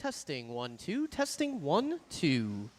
Testing 1 2. Testing 1 2.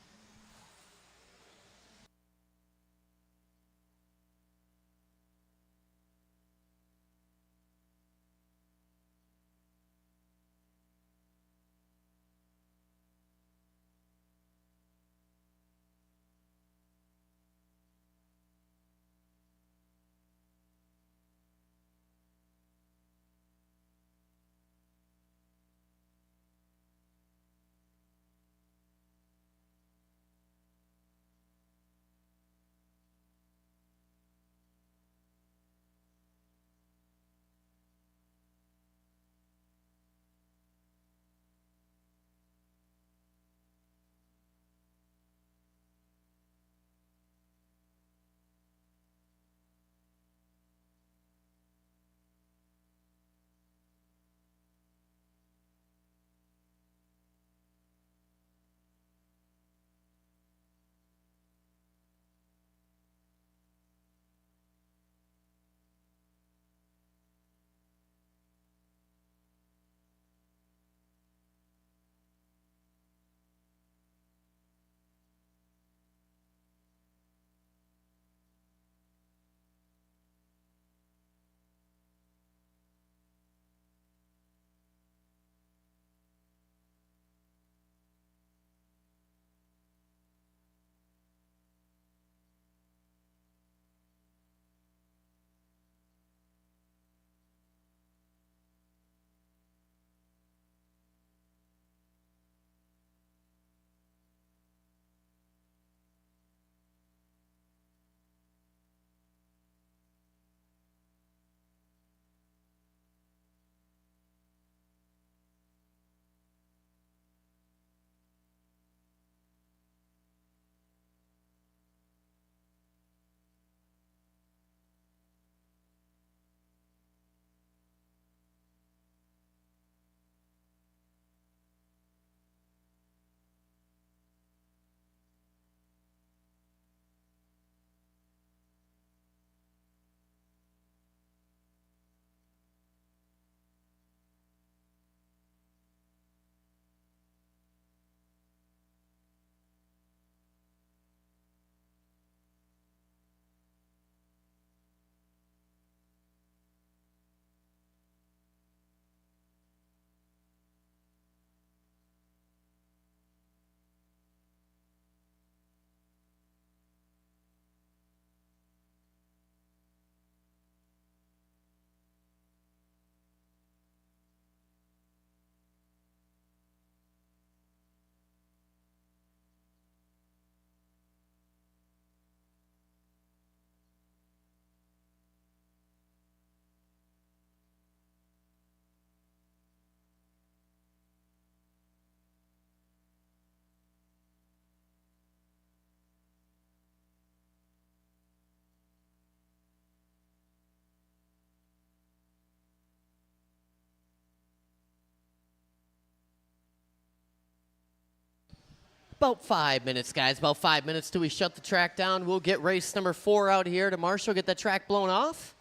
About 5 minutes, guys. About 5 minutes till we shut the track down. We'll get race number 4 out here to Marshall, get that track blown off.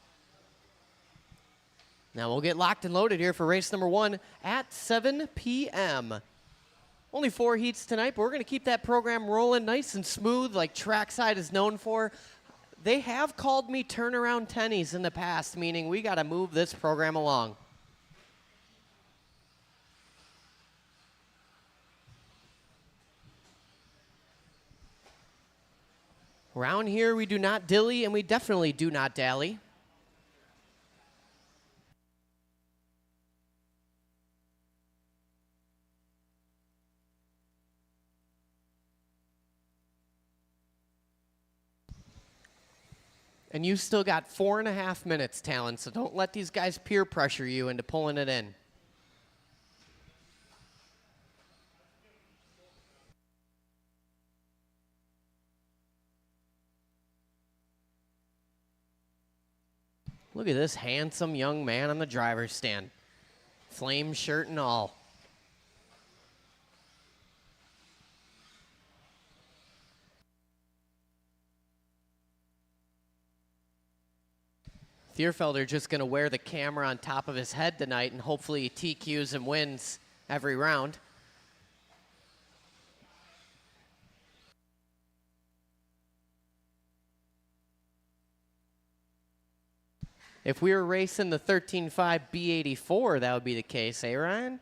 Now we'll get locked and loaded here for race number 1 at 7 p.m. Only 4 heats tonight, but we're going to keep that program rolling nice and smooth like Trackside is known for. They have called me turnaround tennies in the past, meaning we got to move this program along. Around here, we do not dilly, and we definitely do not dally. And you still got 4.5 minutes, Talon, so don't let these guys peer pressure you into pulling it in. Look at this handsome young man on the driver's stand. Flame shirt and all. Thierfelder just going to wear the camera on top of his head tonight and hopefully TQs and wins every round. If we were racing the 13.5 B84, that would be the case, eh, Ryan?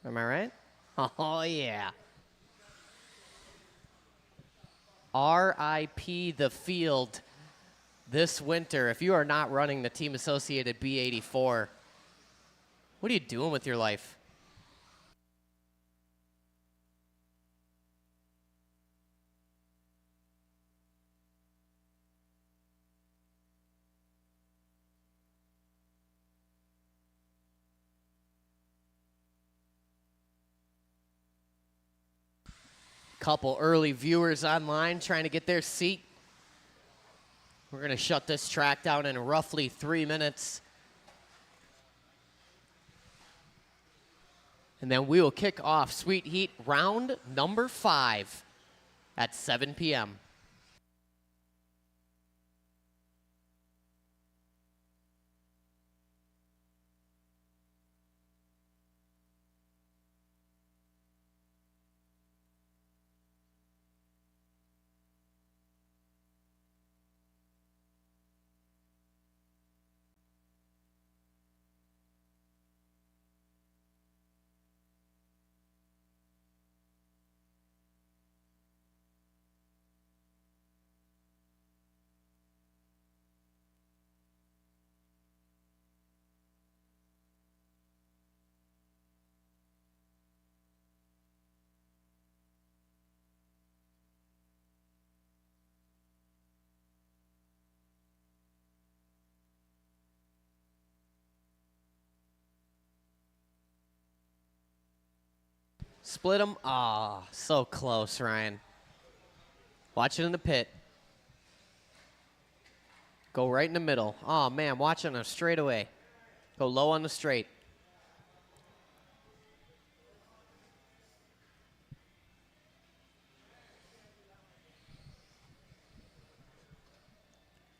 Am I right? Oh, yeah. RIP the field this winter. If you are not running the Team Associated B84, what are you doing with your life? Couple early viewers online trying to get their seat. We're going to shut this track down in roughly 3 minutes. And then we will kick off Sweet Heat round number 5 at 7 p.m. Split them. Ah, so close, Ryan. Watch it in the pit. Go right in the middle. Oh, man, watch on a straightaway. Go low on the straight.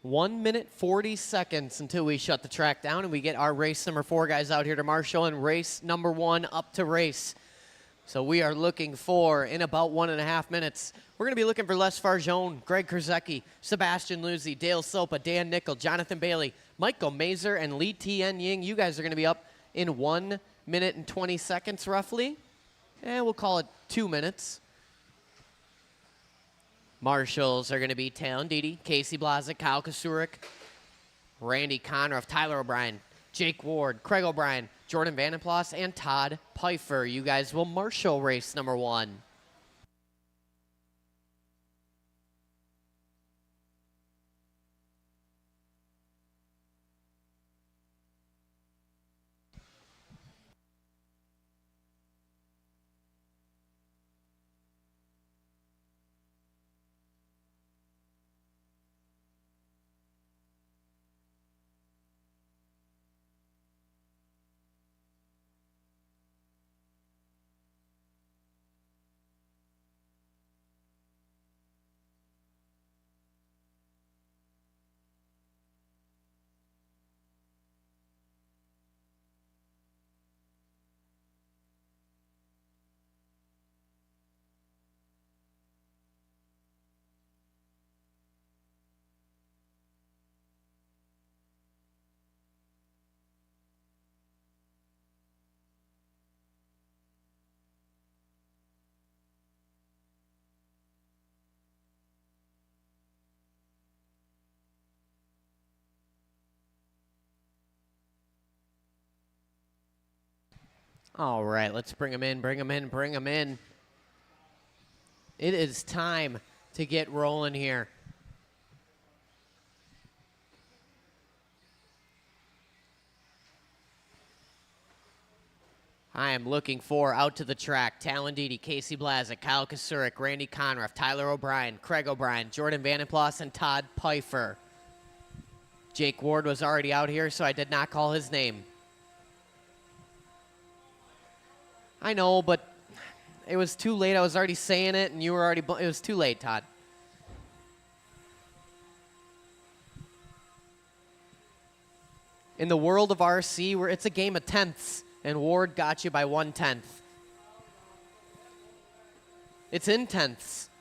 One minute, 40 seconds until we shut the track down and we get our race number 4 guys out here to marshal and race number 1 up to race. So we are looking for, in about 1.5 minutes, we're going to be looking for Les Farjone, Greg Krzyzewski, Sebastian Luzzi, Dale Sopa, Dan Nickel, Jonathan Bailey, Michael Mazer, and Lee Tien Ying. You guys are going to be up in 1 minute and 20 seconds roughly. And we'll call it 2 minutes. Marshals are going to be Talon Dede, Casey Blazek, Kyle Kasurik, Randy Conroff, Tyler O'Brien, Jake Ward, Craig O'Brien, Jordan Vandenplas, and Todd Pfeiffer. You guys will marshal race number 1. All right, let's bring them in, bring them in, bring them in. It is time to get rolling here. I am looking for out to the track Talon Dede, Casey Blazek, Kyle Kasurik, Randy Conroff, Tyler O'Brien, Craig O'Brien, Jordan Vandenplas, and Todd Pfeiffer. Jake Ward was already out here, so I did not call his name. I know, but it was too late. I was already saying it, and you were already... It was too late, Todd. In the world of RC, where it's a game of tenths, and Ward got you by 1/10. It's in tenths.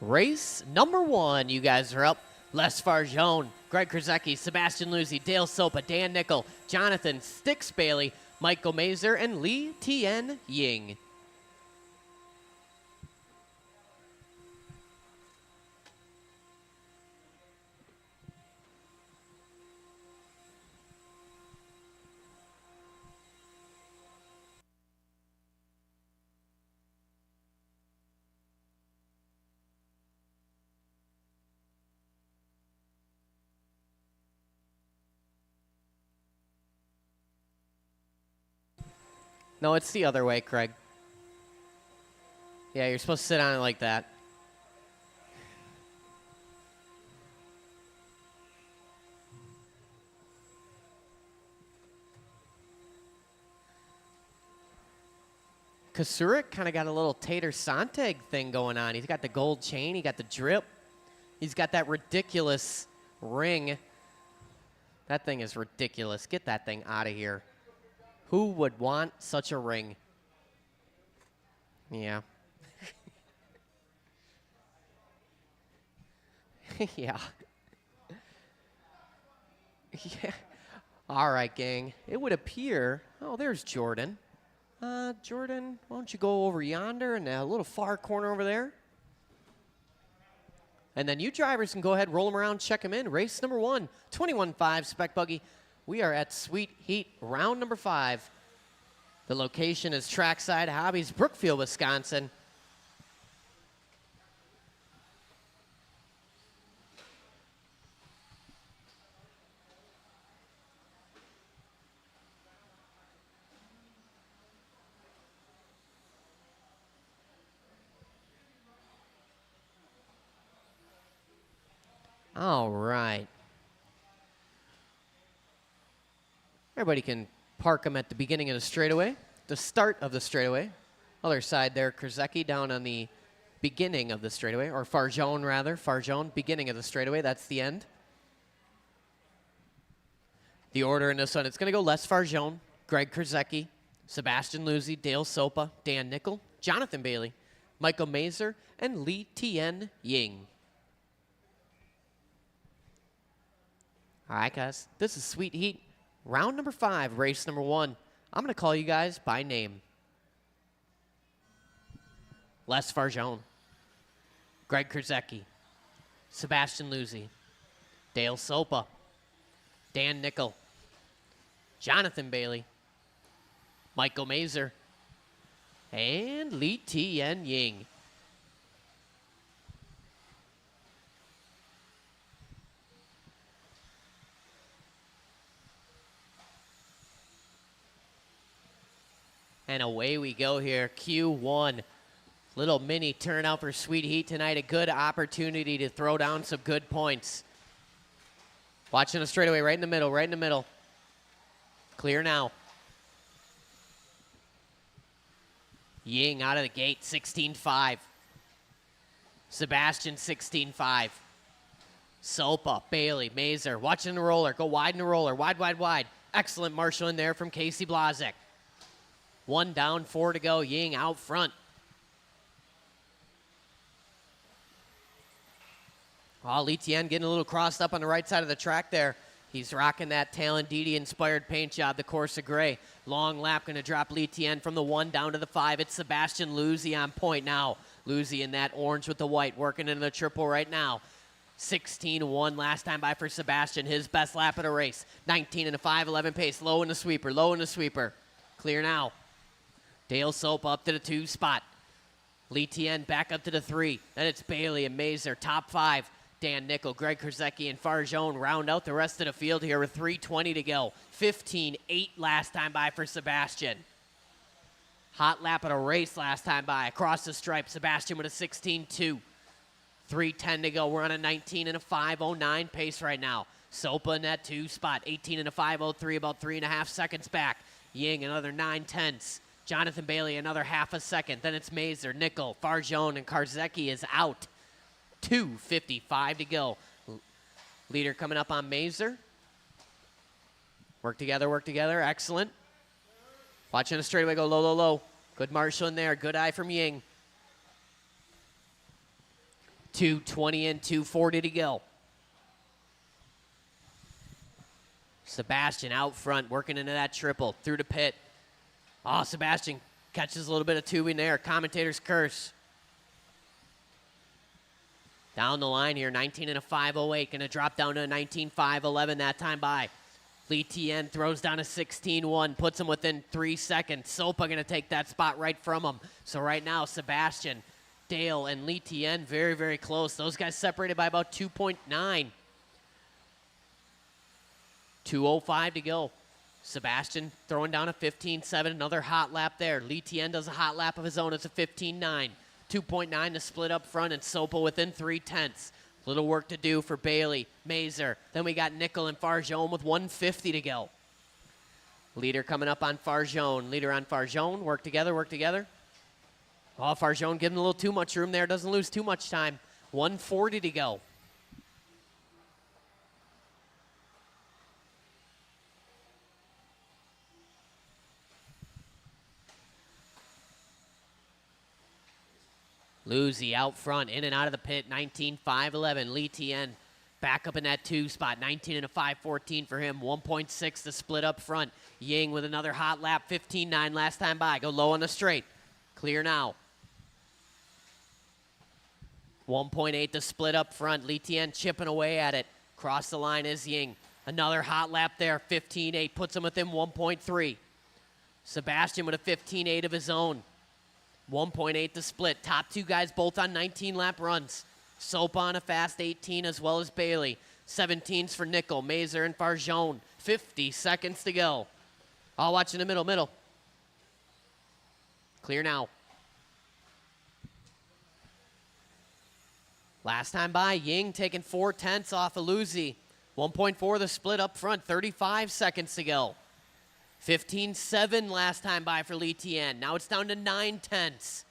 Race number 1, you guys are up. Les Farjone, Greg Krzyzewski, Sebastian Luzzi, Dale Sopa, Dan Nickel, Jonathan Sticks Bailey, Michael Mazer, and Lee Tien Ying. No, it's the other way, Craig. Yeah, you're supposed to sit on it like that. Kasurik kind of got a little Tater Sontag thing going on. He's got the gold chain. He got the drip. He's got that ridiculous ring. That thing is ridiculous. Get that thing out of here. Who would want such a ring? Yeah. Yeah. Yeah. All right, gang. It would appear. Oh, there's Jordan. Jordan, why don't you go over yonder in a little far corner over there? And then you drivers can go ahead, roll them around, check them in. Race number 1, 21.5 Spec Buggy. We are at Sweet Heat, round number 5. The location is Trackside, Hobbies, Brookfield, Wisconsin. All right. Everybody can park them at the beginning of the straightaway, the start of the straightaway. Other side there, Krzyzewski down on the beginning of the straightaway, or Farjone rather. Farjone, beginning of the straightaway. That's the end. The order in this one, it's going to go Les Farjone, Greg Krzyzewski, Sebastian Luzzi, Dale Sopa, Dan Nickel, Jonathan Bailey, Michael Mazer, and Lee Tien Ying. All right, guys. This is Sweet Heat. Round number 5, race number 1. I'm going to call you guys by name. Les Farjone, Greg Krzyzewski, Sebastian Luzzi, Dale Sopa, Dan Nickel, Jonathan Bailey, Michael Mazer, and Lee Tien Ying. And away we go here, Q1. Little mini turnout for Sweet Heat tonight. A good opportunity to throw down some good points. Watching the straightaway right in the middle, right in the middle. Clear now. Ying out of the gate, 16.5. Sebastian, 16.5. Sopa, Bailey, Mazer, watching the roller. Go wide in the roller, wide, wide, wide. Excellent marshal in there from Casey Blazek. 1 down, 4 to go. Ying out front. Oh, Lee Tien getting a little crossed up on the right side of the track there. He's rocking that Talon Didi-inspired paint job, the Corsa Gray. Long lap going to drop Lee Tien from the 1 down to the 5. It's Sebastian Luzzi on point now. Luzzi in that orange with the white, working in the triple right now. 16-1 last time by for Sebastian, his best lap of the race. 19 and a 5-11 pace, low in the sweeper, low in the sweeper. Clear now. Dale Soap up to the 2 spot. Lee Tien back up to the 3. Then it's Bailey and Mazer, top 5. Dan Nickel, Greg Krzyzewski, and Farjone round out the rest of the field here with 3:20 to go. 15-8 last time by for Sebastian. Hot lap of the race last time by. Across the stripe, Sebastian with a 16-2. 3:10 to go. We're on a 19 and a 5:09 pace right now. Sopa in that 2 spot. 18 and a 5:03, about 3.5 seconds back. Ying another 9/10. Jonathan Bailey another half a second. Then it's Mazer, Nickel, Farjone, and Krzyzewski is out. 2:55 to go. Leader coming up on Mazer. Work together. Excellent. Watching the straightaway go low, low, low. Good marshal in there. Good eye from Ying. 2:20 and 2:40 to go. Sebastian out front, working into that triple, through the pit. Oh, Sebastian catches a little bit of tubing there. Commentator's curse. Down the line here, 19 and a 5:08. Going to drop down to a 19.511 that time by. Lee Tien throws down a 16.1, puts him within 3 seconds. Sopa going to take that spot right from him. So right now, Sebastian, Dale, and Lee Tien very, very close. Those guys separated by about 2.9. 2:05 to go. Sebastian throwing down a 15.7, another hot lap there. Lee Tien does a hot lap of his own. It's a 15.9. 2.9 to split up front, and Sopa within 3/10. Little work to do for Bailey, Mazer. Then we got Nickel and Farjone with 150 to go. Leader coming up on Farjone. Leader on Farjone. Work together, work together. Oh, Farjone giving a little too much room there. Doesn't lose too much time. 140 to go. Lucy out front, in and out of the pit, 19.511. Lee Tien back up in that 2 spot, 19 and a 5:14 for him. 1.6 to split up front. Ying with another hot lap, 15.9 last time by. Go low on the straight. Clear now. 1.8 to split up front. Lee Tien chipping away at it. Cross the line is Ying. Another hot lap there, 15.8, puts him within 1.3. Sebastian with a 15.8 of his own. 1.8 to split. Top two guys both on 19-lap runs. Sopa on a fast 18 as well as Bailey. 17s for Nickel, Mazer, and Farjone. 50 seconds to go. I'll watch in the middle. Clear now. Last time by, Ying taking 4/10 off of Lucy. 1.4 the split up front, 35 seconds to go. 15.7 last time by for Lee Tien. Now it's down to 9/10.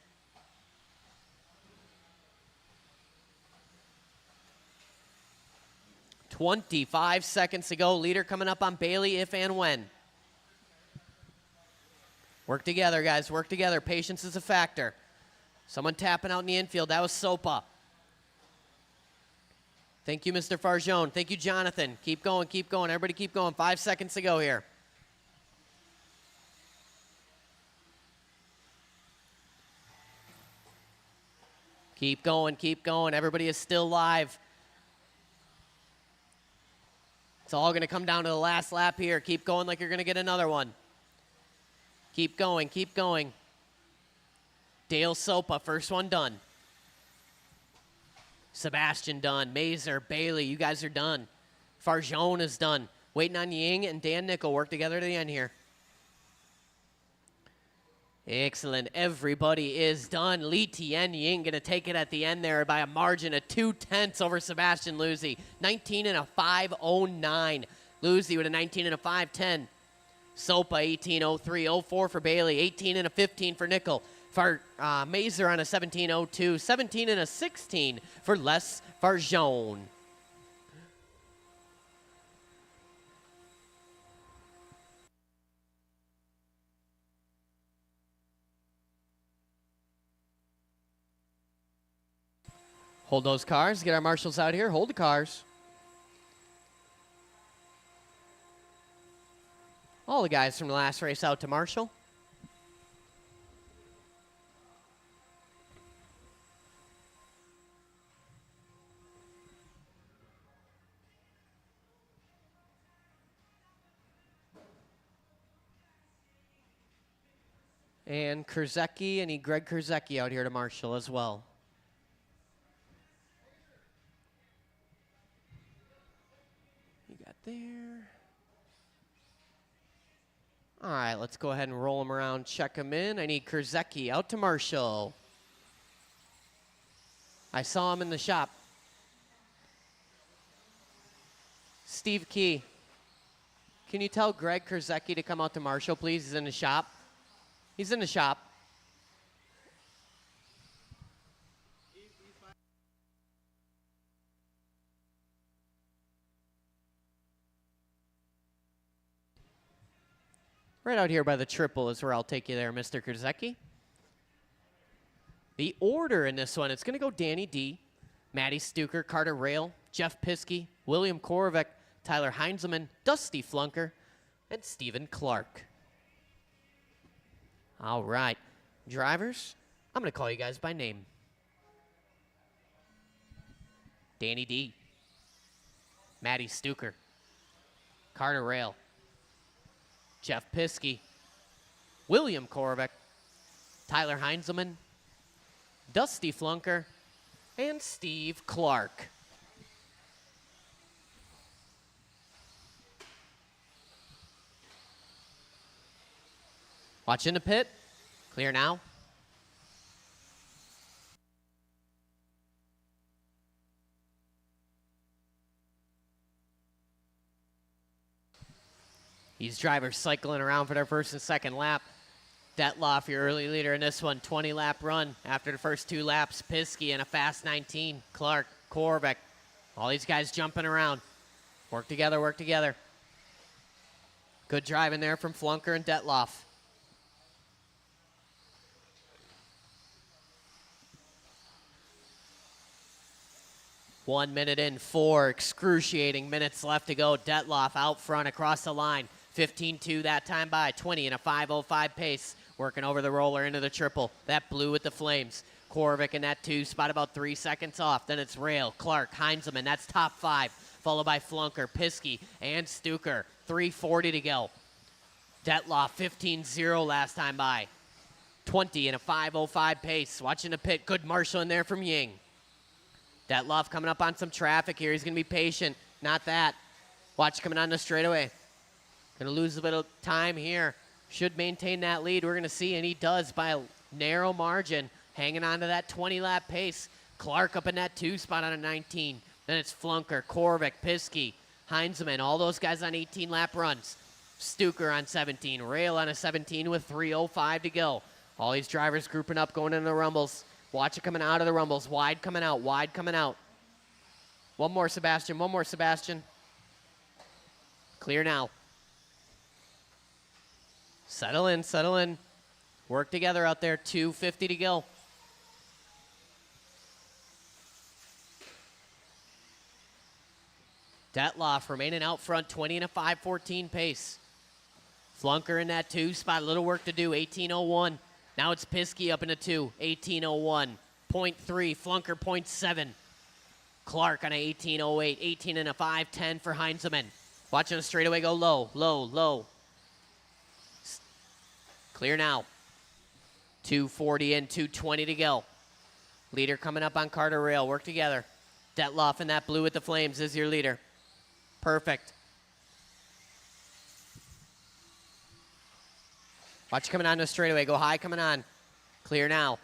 $25 seconds to go. Leader coming up on Bailey if and when. Work together, guys. Work together. Patience is a factor. Someone tapping out in the infield. That was Sopa. Thank you, Mr. Farjone. Thank you, Jonathan. Keep going, keep going. Everybody keep going. 5 seconds to go here. Keep going, keep going. Everybody is still live. It's all going to come down to the last lap here. Keep going like you're going to get another one. Keep going, keep going. Dale Sopa, first one done. Sebastian done. Mazer, Bailey, you guys are done. Farjone is done. Waiting on Ying and Dan Nickel. Work together to the end here. Excellent. Everybody is done. Lee Tien Ying going to take it at the end there by a margin of 2/10 over Sebastian Lucy. 19 and a 5:09. Lucy with a 19 and a 5:10. Sopa 18:03.04 for Bailey. 18 and a 15 for Nickel. For Mazer on a 17:02. 17 and a 16 for Les Farjone. Hold those cars. Get our marshals out here. Hold the cars. All the guys from the last race out to marshal. And Kurzecki, I need Greg Kurzecki out here to marshal as well. There. All right, let's go ahead and roll him around, check him in. I need Kurzecki out to marshal. I saw him in the shop. Steve Key, can you tell Greg Kurzecki to come out to marshal, please? He's in the shop. He's in the shop. Right out here by the triple is where I'll take you there, Mr. Kurzecki. The order in this one, it's going to go Danny D, Maddie Stuker, Carter Rail, Jeff Piskey, William Korvik, Tyler Heinzelman, Dusty Flunker, and Stephen Clark. All right, drivers, I'm going to call you guys by name. Danny D, Maddie Stuker, Carter Rail, Jeff Piskey, William Korvik, Tyler Heinzelman, Dusty Flunker, and Steve Clark. Watch in the pit. Clear now. These drivers cycling around for their first and second lap. Detloff, your early leader in this one, 20-lap run. After the first 2 laps, Piskey in a fast 19. Clark, Korvik, all these guys jumping around. Work together, work together. Good driving there from Flunker and Detloff. One minute in, 4 excruciating minutes left to go. Detloff out front across the line. 15-2 that time by, 20 in a 5:05 pace. Working over the roller into the triple. That blue with the flames. Korvik in that 2 spot about 3 seconds off. Then it's Rail, Clark, Heinzelman. That's top 5. Followed by Flunker, Piskey, and Stuker. 3:40 to go. Detloff 15-0 last time by. 20 in a 5:05 pace. Watching the pit. Good marshalling there from Ying. Detloff coming up on some traffic here. He's going to be patient. Not that. Watch coming on the straightaway. Going to lose a bit of time here. Should maintain that lead. We're going to see, and he does by a narrow margin, hanging on to that 20-lap pace. Clark up in that 2 spot on a 19. Then it's Flunker, Korvik, Piskey, Heinzelman, all those guys on 18-lap runs. Stuker on 17. Rail on a 17 with 3:05 to go. All these drivers grouping up, going into the rumbles. Watch it coming out of the rumbles. Wide coming out, wide coming out. One more, Sebastian. One more, Sebastian. Clear now. Settle in, settle in. Work together out there. 2:50 to go. Detloff remaining out front, 20 in a 5:14 pace. Flunker in that 2 spot, a little work to do, 18:01. Now it's Piskey up in a 2, 18:01. 0.3, Flunker 0.7. Clark on a 18:08, 18 in a 5:10 for Heinzelman. Watching the straightaway go low, low, low. Clear now. 2:40 in, 2:20 to go. Leader coming up on Carter Rail. Work together. Detloff in that blue with the flames is your leader. Perfect. Watch coming on the straightaway. Go high coming on. Clear now.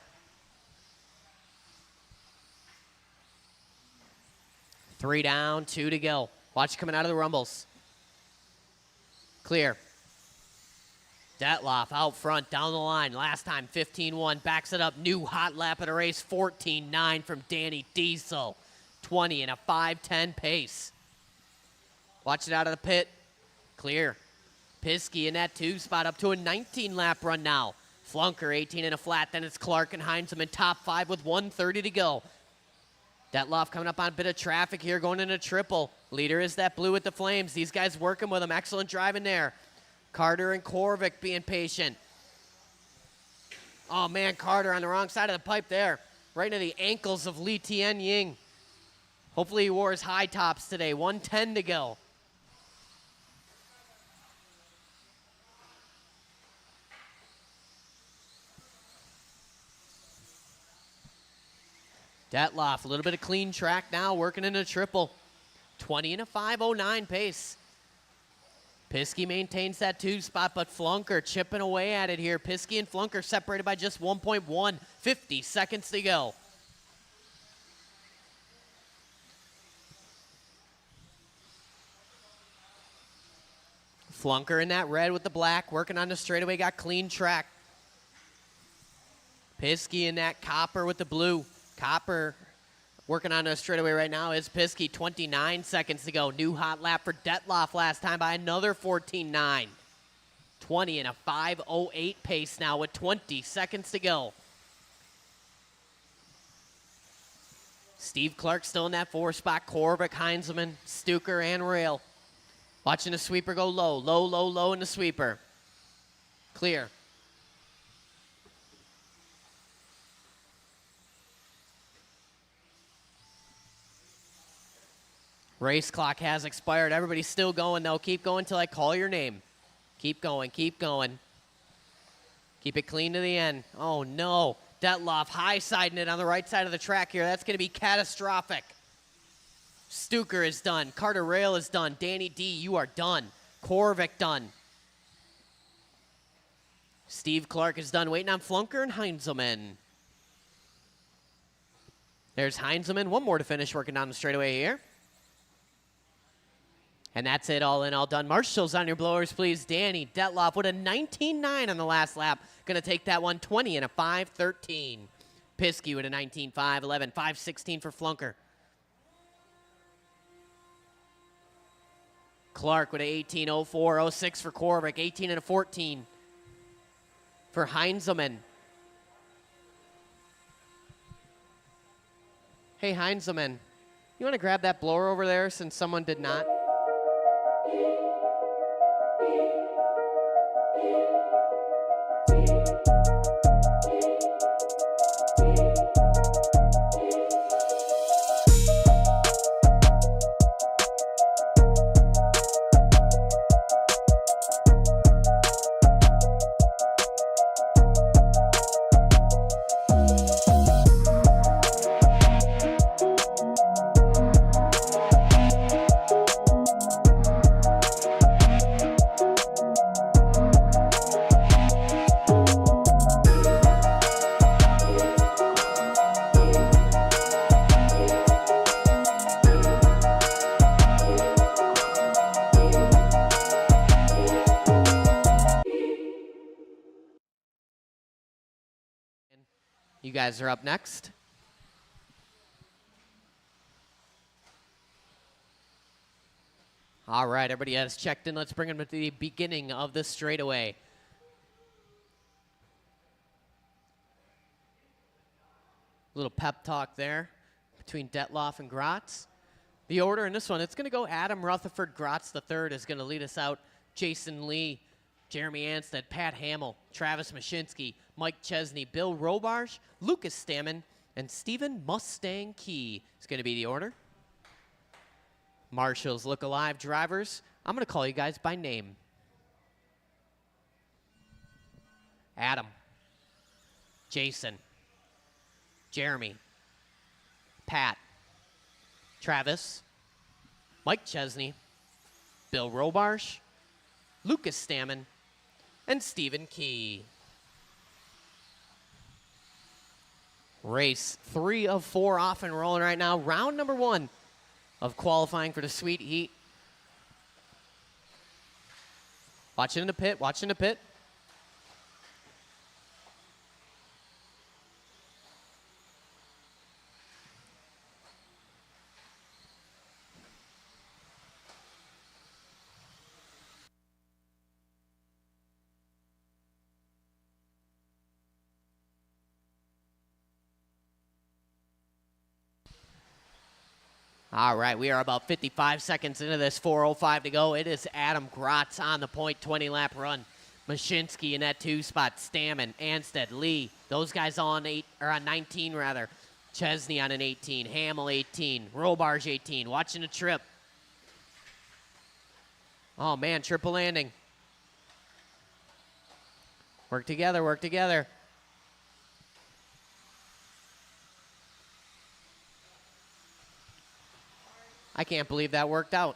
Three down, 2 to go. Watch coming out of the rumbles. Clear. Detloff out front, down the line. Last time, 15-1. Backs it up. New hot lap of the race, 14-9 from Danny Diesel. 20 in a 5:10 pace. Watch it out of the pit. Clear. Piskey in that 2 spot up to a 19-lap run now. Flunker, 18 in a flat. Then it's Clark and Heinzelman, top 5 with 1:30 to go. Detloff coming up on a bit of traffic here, going into triple. Leader is that blue with the flames. These guys working with him. Excellent driving there. Carter and Korvik being patient. Oh, man, Carter on the wrong side of the pipe there. Right into the ankles of Li Tian Ying. Hopefully he wore his high tops today. 1:10 to go. Detloff, a little bit of clean track now, working in a triple. 20 in a 5:09 pace. Piskey maintains that 2 spot, but Flunker chipping away at it here. Piskey and Flunker separated by just 1.1. 50 seconds to go. Flunker in that red with the black, working on the straightaway, got clean track. Piskey in that copper with the blue. Copper working on a straightaway right now is Piskey. 29 seconds to go. New hot lap for Detloff last time by another 14-9. 20 in a 5:08 pace now with 20 seconds to go. Steve Clark still in that 4 spot. Korvik, Heinzelman, Stuker, and Rail. Watching the sweeper go low, low, low, low in the sweeper. Clear. Race clock has expired. Everybody's still going, though. Keep going till I call your name. Keep going, keep going. Keep it clean to the end. Oh, no. Detloff high-siding it on the right side of the track here. That's going to be catastrophic. Stuker is done. Carter Rail is done. Danny D, you are done. Korvik done. Steve Clark is done. Waiting on Flunker and Heinzelman. There's Heinzelman. One more to finish working down the straightaway here. And that's it, all in, all done. Marshall's on your blowers, please. Danny Detloff with a 19.9 on the last lap. Going to take that one 20 and a 5.13. Piskey with a 19.5, 11, 5.16 for Flunker. Clark with a 18.04, 06 for Korvik, 18 and a 14 for Heinzelman. Hey, Heinzelman, you want to grab that blower over there since someone did not? You guys are up next. All right, everybody has checked in. Let's bring them to the beginning of the straightaway. Little pep talk there between Detloff and Gratz. The order in this one, it's going to go Adam Rutherford. Gratz the third is going to lead us out. Jason Lee, Jeremy Anstead, Pat Hamill, Travis Mashinsky, Mike Chesney, Bill Robarge, Lucas Stammen, and Stephen Mustang Key is going to be the order. Marshall's Look Alive drivers, I'm going to call you guys by name. Adam, Jason, Jeremy, Pat, Travis, Mike Chesney, Bill Robarge, Lucas Stammen, and Stephen Key. Race 3 of 4 off and rolling right now. Round number 1 of qualifying for the Sweet Heat. Watching in the pit, watching the pit. All right, we are about 55 seconds into this, 4:05 to go. It is Adam Gratz on the point, 20-lap run. Mashinsky in that 2 spot, Stammen, Anstead, Lee. Those guys on 19 rather. Chesney on an 18, Hamill 18, Robarge 18. Watching the trip. Oh man, triple landing. Work together, work together. I can't believe that worked out.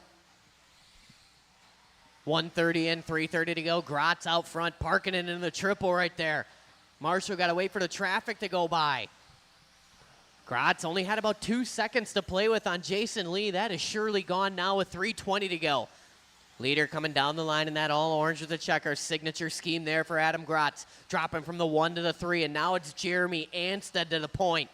1:30 in, 3:30 to go. Gratz out front, parking it in the triple right there. Marshall got to wait for the traffic to go by. Gratz only had about 2 seconds to play with on Jason Lee. That is surely gone now with 3:20 to go. Leader coming down the line in that all orange with the checker. Signature scheme there for Adam Gratz. Dropping from the 1 to the 3, and now it's Jeremy Anstead to the point.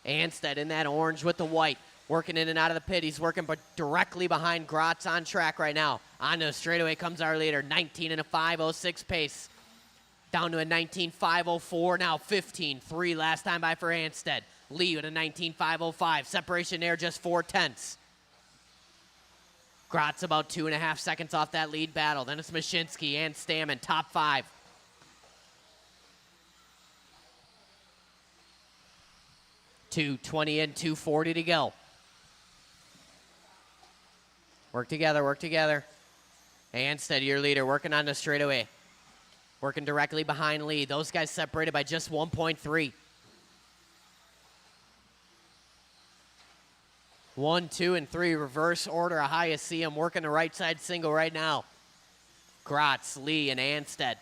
Anstead in that orange with the white. Working in and out of the pit. He's working directly behind Gratz on track right now. On the straightaway comes our leader. 19 and a 5.06 pace. Down to a 19.504, now 15.3 last time by for Anstead. Lee with a 19.505. Separation there, just 4/10. Grotz about 2.5 seconds off that lead battle. Then it's Mashinsky and Stammen, top 5. $2:20 in, $2:40 to go. Work together, work together. Anstead, your leader, working on the straightaway. Working directly behind Lee. Those guys separated by just 1.3. 1, 2, and 3, reverse order of how you see them. Working the right side single right now. Grotz, Lee, and Anstead.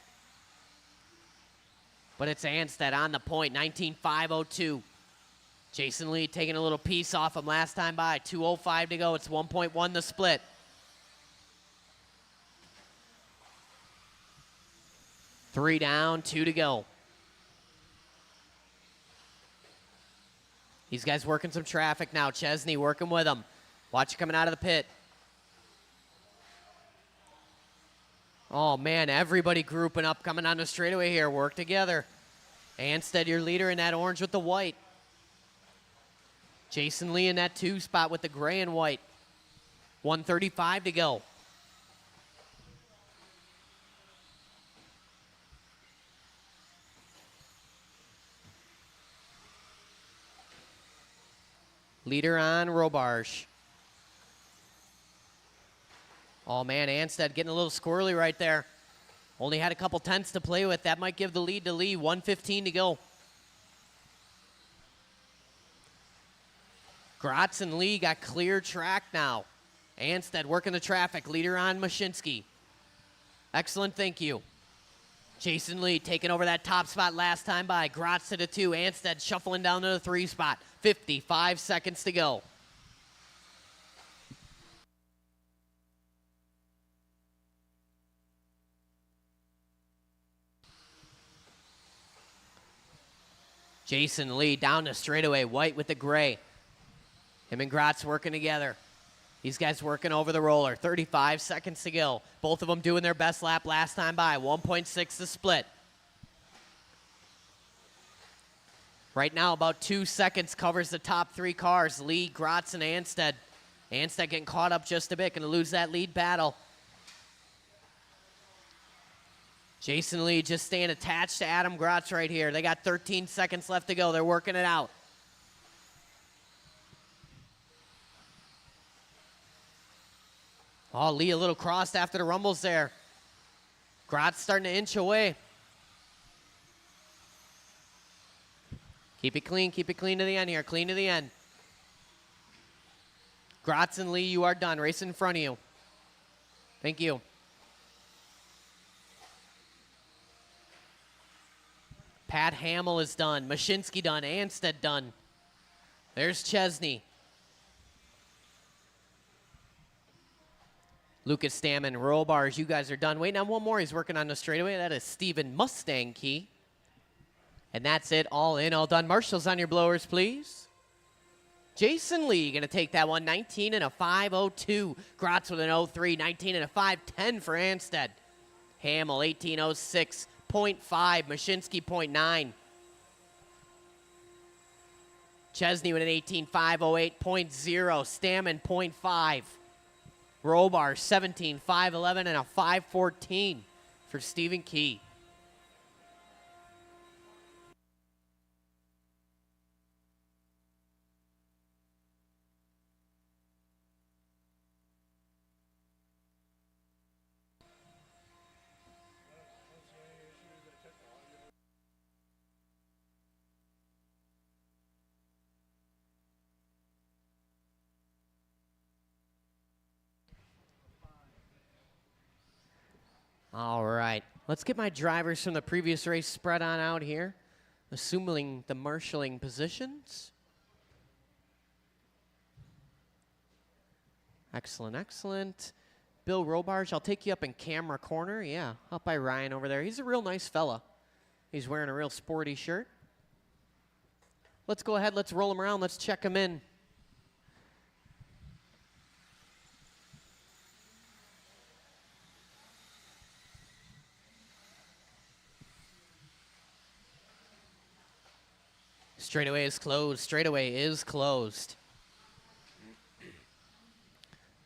But it's Anstead on the point, 19.502. Jason Lee taking a little piece off him last time by. 2:05 to go. It's 1.1 the split. Three down, 2 to go. These guys working some traffic now. Chesney working with them. Watch it coming out of the pit. Oh, man, everybody grouping up, coming on the straightaway here. Work together. Anstead, your leader in that orange with the white. Jason Lee in that 2 spot with the gray and white. 1:35 to go. Leader on Robarge. Oh, man, Anstead getting a little squirrely right there. Only had a couple tenths to play with. That might give the lead to Lee. 1:15 to go. Grotz and Lee got clear track now. Anstead working the traffic. Leader on Mashinsky. Excellent, thank you. Jason Lee taking over that top spot last time by. Grotz to the 2. Anstead shuffling down to the 3 spot. 55 seconds to go. Jason Lee down the straightaway. White with the gray. Him and Grotz working together. These guys working over the roller. 35 seconds to go. Both of them doing their best lap last time by. 1.6 to split. Right now, about 2 seconds covers the top 3 cars. Lee, Grotz, and Anstead. Anstead getting caught up just a bit. Going to lose that lead battle. Jason Lee just staying attached to Adam Grotz right here. They got 13 seconds left to go. They're working it out. Oh, Lee a little crossed after the rumbles there. Grotz starting to inch away. Keep it clean to the end here. Clean to the end. Grotz and Lee, you are done. Race in front of you. Thank you. Pat Hamill is done. Mashinsky done. Anstead done. There's Chesney. Lucas Stammen, Rollbars, you guys are done. Waiting on one more. He's working on the straightaway. That is Steven Mustang Key. And that's it. All in, all done. Marshals on your blowers, please. Jason Lee going to take that one. 19 and a 5.02. Grotz with an 0.3. 19 and a 5.10 for Anstead. Hamill, 18.06. 0.5. Mashinsky, 0.9. Chesney with an 18.508. 0.0. Stammen, 0.5. Robar, 17.511 and a 5.14 for Stephen Key. All right, let's get my drivers from the previous race spread on out here, assuming the marshalling positions. Excellent, excellent. Bill Robarge, I'll take you up in camera corner. Yeah, up by Ryan over there. He's a real nice fella. He's wearing a real sporty shirt. Let's go ahead, let's roll him around, let's check him in. Straightaway is closed. Straightaway is closed.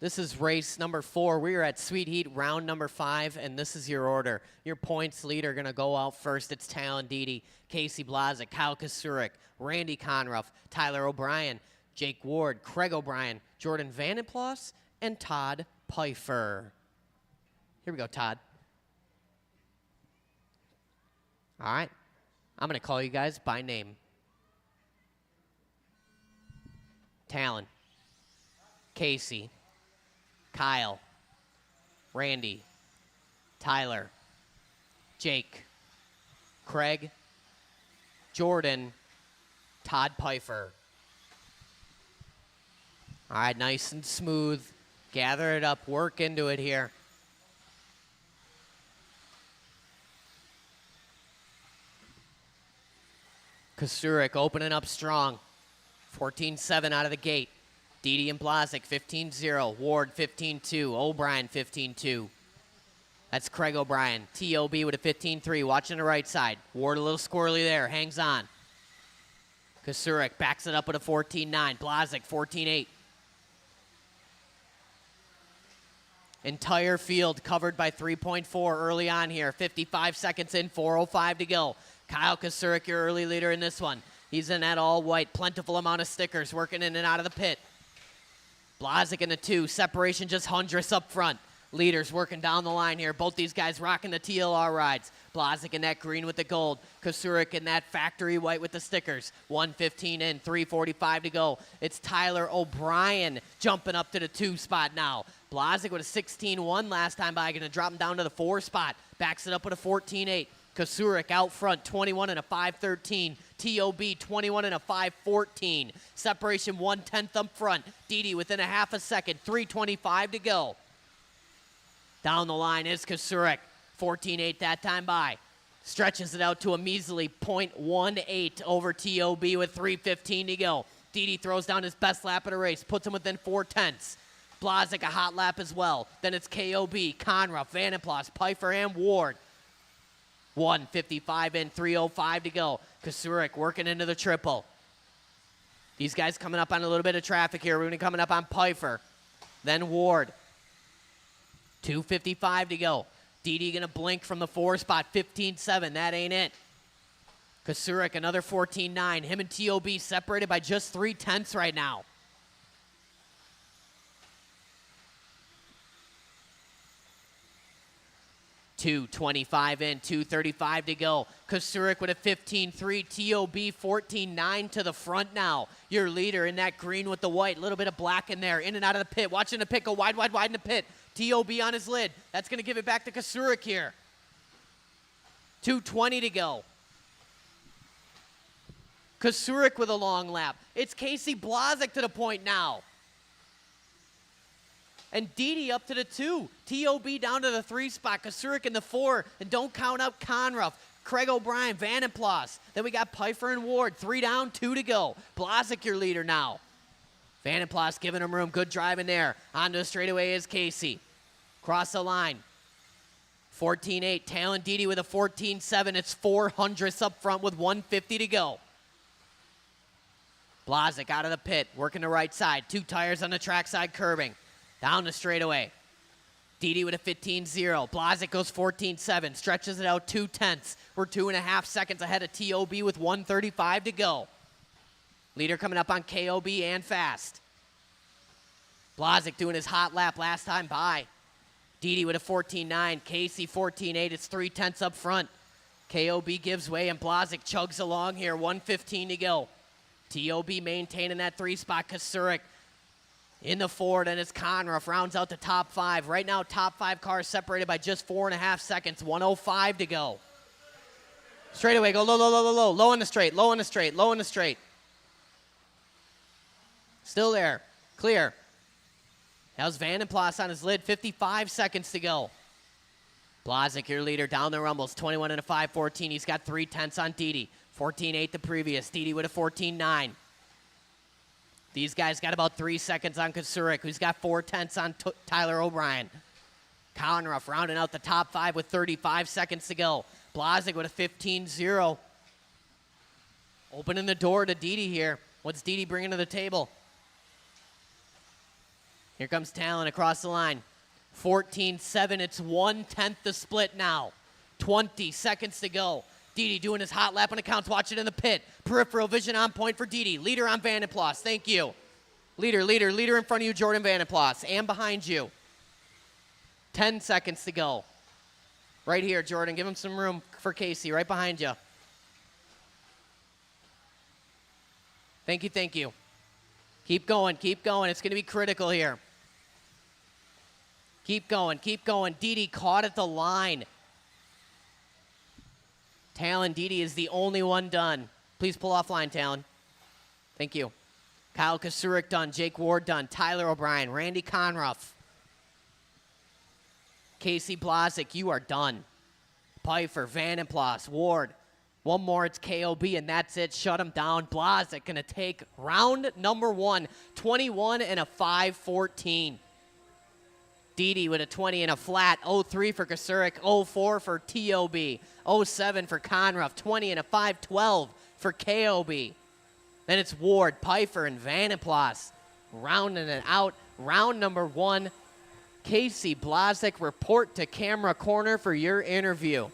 This is race number 4. We are at Sweet Heat, round number 5, and this is your order. Your points lead are going to go out first. It's Talon Dede, Casey Blazek, Kyle Kasurik, Randy Conruff, Tyler O'Brien, Jake Ward, Craig O'Brien, Jordan Vandenplas, and Todd Pfeiffer. Here we go, Todd. All right. I'm going to call you guys by name. Talon, Casey, Kyle, Randy, Tyler, Jake, Craig, Jordan, Todd Pfeiffer. All right, nice and smooth. Gather it up, work into it here. Kasurik opening up strong. 14-7 out of the gate. Dede and Blazek, 15-0. Ward, 15-2. O'Brien, 15-2. That's Craig O'Brien. T.O.B. with a 15-3. Watching the right side. Ward a little squirrely there. Hangs on. Kasurik backs it up with a 14-9. Blazek, 14-8. Entire field covered by 3.4 early on here. 55 seconds in, 4:05 to go. Kyle Kasurik, your early leader in this one. He's in that all-white, plentiful amount of stickers, working in and out of the pit. Blazek in the 2, separation just hundredths up front. Leaders working down the line here. Both these guys rocking the TLR rides. Blazek in that green with the gold. Kasurik in that factory white with the stickers. 1:15 in, 3:45 to go. It's Tyler O'Brien jumping up to the 2 spot now. Blazek with a 16-1 last time by, going to drop him down to the 4 spot. Backs it up with a 14-8. Kasurik out front, 21 and a 5:13. T.O.B. 21 and a 5:14. Separation 1/10 up front. Dede within a half a second, 3:25 to go. Down the line is Kasurik, 14-8 that time by. Stretches it out to a measly 0.18 over T.O.B. with 3:15 to go. Dede throws down his best lap of the race, puts him within 4/10. Blazek a hot lap as well. Then it's K.O.B., Conruff, Vandenplas, Pfeiffer, and Ward. 1:55 in, 3:05 to go. Kasurik working into the triple. These guys coming up on a little bit of traffic here. We're going to be coming up on Pfeiffer. Then Ward. 2:55 to go. Dede going to blink from the 4 spot. 15-7. That ain't it. Kasurik another 14-9. Him and T.O.B. separated by just 3/10 right now. 2:25 in, 2:35 to go. Kasurik with a 15-3, T.O.B. 14-9 to the front now. Your leader in that green with the white, a little bit of black in there, in and out of the pit. Watching the pit go wide, wide, wide in the pit. T.O.B. on his lid. That's going to give it back to Kasurik here. 2:20 to go. Kasurik with a long lap. It's Casey Blazek to the point now. And Dede up to the 2. T.O.B. down to the 3 spot. Kasurik in the 4. And don't count out Conruff. Craig O'Brien, Vandenplas. Then we got Pfeiffer and Ward. 3 down, 2 to go. Blazek your leader now. Vandenplas giving him room. Good driving there. Onto the straightaway is Casey. Cross the line. 14-8. Talon Dede with a 14-7. It's 400ths up front with 1:50 to go. Blazek out of the pit. Working the right side. 2 tires on the trackside curbing. Down the straightaway. Dede with a 15-0. Blazek goes 14-7. Stretches it out 2/10. We're 2.5 seconds ahead of T.O.B. with 1:35 to go. Leader coming up on K.O.B. and fast. Blazek doing his hot lap last time by. Dede with a 14-9. Casey 14-8. It's 3/10 up front. K.O.B. gives way and Blazek chugs along here. 1:15 to go. T.O.B. maintaining that 3 spot. Kasurik in the Ford, and it's Conruff rounds out the top 5. Right now, top 5 cars separated by just 4.5 seconds. 1:05 to go. Straightaway, go low, low, low, low, low. Low in the straight, low in the straight, low in the straight. Still there. Clear. How's Vandenplas on his lid? 55 seconds to go. Blazek, your leader, down the rumbles. 21 and a 5:14. He's got 3/10 on Dede. 14-8 the previous. Dede with a 14-9. These guys got about 3 seconds on Kasurik, who's got 4/10 on Tyler O'Brien. Conruff rounding out the top 5 with 35 seconds to go. Blazek with a 15-0. Opening the door to Didi here. What's Didi bringing to the table? Here comes Talon across the line. 14-7. It's 1/10 the split now. 20 seconds to go. Didi doing his hot lap on accounts. Watch it in the pit. Peripheral vision on point for Didi. Leader on Vandenplas. Thank you. Leader in front of you, Jordan Vandenplas. And behind you. 10 seconds to go. Right here, Jordan. Give him some room for Casey. Right behind you. Thank you, thank you. Keep going, keep going. It's going to be critical here. Keep going, keep going. Didi caught at the line. Talon, Didi is the only one done. Please pull offline, Talon. Thank you. Kyle Kasurik done. Jake Ward done. Tyler O'Brien. Randy Conruff. Casey Blazik, you are done. Pfeiffer, Vandenplas, Ward. One more, it's KOB, and that's it. Shut him down. Blazik going to take round number 1, 21 and a 5-14. Didi with a 20 and a flat. 0-3 for Kasurik. 0-4 for TOB. 0-7 for Conruff. 20 and a 5-12 for KOB. Then it's Ward, Pfeiffer, and Vandenplas rounding it out. Round number 1. Casey Blazik, report to camera corner for your interview.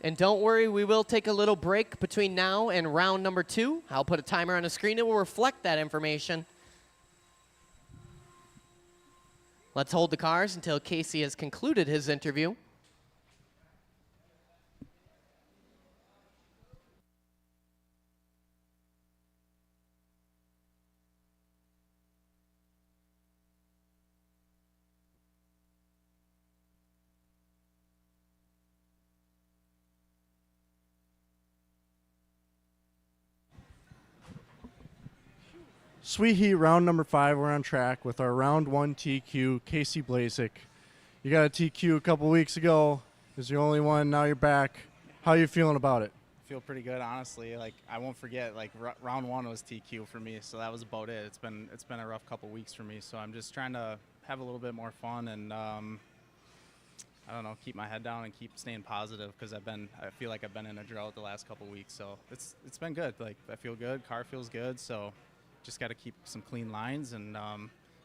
And don't worry, we will take a little break between now and round number 2. I'll put a timer on the screen. It will reflect that information. Let's hold the cars until Casey has concluded his interview. Sweet Heat round number 5. We're on track with our round 1 TQ, Casey Blazik. You got a TQ a couple weeks ago. Is the only one. Now you're back. How are you feeling about it? I feel pretty good, honestly. Like, I won't forget, like, round 1 was TQ for me, so that was about it. It's been a rough couple weeks for me, so I'm just trying to have a little bit more fun and I don't know, keep my head down and keep staying positive because I feel like I've been in a drought the last couple weeks. So it's been good. Like, I feel good. Car feels good. So just got to keep some clean lines and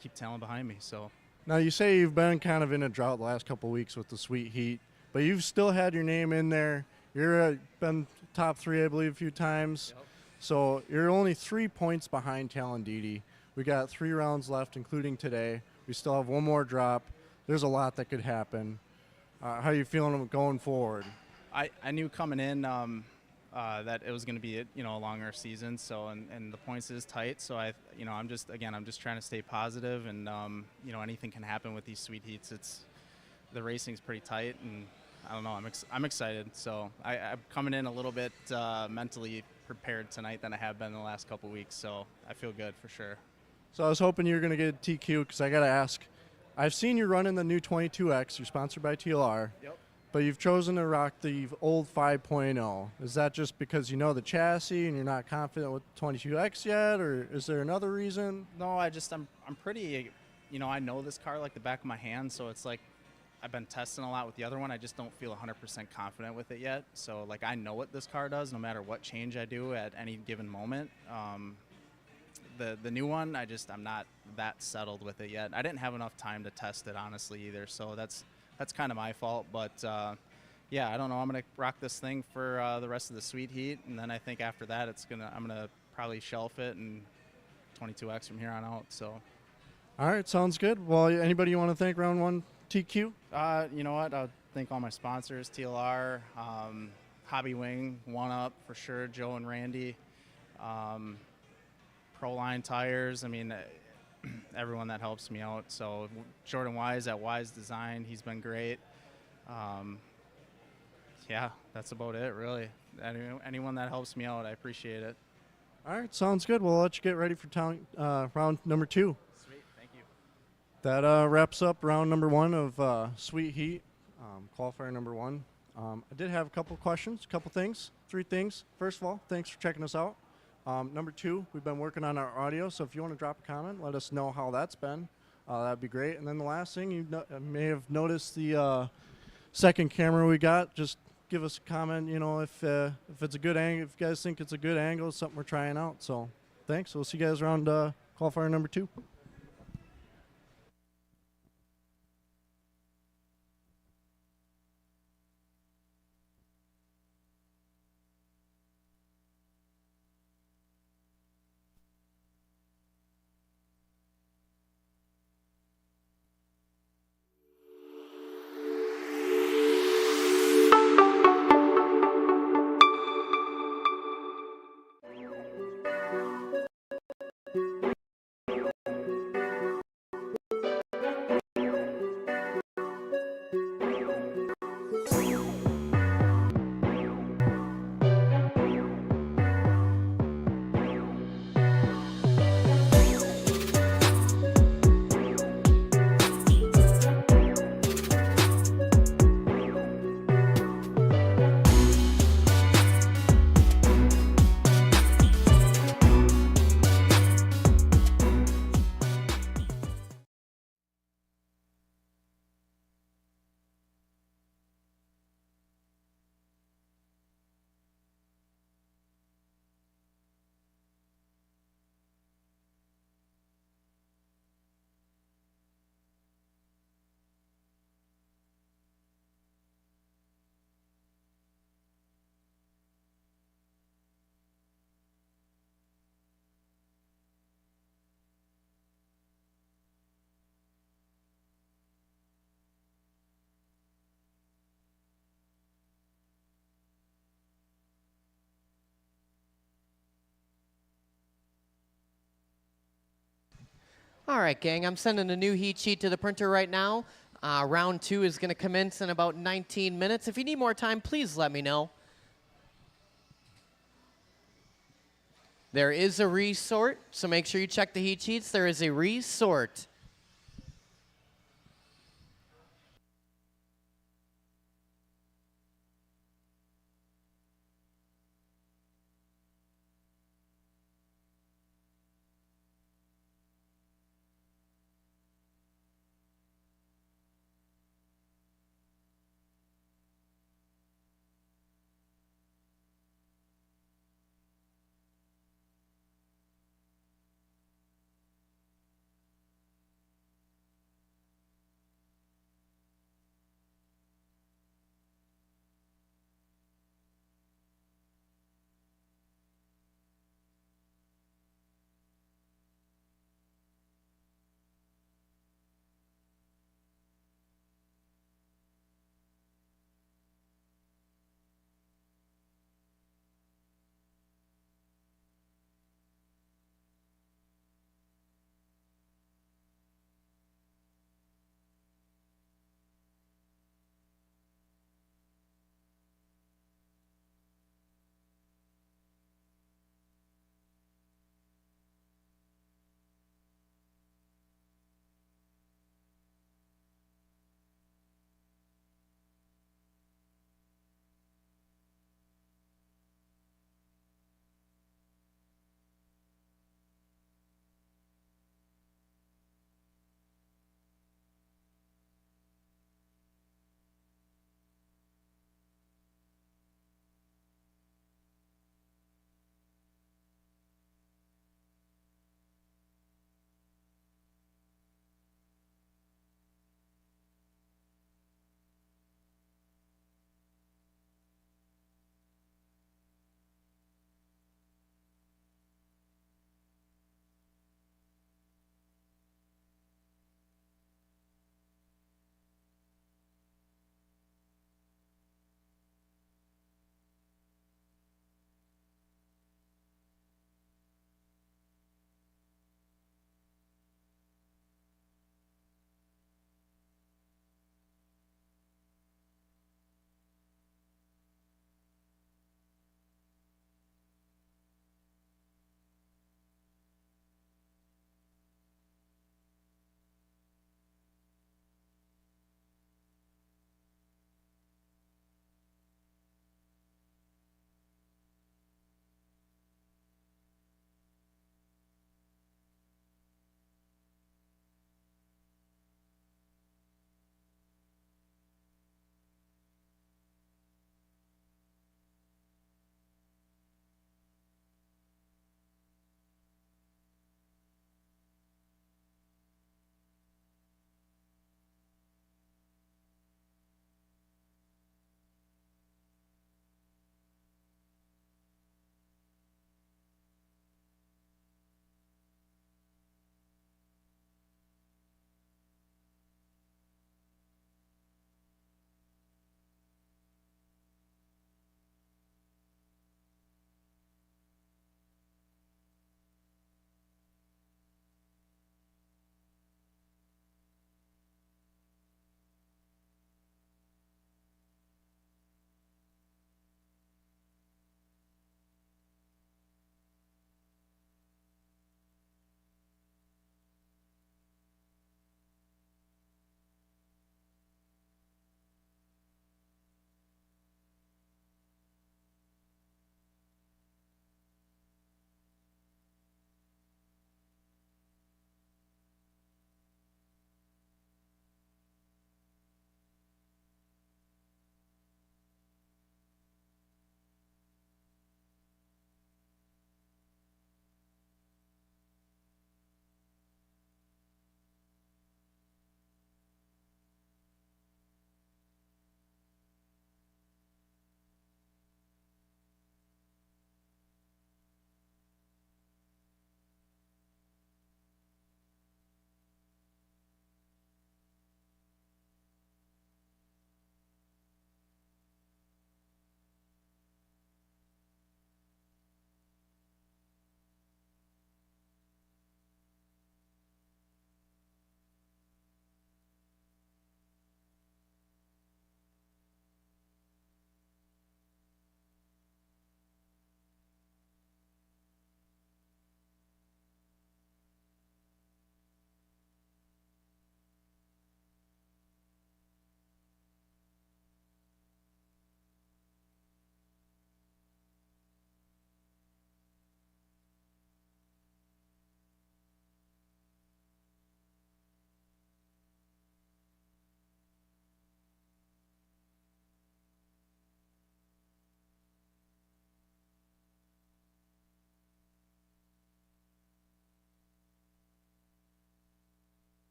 keep Talon behind me. So now you say you've been kind of in a drought the last couple weeks with the Sweet Heat, but you've still had your name in there. You're been top 3, I believe, a few times. Yep. So you're only 3 points behind Talon Didi. We got 3 rounds left, including today. We still have one more drop. There's a lot that could happen. How are you feeling going forward? I knew coming in that it was going to be a longer season. So and the points is tight. So I'm just trying to stay positive and anything can happen with these Sweet Heats. The racing's pretty tight and I don't know. I'm excited. So I'm coming in a little bit mentally prepared tonight than I have been the last couple weeks. So I feel good for sure. So I was hoping you were going to get a TQ because I got to ask. I've seen you running the new 22X. You're sponsored by TLR. Yep. But you've chosen to rock the old 5.0. Is that just because you know the chassis and you're not confident with 22X yet, or is there another reason? No, I'm pretty, I know this car like the back of my hand, so it's like I've been testing a lot with the other one. I just don't feel 100% confident with it yet. So like I know what this car does no matter what change I do at any given moment. The new one, I'm not that settled with it yet. I didn't have enough time to test it honestly either, so that's kind of my fault. But yeah, I don't know. I'm gonna rock this thing for the rest of the Sweet Heat, and then I think after that I'm gonna probably shelf it and 22X from here on out. So. All right, sounds good. Well, anybody you want to thank round 1 TQ? You know what? I'll thank all my sponsors: TLR, Hobby Wing, One Up for sure, Joe and Randy. Proline Tires, everyone that helps me out. So Jordan Wise at Wise Design, he's been great. Yeah, that's about it, really. Anyone that helps me out, I appreciate it. All right, sounds good. We'll let you get ready for round number 2. Sweet, thank you. That wraps up round number 1 of Sweet Heat, qualifier number 1. I did have a couple questions, 3 things. First of all, thanks for checking us out. Number 2, we've been working on our audio, so if you want to drop a comment, let us know how that's been. that'd be great. And then the last thing, you may have noticed the second camera we got. Just give us a comment, you know, if it's a good angle, if you guys think it's a good angle, it's something we're trying out. So thanks. We'll see you guys around qualifier number 2. All right, gang, I'm sending a new heat sheet to the printer right now. Round 2 is going to commence in about 19 minutes. If you need more time, please let me know. There is a resort, so make sure you check the heat sheets. There is a resort.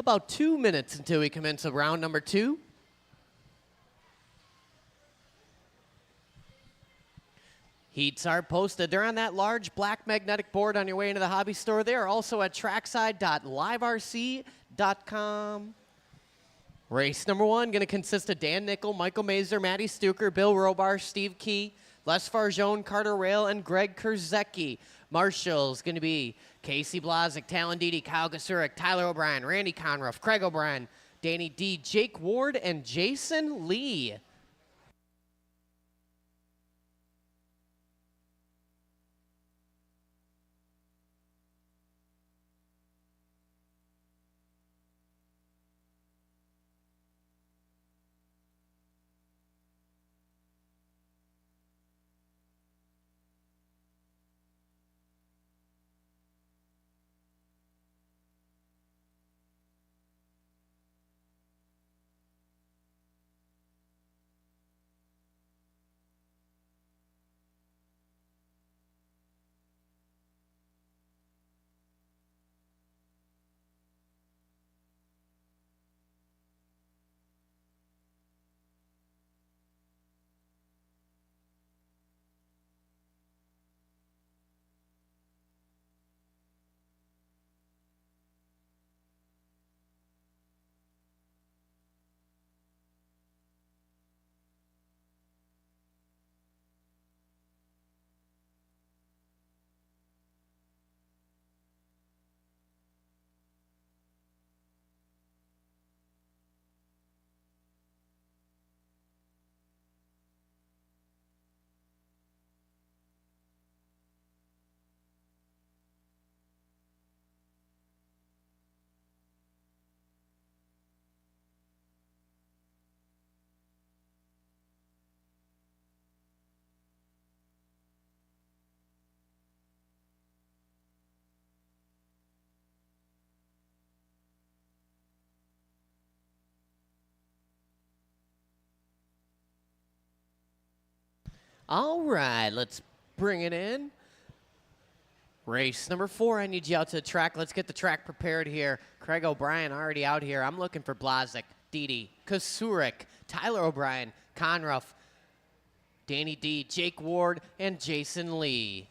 About 2 minutes until we commence round number 2. Heats are posted. They're on that large black magnetic board on your way into the hobby store. They are also at trackside.liverc.com. Race number 1 going to consist of Dan Nickel, Michael Mazer, Matty Stuker, Bill Robar, Steve Key, Les Farjone, Carter Rail, and Greg Kurzecki. Marshall's going to be Casey Blazik, Talon Didi, Kyle Gasurik, Tyler O'Brien, Randy Conruff, Craig O'Brien, Danny D, Jake Ward, and Jason Lee. All right, let's bring it in. Race number 4, I need you out to the track. Let's get the track prepared here. Craig O'Brien already out here. I'm looking for Blazik, Didi, Kasurik, Tyler O'Brien, Conruff, Danny D, Jake Ward, and Jason Lee.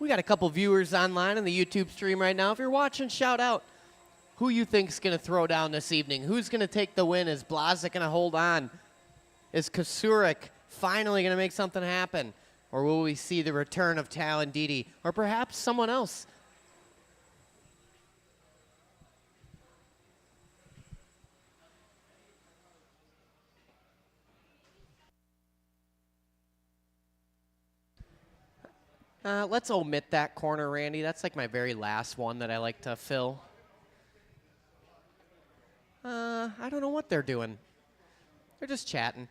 We got a couple viewers online on the YouTube stream right now. If you're watching, shout out who you think's going to throw down this evening. Who's going to take the win? Is Blazik going to hold on? Is Kasurik finally going to make something happen? Or will we see the return of Talon Didi? Or perhaps someone else? Let's omit that corner, Randy. That's like my very last one that I like to fill. I don't know what they're doing. They're just chatting.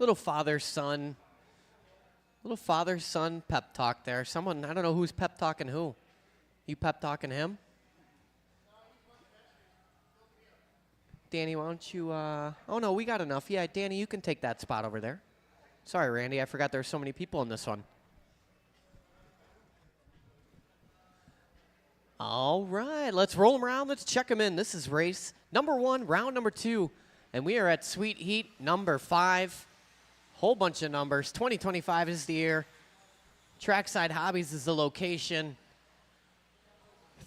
Little father-son pep talk there. Someone, I don't know who's pep talking who. You pep talking him? Danny, why don't you, oh no, we got enough. Yeah, Danny, you can take that spot over there. Sorry, Randy, I forgot there were so many people in this one. All right, let's roll them around. Let's check them in. This is race number 1, round number 2, and we are at Sweet Heat number 5. Whole bunch of numbers. 2025 is the year. Trackside Hobbies is the location.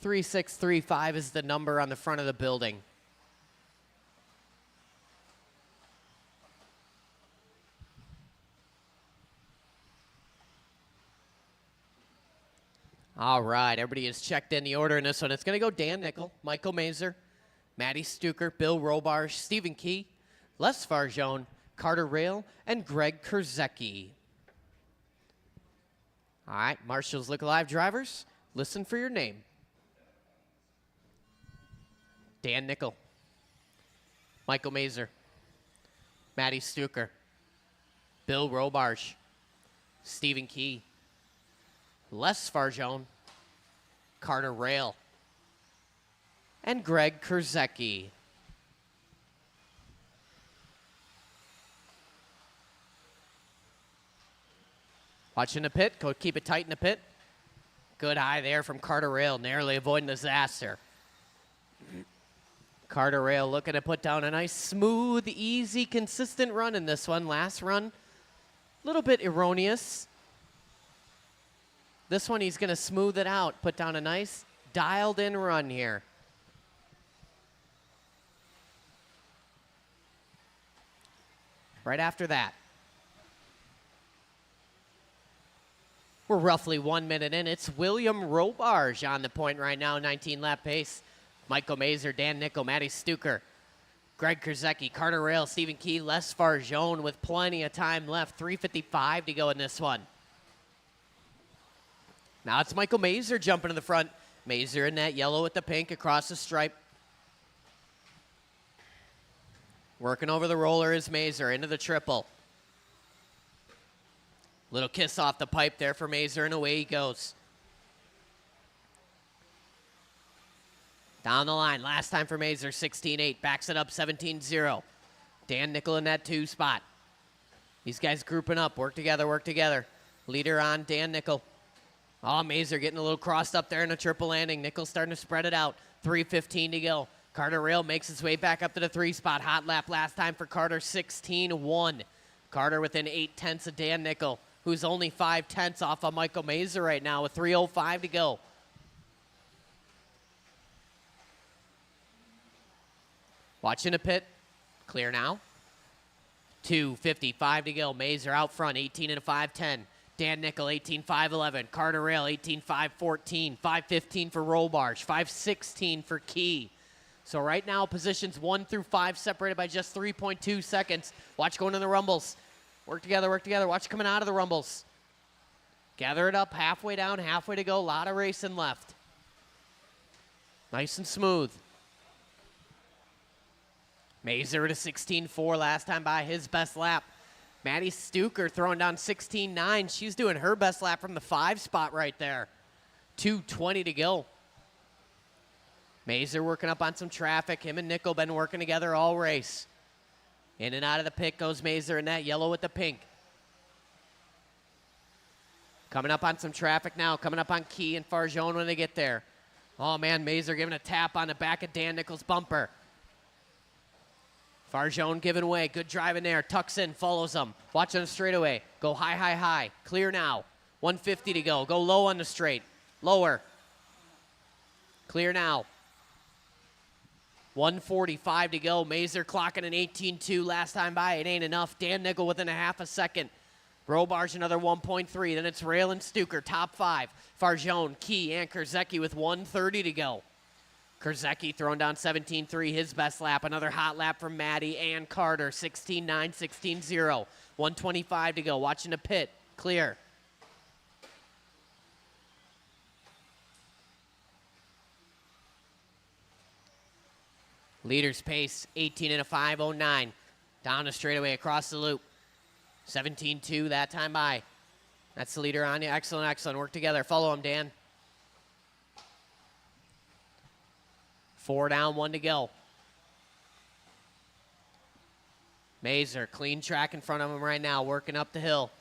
3635 is the number on the front of the building. All right, everybody has checked in the order in this one. It's going to go Dan Nickel, Michael Mazer, Matty Stuker, Bill Robar, Stephen Key, Les Farjone, Carter Rail, and Greg Kurzecki. All right, Marshall's Look Alive drivers, listen for your name. Dan Nickel, Michael Mazer, Matty Stuker, Bill Robarge, Stephen Key, Les Farjone, Carter Rail, and Greg Kurzecki. Watching the pit, go keep it tight in the pit. Good high there from Carter Rail, narrowly avoiding disaster. Carter Rail looking to put down a nice, smooth, easy, consistent run in this one. Last run, a little bit erroneous. This one, he's going to smooth it out, put down a nice, dialed-in run here. Right after that, we're roughly 1 minute in. It's William Robarge on the point right now, 19-lap pace. Michael Mazer, Dan Nickel, Matty Stuker, Greg Kurzecki, Carter Rail, Stephen Key, Les Farjone with plenty of time left. 3:55 to go in this one. Now it's Michael Mazer jumping to the front. Mazer in that yellow with the pink across the stripe. Working over the roller is Mazer into the triple. Little kiss off the pipe there for Mazer, and away he goes. Down the line, last time for Mazer, 16-8. Backs it up, 17-0. Dan Nickel in that 2 spot. These guys grouping up, work together, work together. Leader on Dan Nickel. Oh, Mazer getting a little crossed up there in a triple landing. Nickel starting to spread it out. 3:15 to go. Carter Rail makes his way back up to the 3 spot. Hot lap last time for Carter, 16-1. Carter within 0.8 of Dan Nickel, who's only 0.5 off of Michael Mazer right now with 3:05 to go. Watching the pit. Clear now. 2:55 to go. Mazer out front, 18 and a 5:10. Dan Nickel, 18.511. Carter Rail, 18.514. 5:15 for Robarge. 5:16 for Key. So right now, positions 1 through 5 separated by just 3.2 seconds. Watch going in the rumbles. Work together, work together. Watch coming out of the rumbles. Gather it up, halfway down, halfway to go. A lot of racing left. Nice and smooth. Mazer at a 16.4 last time by, his best lap. Matty Stuker throwing down 16.9. She's doing her best lap from the 5 spot right there. 2:20 to go. Mazer working up on some traffic. Him and Nickel been working together all race. In and out of the pit goes Mazer in that yellow with the pink. Coming up on some traffic now. Coming up on Key and Farjone when they get there. Oh, man, Mazer giving a tap on the back of Dan Nickel's bumper. Farjone giving way. Good driving there. Tucks in, follows them. Watch on the straightaway. Go high, high, high. Clear now. 150 to go. Go low on the straight. Lower. Clear now. 1:45 to go. Mazer clocking an 18.2 last time by. It ain't enough. Dan Nickel within a half a second. Robarge another 1.3. Then it's Rail and Stuker, top 5. Farjone, Key, and Kurzecki with 1:30 to go. Kurzecki throwing down 17.3, his best lap. Another hot lap from Matty and Carter, 16.9, 16.0. 1:25 to go. Watching the pit. Clear. Leader's pace, 18 and a 5:09. Down the straightaway across the loop. 17.2 that time by. That's the leader on you. Excellent, excellent. Work together. Follow him, Dan. 4 down, 1 to go. Mazer, clean track in front of him right now, working up the hill.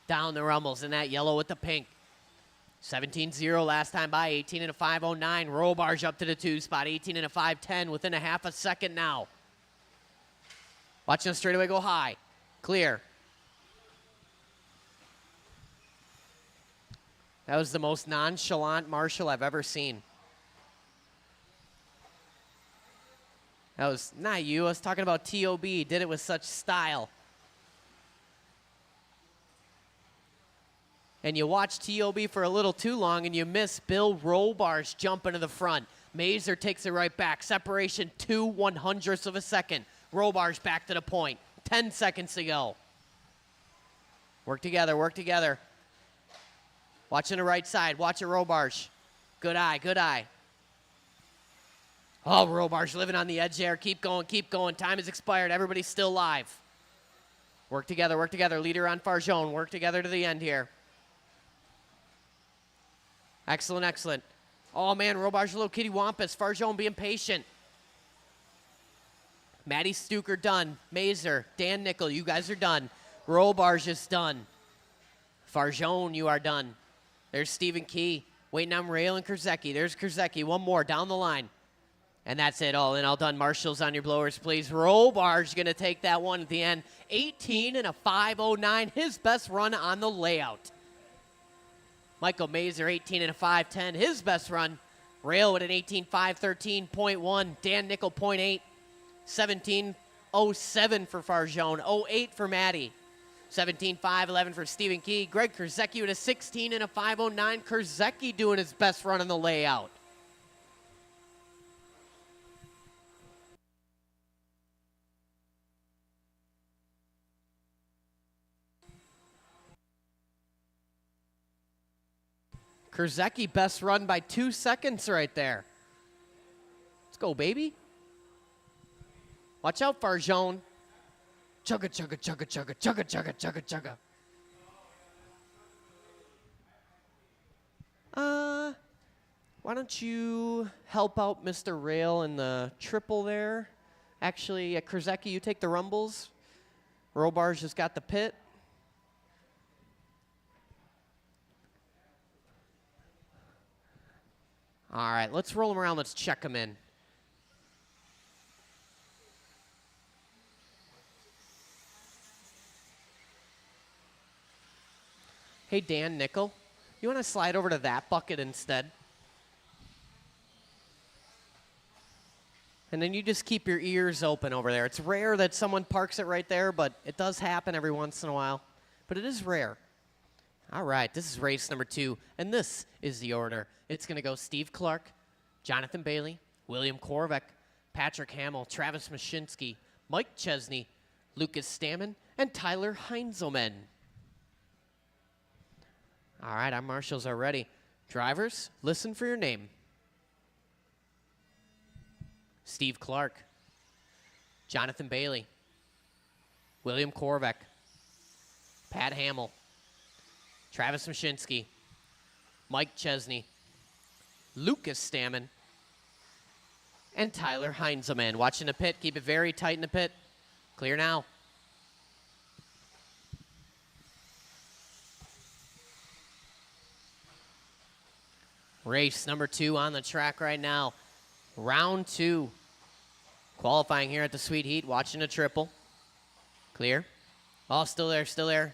Down the rumbles in that yellow with the pink. 17.0 last time by, 18 and a 5:09. Robarge up to the 2 spot, 18 and a 5:10 within a half a second now. Watching the straightaway go high. Clear. That was the most nonchalant Marshall I've ever seen. That was not you. I was talking about T.O.B. Did it with such style. And you watch T.O.B. for a little too long, and you miss Bill Robarge jumping to the front. Mazer takes it right back. Separation 2/100ths of a second. Robarge back to the point. 10 seconds to go. Work together, work together. Watching the right side. Watch it, Robarge. Good eye, good eye. Oh, Robarge living on the edge there. Keep going, keep going. Time has expired. Everybody's still live. Work together, work together. Leader on Farjone. Work together to the end here. Excellent, excellent. Oh, man, Robarge, little kitty wampus. Farjone being patient. Maddie Stuker done. Mazer, Dan Nickel, you guys are done. Robarge is done. Farjone, you are done. There's Stephen Key. Waiting on Rail and Kurzecki. There's Kurzecki. One more down the line. And that's it. All in, all done. Marshals on your blowers, please. Robarge going to take that one at the end. 18 and a 5:09. His best run on the layout. Michael Mazer, 18 and a 5:10. His best run. Rail with an 18.513.1. Dan Nickel, 0.8. 17.07 for Farjone. 0.8 for Maddie. 17.511 for Stephen Key. Greg Kurzecki with a 16 and a 5:09. Kurzecki doing his best run on the layout. Kurzecki best run by 2 seconds right there. Let's go, baby. Watch out, Farjone. Chugga, chugga, chugga, chugga, chugga, chugga, chugga, chugga. Why don't you help out Mr. Rail in the triple there? Actually, Kurzecki, you take the rumbles. Robarge has got the pit. All right, let's roll him around. Let's check him in. Hey, Dan Nickel, you want to slide over to that bucket instead? And then you just keep your ears open over there. It's rare that someone parks it right there, but it does happen every once in a while. But it is rare. All right, this is race number 2, and this is the order. It's going to go Steve Clark, Jonathan Bailey, William Korvek, Patrick Hamill, Travis Mashinsky, Mike Chesney, Lucas Stammen, and Tyler Heinzelman. All right, our marshals are ready. Drivers, listen for your name. Steve Clark, Jonathan Bailey, William Korvek, Pat Hamill, Travis Mashinsky, Mike Chesney, Lucas Stammen, and Tyler Heinzelman. Watching the pit. Keep it very tight in the pit. Clear now. Race number 2 on the track right now. Round 2. Qualifying here at the Sweet Heat. Watching a triple. Clear. Oh, still there, still there.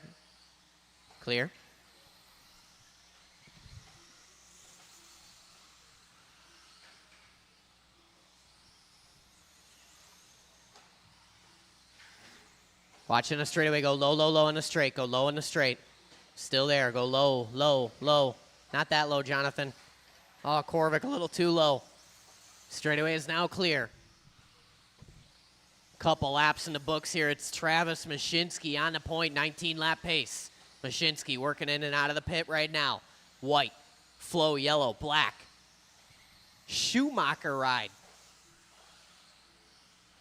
Clear. Watching a straightaway. Go low, low, low in the straight. Go low in the straight. Still there. Go low, low, low. Not that low, Jonathan. Oh, Korvik a little too low. Straightaway is now clear. Couple laps in the books here. It's Travis Mashinsky on the point, 19-lap pace. Mashinsky working in and out of the pit right now. White, flow, yellow, black. Schumacher ride.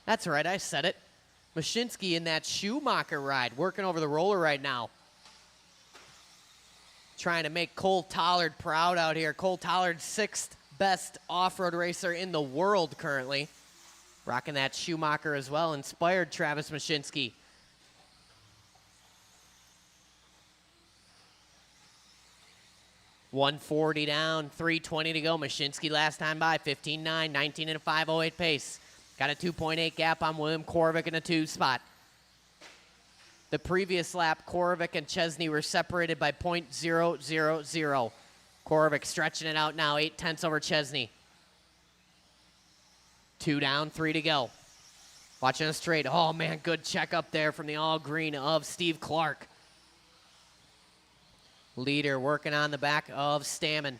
That's right, I said it. Mashinsky in that Schumacher ride, working over the roller right now. Trying to make Cole Tollard proud out here. Cole Tollard, 6th best off-road racer in the world currently. Rocking that Schumacher as well. Inspired Travis Mashinsky. $140 down, $320 to go. Mashinsky last time by, 15.9, 19 and a 5.08 pace. Got a 2.8 gap on William Korvik in a 2 spot. The previous lap, Korvik and Chesney were separated by .000. Korvik stretching it out now, 0.8 over Chesney. 2 down, 3 to go. Watching a straight. Oh, man, good check up there from the all-green of Steve Clark. Leader working on the back of Stammen.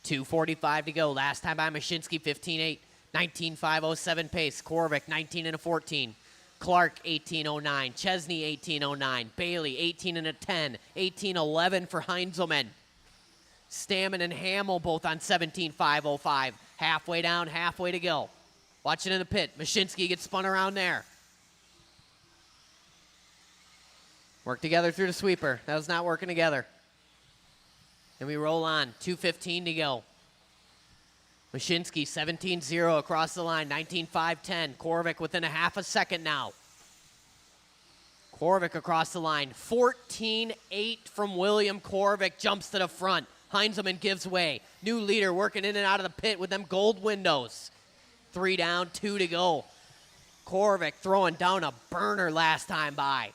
2:45 to go. Last time by Mashinsky, 15.8. 19.507 pace. Korvik, 19 and a 14. Clark 18.09, Chesney 18.09, Bailey 18 and a 10, 18.11 for Heinzelman. Stammen and Hamill both on 17.505. Halfway down, halfway to go. Watch it in the pit. Mashinsky gets spun around there. Work together through the sweeper. That was not working together. And we roll on. 2:15 to go. Mashinsky 17-0 across the line. 19.5-10. Korvik within a half a second now. Korvik across the line. 14.8 from William Korvik. Jumps to the front. Heinzelman gives way. New leader working in and out of the pit with them gold windows. 3 down, 2 to go. Korvik throwing down a burner last time by.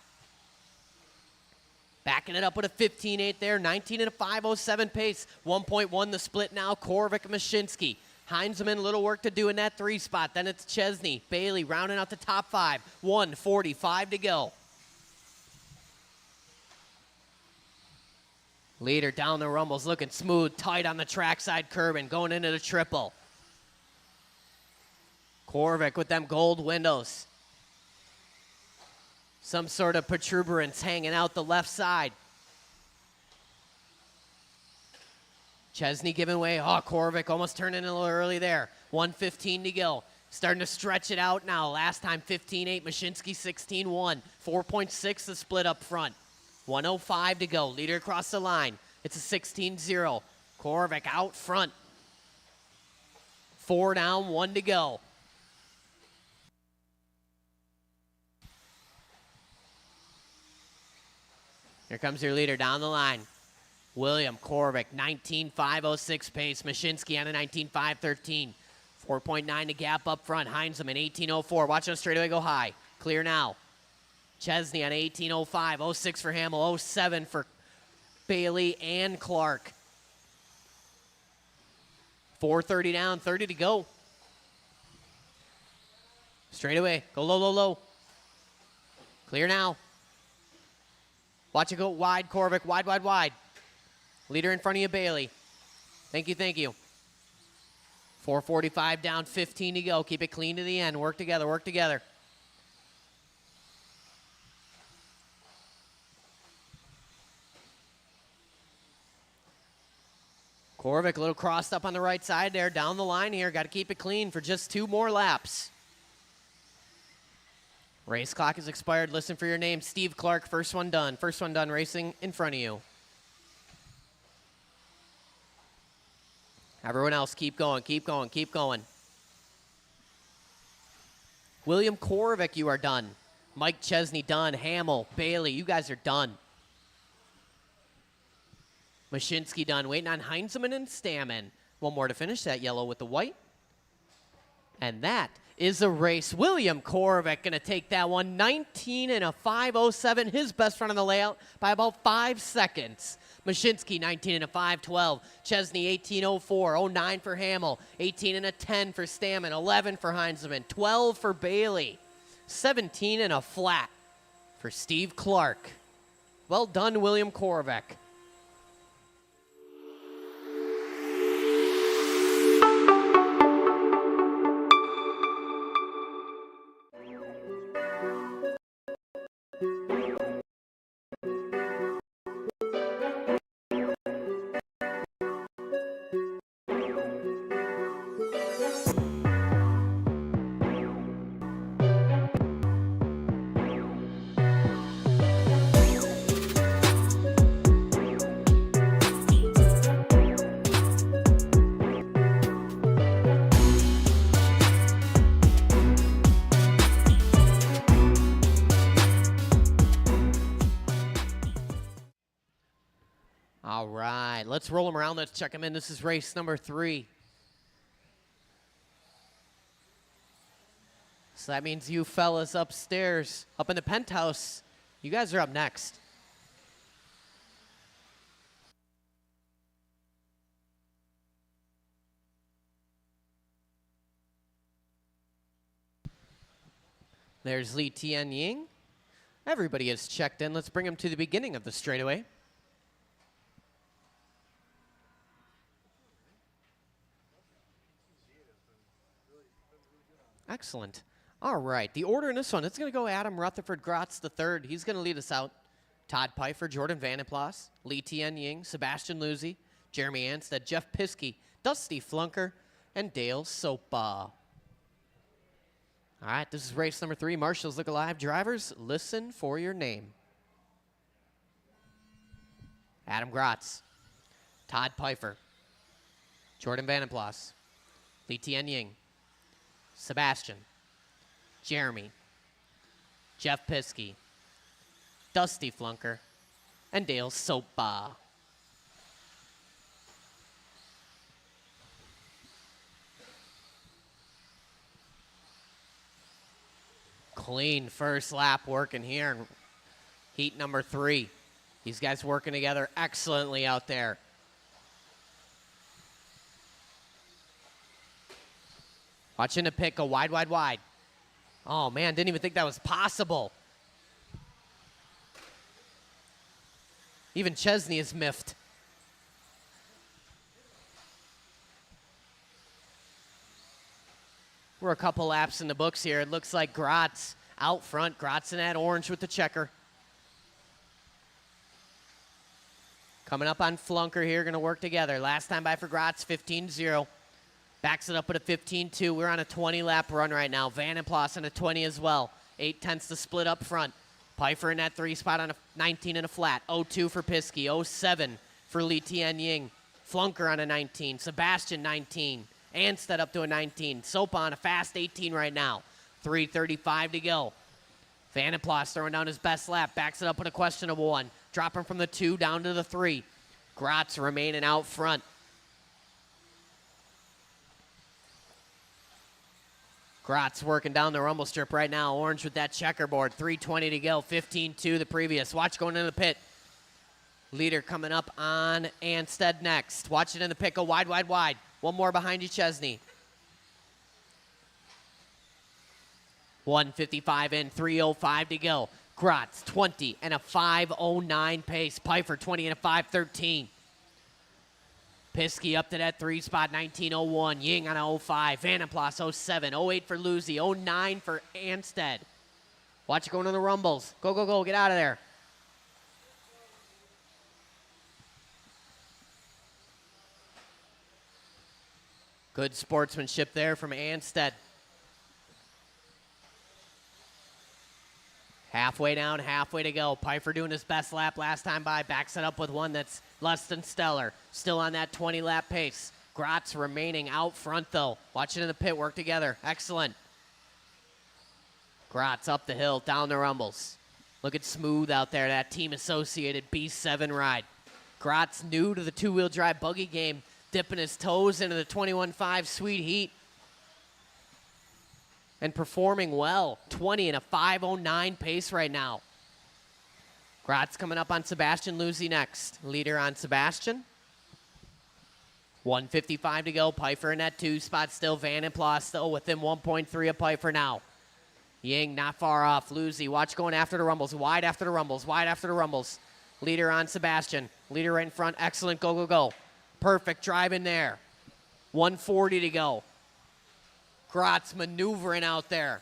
Backing it up with a 15.8 there. 19 and a 5.07 pace. 1.1 the split now. Korvik, Mashinsky. Heinzelman, little work to do in that 3 spot. Then it's Chesney. Bailey rounding out the top 5. 1:45 to go. Leader down the rumbles, looking smooth, tight on the trackside curb and going into the triple. Korvik with them gold windows. Some sort of protuberance hanging out the left side. Chesney giving way. Oh, Korvik almost turning in a little early there. 1:15 to go. Starting to stretch it out now. Last time 15.8, Mashinsky 16.1. 4.6 the split up front. 1:05 to go. Leader across the line. It's a 16-0. Korvik out front. 4 down, 1 to go. Here comes your leader down the line. William Korvik, 19.506 pace. Mashinsky on a 19.513. 4.9 to gap up front. Heinzelman, 18.04. Watch the straightaway go high. Clear now. Chesney on 18.05. 06 for Hamill. 07 for Bailey and Clark. 4:30 down, 30 to go. Straightaway. Go low, low, low. Clear now. Watch it go wide, Korvik. Wide, wide, wide. Leader in front of you, Bailey. Thank you, thank you. 4:45 down, 15 to go. Keep it clean to the end. Work together, work together. Korvik a little crossed up on the right side there. Down the line here. Got to keep it clean for just 2 more laps. Race clock is expired. Listen for your name. Steve Clark, first one done. First one done racing in front of you. Everyone else, keep going, keep going, keep going. William Korvik, you are done. Mike Chesney, done. Hamill, Bailey, you guys are done. Mashinsky, done. Waiting on Heinzelman and Stammen. One more to finish, that yellow with the white. And that is a race. William Korvik going to take that one. 19 and a 5.07. His best run on the layout by about 5 seconds. Mashinsky, 19 and a 5.12. Chesney, 18.04. 09 for Hamill. 18 and a 10 for Stammen. 11 for Heinzelman. 12 for Bailey. 17 and a flat for Steve Clark. Well done, William Korvik. All right, let's roll them around. Let's check them in. This is race number 3. So that means you fellas upstairs, up in the penthouse, you guys are up next. There's Li Tian Ying. Everybody is checked in. Let's bring them to the beginning of the straightaway. Excellent. All right, the order in this one, it's going to go Adam Rutherford Grotz III. He's going to lead us out. Todd Pfeiffer, Jordan Vandenplas, Lee Tien Ying, Sebastian Luzi, Jeremy Anstead, Jeff Piskey, Dusty Flunker, and Dale Sopa. All right, this is race number 3. Marshals Look Alive. Drivers, listen for your name. Adam Grotz, Todd Pfeiffer, Jordan Vandenplas, Lee Tien Ying, Sebastian, Jeremy, Jeff Piskey, Dusty Flunker, and Dale Sopa. Clean first lap working here in heat number 3. These guys working together excellently out there. Watching the pit go wide, wide, wide. Oh, man, didn't even think that was possible. Even Chesney is miffed. We're a couple laps in the books here. It looks like Grotz out front. Grotz in that orange with the checker. Coming up on Flunker here, going to work together. Last time by for Grotz, 15-0. Backs it up with a 15-2. We're on a 20-lap run right now. Vandenplas on a 20 as well. 8/10 to split up front. Pfeiffer in that 3 spot on a 19 and a flat. 0-2 for Piskey. 0-7 for Lee Tien Ying. Flunker on a 19. Sebastian 19. Anstead up to a 19. Sopa on a fast 18 right now. 3:35 to go. Vandenplas throwing down his best lap. Backs it up with a questionable one. Dropping from the 2 down to the 3. Grotz remaining out front. Grotz working down the rumble strip right now. Orange with that checkerboard. 3:20 to go. 15-2 the previous. Watch going into the pit. Leader coming up on Anstead next. Watch it in the pit. Go wide, wide, wide. One more behind you, Chesney. 1:55 in. 3:05 to go. Grotz 20 and a 5:09 pace. Pfeiffer 20 and a 5:13. Piskey up to that 3 spot, 19:01. Ying on a 0.5. Vandenplas 0.7. 0.8 for Luzi. 0.9 for Anstead. Watch it going on the rumbles. Go, go, go. Get out of there. Good sportsmanship there from Anstead. Halfway down, halfway to go. Pfeiffer doing his best lap last time by. Backs it up with one that's less than stellar. Still on that 20-lap pace. Grotz remaining out front, though. Watch it in the pit. Work together. Excellent. Grotz up the hill, down the rumbles. Look at Smooth out there, that team-associated B7 ride. Grotz new to the two-wheel drive buggy game, dipping his toes into the 21.5 Sweet Heat. And performing well. 20 and a 5:09 pace right now. Grotz coming up on Sebastian Luzi next. Leader on Sebastian. 1:55 to go. Pfeiffer in that 2 spot still. Vandenplas still within 1.3 of Pfeiffer now. Ying not far off. Luzi, watch going after the rumbles. Wide after the rumbles. Wide after the rumbles. Leader on Sebastian. Leader right in front. Excellent. Go, go, go. Perfect drive in there. 1:40 to go. Grotz maneuvering out there.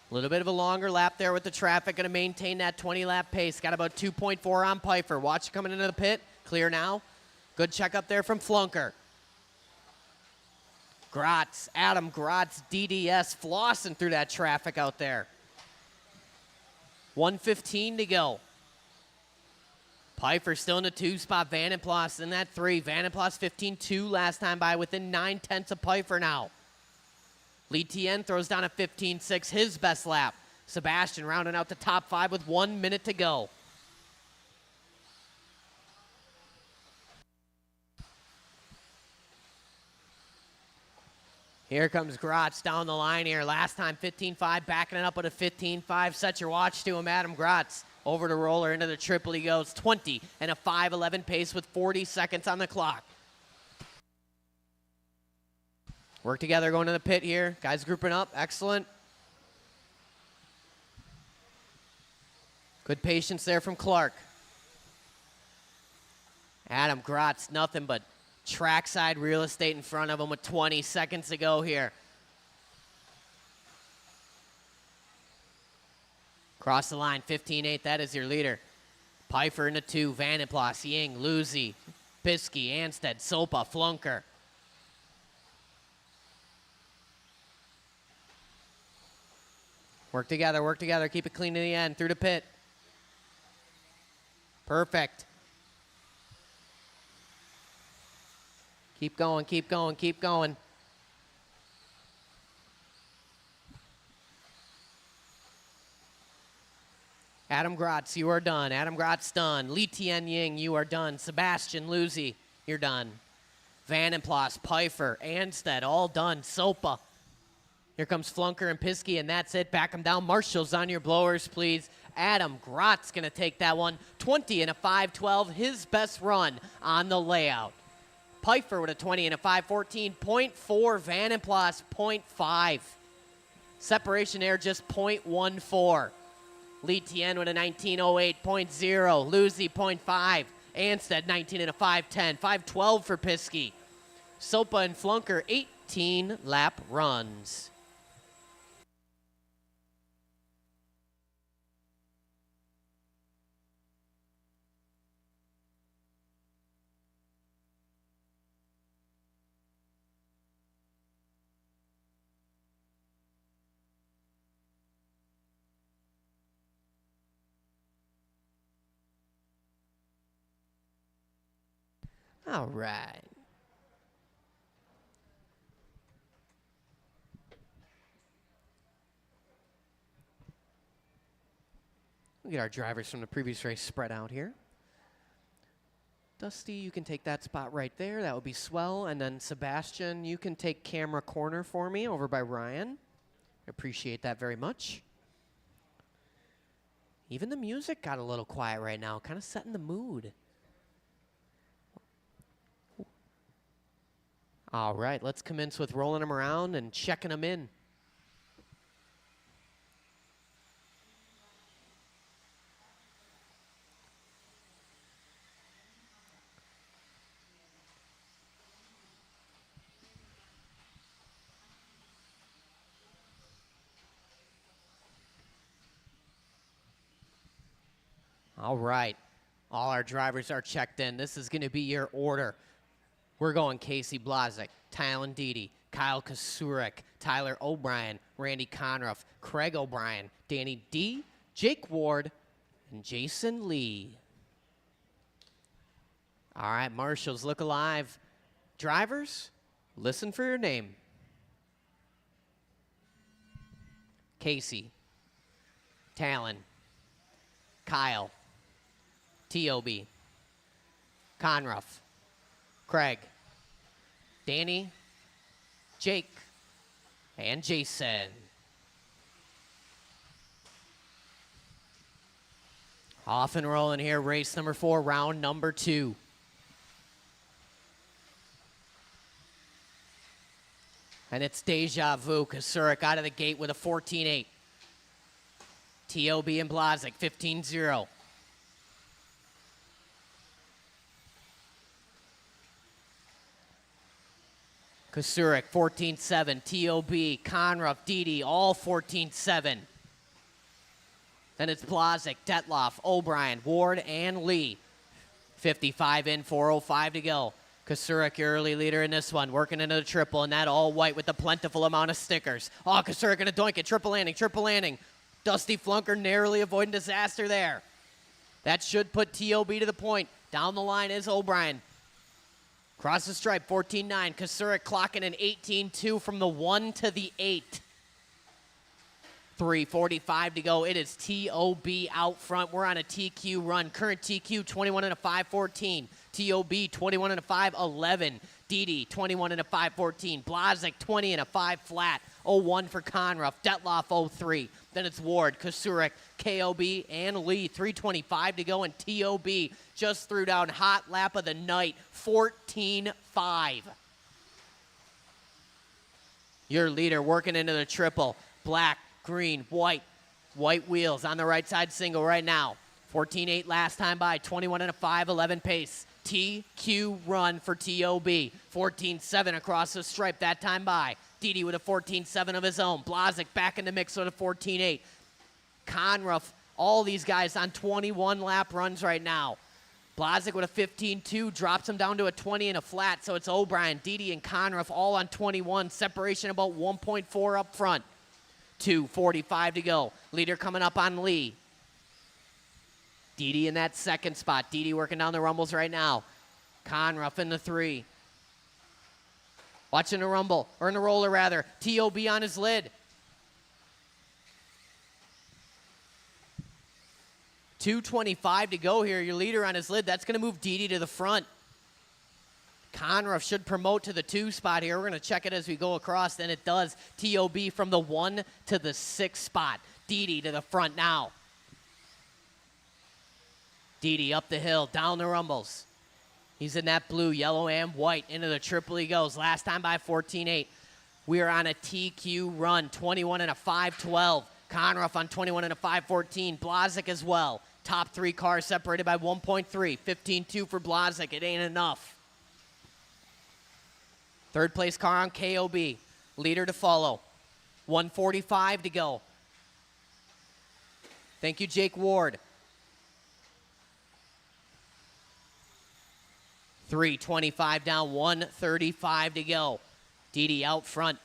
A little bit of a longer lap there with the traffic. Going to maintain that 20-lap pace. Got about 2.4 on Pfeiffer. Watch coming into the pit. Clear now. Good check up there from Flunker. Grotz, Adam Grotz, DDS, flossing through that traffic out there. 1:15 to go. Pfeiffer still in the 2 spot. Vandenplas in that 3. Vandenplas 15-2 last time by, within 9/10 of Pfeiffer now. Lee Tien throws down a 15-6, his best lap. Sebastian rounding out the top 5 with 1 minute to go. Here comes Grotz down the line here. Last time 15.5, backing it up with a 15.5. Set your watch to him, Adam Grotz. Over the roller, into the triple he goes. 20 and a 5:11 pace with 40 seconds on the clock. Work together going to the pit here. Guys grouping up. Excellent. Good patience there from Clark. Adam Grotz, nothing but Trackside real estate in front of him with 20 seconds to go here. Cross the line, 15-8, that is your leader. Pfeiffer into 2, Vandenplas, Ying, Luzi, Piskey, Anstead, Sopa, Flunker. Work together, keep it clean to the end, through the pit. Perfect. Keep going, keep going, keep going. Adam Grotz, you are done. Adam Grotz, done. Li Tianying, you are done. Sebastian Luzi, you're done. Vandenplas, Pfeiffer, Anstead, all done. Sopa. Here comes Flunker and Piskey, and that's it. Back them down. Marshall's on your blowers, please. Adam Grotz going to take that one. 20 and a 5.12, his best run on the layout. Pfeiffer with a 20 and a 5.14. 0.4, Vandenplas, 0.5. Separation air just 0.14. Li Tien with a 19.08, 0.0. Luzi, 0.5. Anstead, 19 and a 5.10. 5.12 for Piskey. Sopa and Flunker, 18 lap runs. All right. We'll get our drivers from the previous race spread out here. Dusty, you can take that spot right there. That would be swell. And then Sebastian, you can take camera corner for me over by Ryan. I appreciate that very much. Even the music got a little quiet right now, kind of setting the mood. All right, let's commence with rolling them around and checking them in. All right, all our drivers are checked in. This is going to be your order. We're going Casey Blazek, Tylen Deedy, Kyle Kasurek, Tyler O'Brien, Randy Conruff, Craig O'Brien, Danny D, Jake Ward, and Jason Lee. All right, marshals, look alive. Drivers, listen for your name. Casey, Talon, Kyle, T.O.B., Conruff, Craig, Danny, Jake, and Jason. Off and rolling here, race number 4, round number 2. And it's Deja Vu. Kasurek out of the gate with a 14.8. T.O.B. and Blazek, 15.0. Kasurek, 14.7. T.O.B., Conruff, Deedy, all 14.7. Then it's Blazek, Detloff, O'Brien, Ward, and Lee. 55 in, 4.05 to go. Kasurek, your early leader in this one, working into the triple, and that all white with the plentiful amount of stickers. Oh, Kasurek gonna doink it, triple landing. Dusty Flunker narrowly avoiding disaster there. That should put T.O.B. to the point. Down the line is O'Brien. Cross the stripe, 14.9. Kasurek clocking an 18.2 from the 1 to the 8. 3:45 to go. It is T.O.B. out front. We're on a TQ run. Current TQ, 21 and a 5.14. T.O.B., 21 and a 5.11. Deedy, 21 and a 5.14. Blazek, 20 and a 5 flat. 0-1 for Conruff. Detloff, 0-3. Then it's Ward, Kasurek, K.O.B., and Lee. 3:25 to go, and T.O.B. just threw down hot lap of the night, 14.5. Your leader working into the triple. Black, green, white. White wheels on the right side single right now. 14.8 last time by, 21 and a 5.11 pace. TQ run for TOB. 14-7 across the stripe that time by. Didi with a 14-7 of his own. Blazik back in the mix with a 14-8. Conruff, all these guys on 21 lap runs right now. Blazik with a 15-2 drops him down to a 20 and a flat, so it's O'Brien, Didi, and Conruff all on 21. Separation about 1.4 up front. 2:45 to go. Leader coming up on Lee. Didi in that second spot. Didi working down the rumbles right now. Conruff in the 3. Watching the rumble, or in the roller rather. TOB on his lid. 2:25 to go here. Your leader on his lid. That's going to move Didi to the front. Conruff should promote to the 2 spot here. We're going to check it as we go across, and it does. TOB from the 1 to the 6 spot. Didi to the front now. Didi up the hill, down the rumbles. He's in that blue, yellow, and white. Into the triple he goes. Last time by 14-8. We are on a TQ run, 21 and a 5-12. Conruff on 21 and a 5-14. Blazik as well. Top 3 cars separated by 1.3. 15-2 for Blazik. It ain't enough. Third place car on KOB. Leader to follow. 1:45 to go. Thank you, Jake Ward. 3:25 down, 1:35 to go. Didi out front.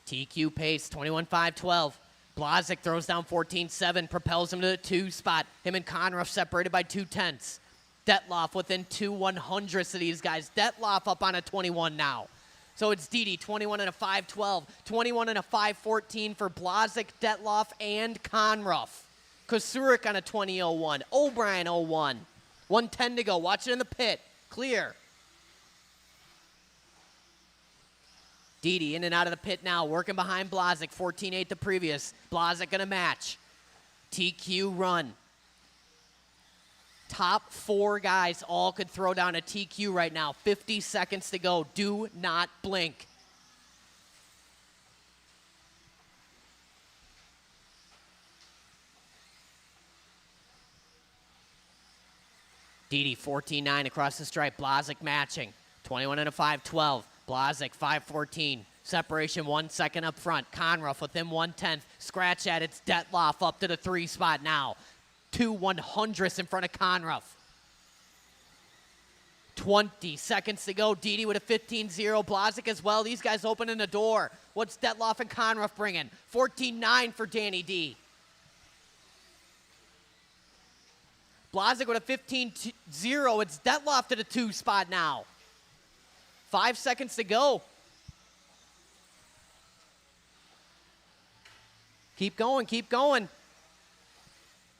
TQ pace, 21-5-12. Blazik throws down 14-7, propels him to the 2 spot. Him and Conruff separated by 0.2. Detloff within 2/100ths of these guys. Detloff up on a 21 now. So it's Didi, 21 and a 5-12, 21 and a 5-14 for Blazik, Detloff, and Conruff. Kosurik on a 20-01. O'Brien 01. 1:10 to go. Watch it in the pit. Clear. Didi in and out of the pit now, working behind Blazik. 14-8 the previous. Blazik gonna match. TQ run. Top 4 guys all could throw down a TQ right now. 50 seconds to go. Do not blink. Didi 14-9 across the stripe. Blazik matching. 21 and a 5-12. Blazik 5-14. Separation 1 second up front. Conruff within 1/10. Scratch at it's Detloff up to the 3 spot now. 2/100ths in front of Conruff. 20 seconds to go. Didi with a 15-0. Blazik as well. These guys opening the door. What's Detloff and Conruff bringing? 14-9 for Danny D. Blazik with a 15-0. It's Detloff to the 2 spot now. 5 seconds to go. Keep going, keep going.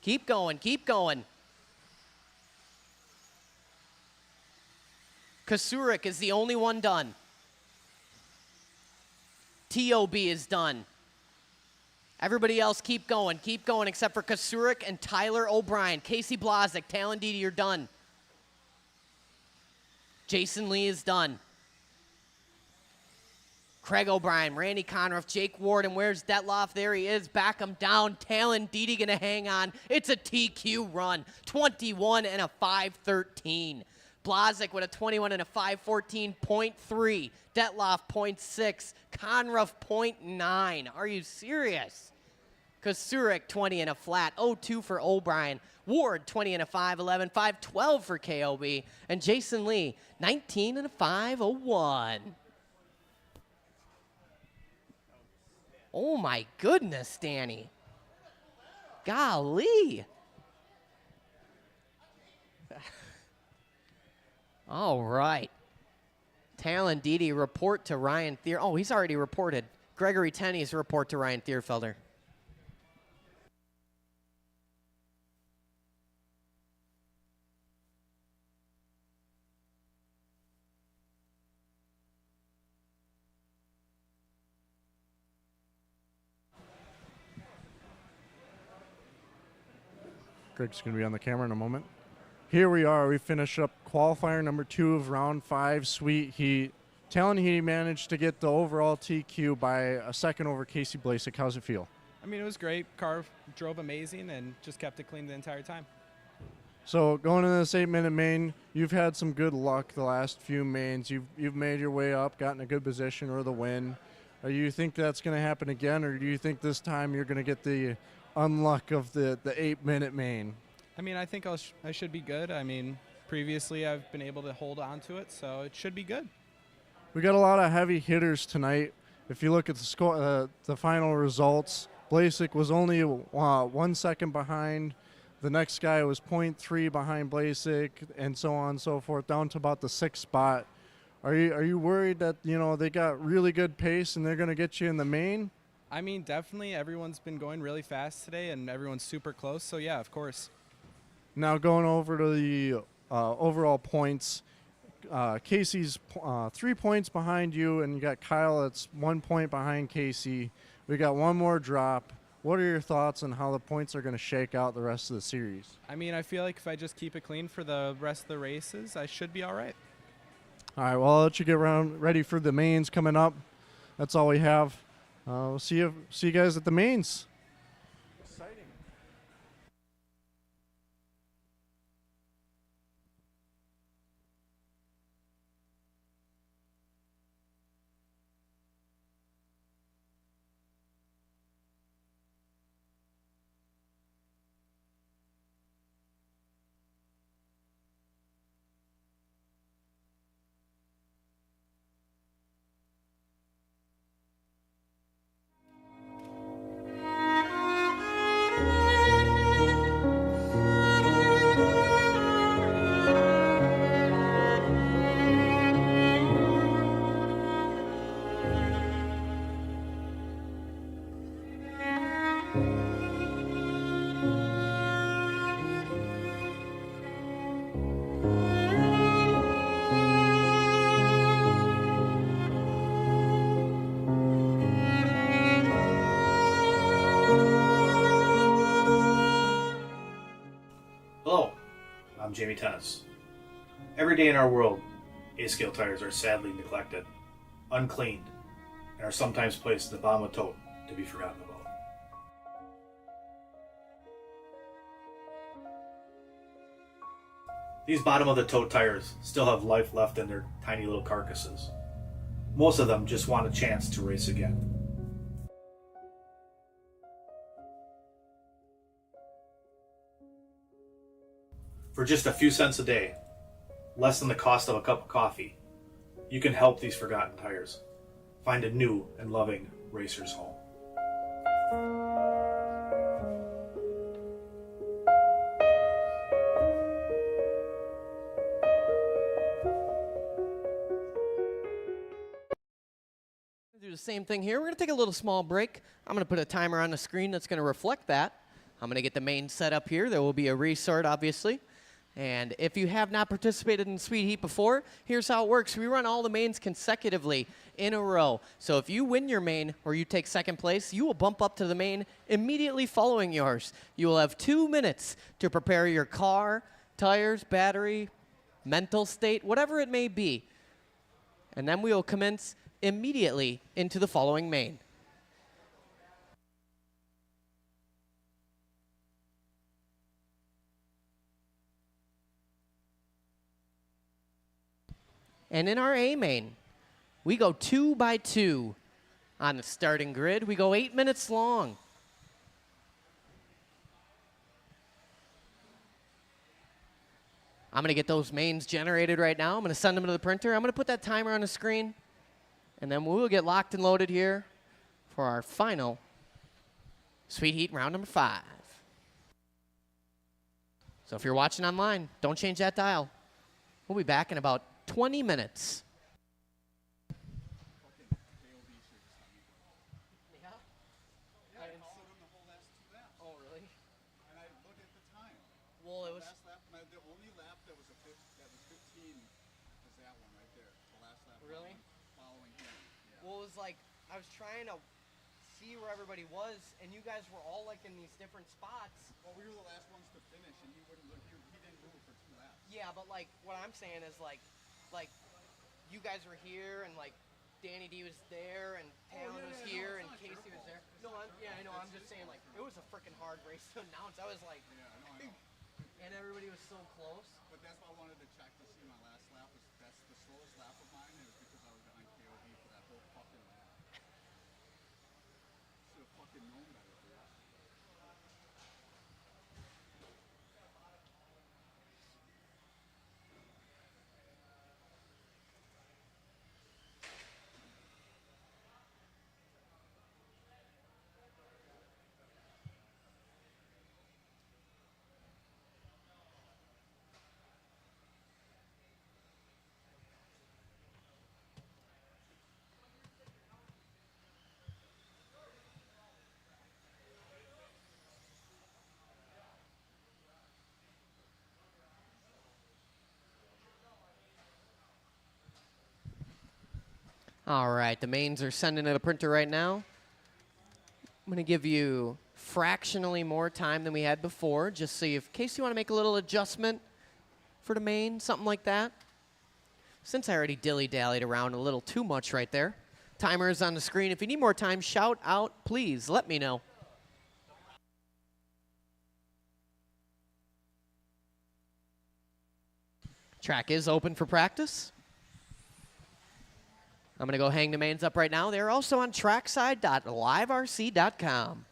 Keep going, keep going. Kosurik is the only one done. TOB is done. Everybody else keep going except for Kosurik and Tyler O'Brien. Casey Blazik, Talon Didi, you're done. Jason Lee is done. Craig O'Brien, Randy Conruff, Jake Ward, and where's Detloff? There he is. Back him down. Talon Didi gonna hang on. It's a TQ run. 21 and a 5-13. Blazik with a 21 and a 5-14.3. Detloff 0.6. Conruff 0.9. Are you serious? Kosurik 20 and a flat. 0-2 for O'Brien. Ward 20 and a 5-11. 5-12 for KOB. And Jason Lee 19 and a 5-01. Oh my goodness, Danny. Golly. All right. Talon Didi, report to Ryan Thier. Oh, he's already reported. Gregory Tenney's report to Ryan Thierfelder. Greg's going to be on the camera in a moment. Here we are. We finish up qualifier number 2 of round 5, Sweet Heat. Talon he managed to get the overall TQ by a second over Casey Blasek. How's it feel? I mean, it was great. Car drove amazing and just kept it clean the entire time. So going into this 8-minute main, you've had some good luck the last few mains. You've made your way up, gotten a good position or the win. You think that's going to happen again, or do you think this time you're going to get the unluck of the 8-minute main? I mean, I think I should be good. I mean, previously I've been able to hold on to it, so it should be good. We got a lot of heavy hitters tonight. If you look at the score, the final results, Blasek was only 1 second behind. The next guy was 0.3 behind Blasek, and so on and so forth, down to about the 6th spot. Are you worried that they got really good pace and they're going to get you in the main? I mean, definitely everyone's been going really fast today, and everyone's super close. So yeah, of course. Now going over to the overall points, Casey's 3 points behind you, and you got Kyle that's 1 point behind Casey. We got one more drop. What are your thoughts on how the points are going to shake out the rest of the series? I mean, I feel like if I just keep it clean for the rest of the races, I should be all right. All right, well, I'll let you get ready for the mains coming up. That's all we have. We'll see you guys at the mains. Exciting. Hello, I'm Jamie Tennis. Every day in our world, A-scale tires are sadly neglected, uncleaned, and are sometimes placed in the bottom of the tote to be forgotten about. These bottom of the tote tires still have life left in their tiny little carcasses. Most of them just want a chance to race again. For just a few cents a day, less than the cost of a cup of coffee, you can help these forgotten tires find a new and loving racer's home. Do the same thing here. We're going to take a little small break. I'm going to put a timer on the screen that's going to reflect that. I'm going to get the main set up here. There will be a restart, obviously. And if you have not participated in Sweet Heat before, here's how it works. We run all the mains consecutively in a row. So if you win your main or you take second place, you will bump up to the main immediately following yours. You will have 2 minutes to prepare your car, tires, battery, mental state, whatever it may be. And then we will commence immediately into the following main. And in our A main, we go 2 by 2 on the starting grid. We go 8 minutes long. I'm going to get those mains generated right now. I'm going to send them to the printer. I'm going to put that timer on the screen. And then we'll get locked and loaded here for our final Sweet Heat round number 5. So if you're watching online, don't change that dial. We'll be back in about 20 minutes. Oh, really? And I looked at the time. Well, it was. Last lap, the only lap that was 15 was that one right there. The last lap. Really? Following him. Yeah. Well, it was like I was trying to see where everybody was, and you guys were all like in these different spots. Well, we were the last ones to finish, and he wouldn't look. He didn't move for 2 laps. Yeah, but like what I'm saying is like you guys were here, and like Danny D was there, and Talon was here, and Casey was there. No, I know. I'm just saying like it was a freaking hard race to announce. I was like, And everybody was so close. But that's why I wanted to check to see my last lap. That's the slowest lap of mine. It was because I was on KOD for that whole fucking lap. Should have fucking known better, dude. All right, the mains are sending to the printer right now. I'm going to give you fractionally more time than we had before, just so in case you want to make a little adjustment for the main, something like that. Since I already dilly-dallied around a little too much right there. Timer is on the screen. If you need more time, shout out, please. Let me know. Track is open for practice. I'm going to go hang the mains up right now. They're also on trackside.liverc.com.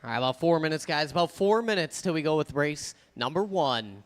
All right, about 4 minutes, guys. About 4 minutes till we go with race number 1.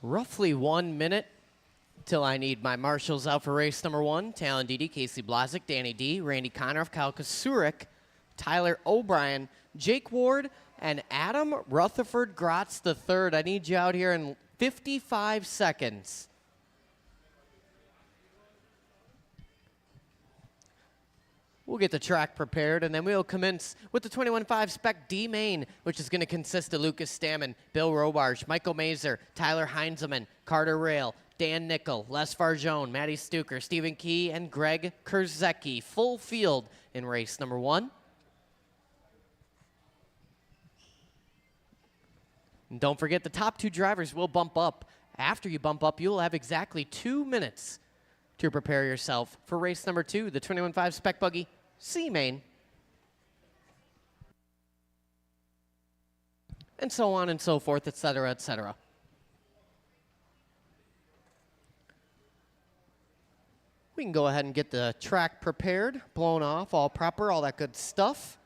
Roughly 1 minute till I need my marshals out for race number 1. Talon Didi, Casey Blazik, Danny D, Randy Conroff, Kyle Kasurik, Tyler O'Brien, Jake Ward, and Adam Rutherford Grotz III. I need you out here in 55 seconds. We'll get the track prepared, and then we'll commence with the 21.5 Spec D main, which is going to consist of Lucas Stammen, Bill Robarge, Michael Mazer, Tyler Heinzelman, Carter Rail, Dan Nickel, Les Farjone, Matty Stuker, Stephen Key, and Greg Kurzecki. Full field in race number 1. And don't forget, the top 2 drivers will bump up. After you bump up, you'll have exactly 2 minutes to prepare yourself for race number 2, the 21.5 Spec Buggy C main. And so on and so forth, etc., etc. We can go ahead and get the track prepared, blown off, all proper, all that good stuff.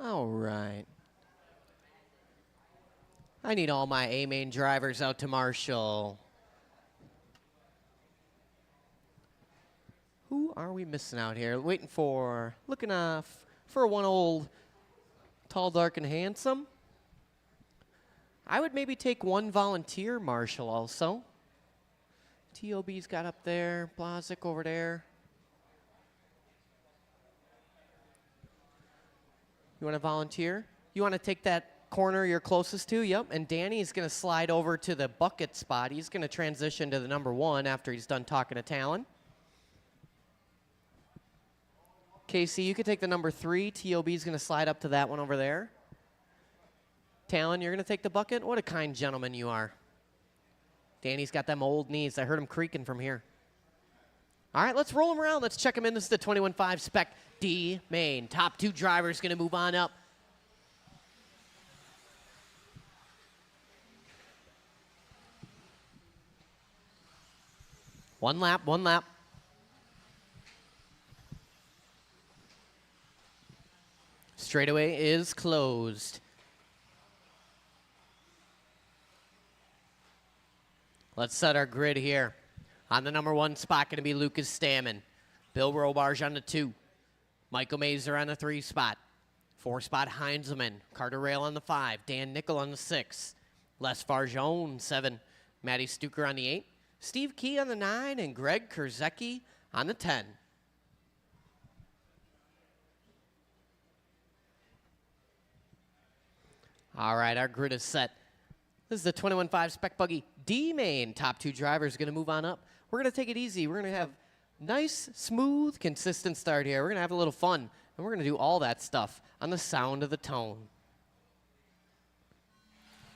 All right. I need all my A-main drivers out to Marshall. Who are we missing out here? Waiting for, looking for one old tall, dark, and handsome. I would maybe take one volunteer Marshall also. TOB's got up there, Blazik over there. You want to volunteer? You want to take that corner you're closest to? Yep. And Danny's going to slide over to the bucket spot. He's going to transition to the number 1 after he's done talking to Talon. Casey, you could take the number 3. TOB's going to slide up to that one over there. Talon, you're going to take the bucket? What a kind gentleman you are. Danny's got them old knees. I heard him creaking from here. All right, let's roll him around. Let's check him in. This is the 21.5 Spec D main. Top 2 drivers going to move on up. One lap, 1 lap. Straightaway is closed. Let's set our grid here. On the number 1 spot, going to be Lucas Stammen. Bill Robarge on the 2. Michael Mazer on the 3 spot. 4 spot, Heinzelman. Carter Rail on the 5. Dan Nickel on the 6. Les Farjone, 7. Matty Stuker on the 8. Steve Key on the 9. And Greg Kurzecki on the 10. All right, our grid is set. This is the 21.5 Spec Buggy D main. Top 2 drivers going to move on up. We're going to take it easy. We're going to have nice, smooth, consistent start here. We're going to have a little fun, and we're going to do all that stuff on the sound of the tone.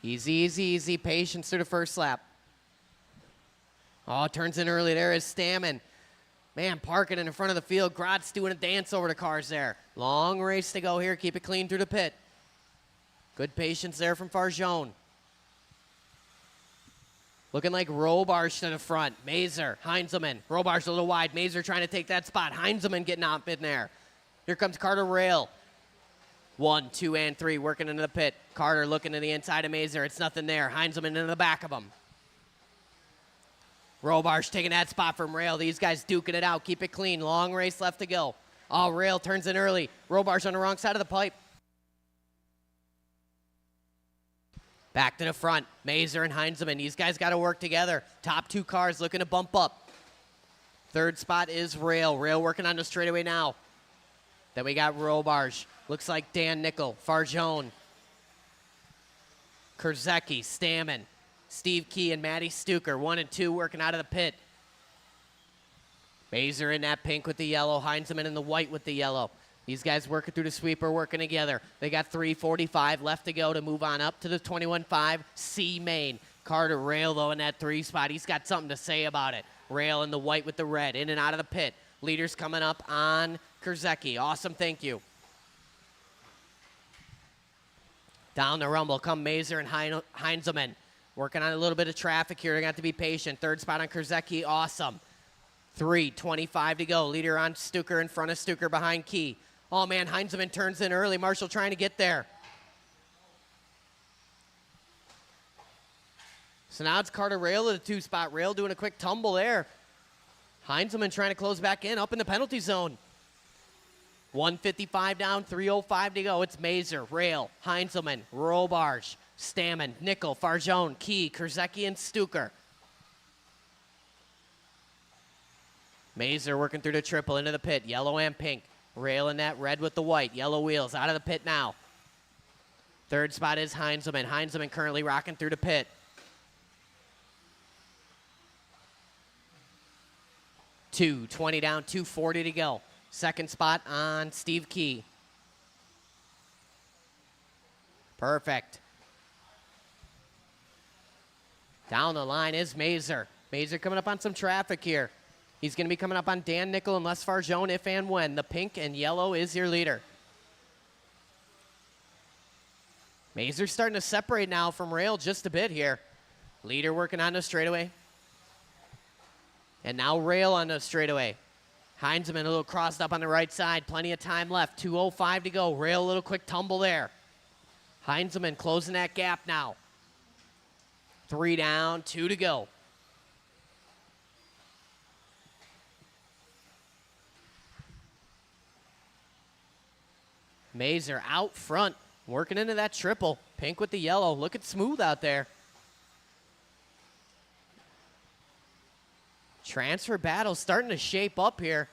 Easy, easy, easy. Patience through the first lap. Oh, turns in early. There is Stammen. Man, parking in the front of the field. Grot's doing a dance over the cars there. Long race to go here. Keep it clean through the pit. Good patience there from Farjone. Looking like Robarge to the front. Mazer, Heinzelman. Robarge a little wide. Mazer trying to take that spot. Heinzelman getting up in there. Here comes Carter Rail. 1, 2, and 3 working into the pit. Carter looking to the inside of Mazer. It's nothing there. Heinzelman in the back of him. Robarge taking that spot from Rail. These guys duking it out. Keep it clean. Long race left to go. Oh, Rail turns in early. Robarge on the wrong side of the pipe. Back to the front, Mazer and Heinzelman. These guys got to work together. Top 2 cars looking to bump up. 3rd spot is Rail. Rail working on the straightaway now. Then we got Robarge. Looks like Dan Nickel, Farjone, Kurzecki, Stammen, Steve Key, and Matty Stuker. 1 and 2 working out of the pit. Mazer in that pink with the yellow. Heinzelman in the white with the yellow. These guys working through the sweeper, working together. They got 3:45 left to go to move on up to the 21.5 C main. Carter Rail, though, in that 3 spot. He's got something to say about it. Rail in the white with the red, in and out of the pit. Leaders coming up on Kurzecki. Awesome, thank you. Down the rumble come Mazer and Heinzelman. Working on a little bit of traffic here. They got to be patient. 3rd spot on Kurzecki. Awesome. 3:25 to go. Leader on Stuker, in front of Stuker, behind Key. Oh, man, Heinzelman turns in early. Marshall trying to get there. So now it's Carter Rail at the 2 spot. Rail doing a quick tumble there. Heinzelman trying to close back in, up in the penalty zone. 1:55 down, 3:05 to go. It's Mazer, Rail, Heinzelman, Robarge, Stammen, Nickel, Farjone, Key, Kurzecki, and Stuker. Mazer working through the triple into the pit. Yellow and pink. Rail in that red with the white. Yellow wheels out of the pit now. 3rd spot is Heinzelman. Heinzelman currently rocking through the pit. 2:20 down, 2:40 to go. 2nd spot on Steve Key. Perfect. Down the line is Mazer. Mazer coming up on some traffic here. He's going to be coming up on Dan Nickel and Les Farjone if and when. The pink and yellow is your leader. Mazer's starting to separate now from Rail just a bit here. Leader working on the straightaway. And now Rail on the straightaway. Heinzman a little crossed up on the right side. Plenty of time left. 2:05 to go. Rail a little quick tumble there. Heinzman closing that gap now. 3 down, 2 to go. Mazer out front, working into that triple. Pink with the yellow, looking smooth out there. Transfer battle starting to shape up here.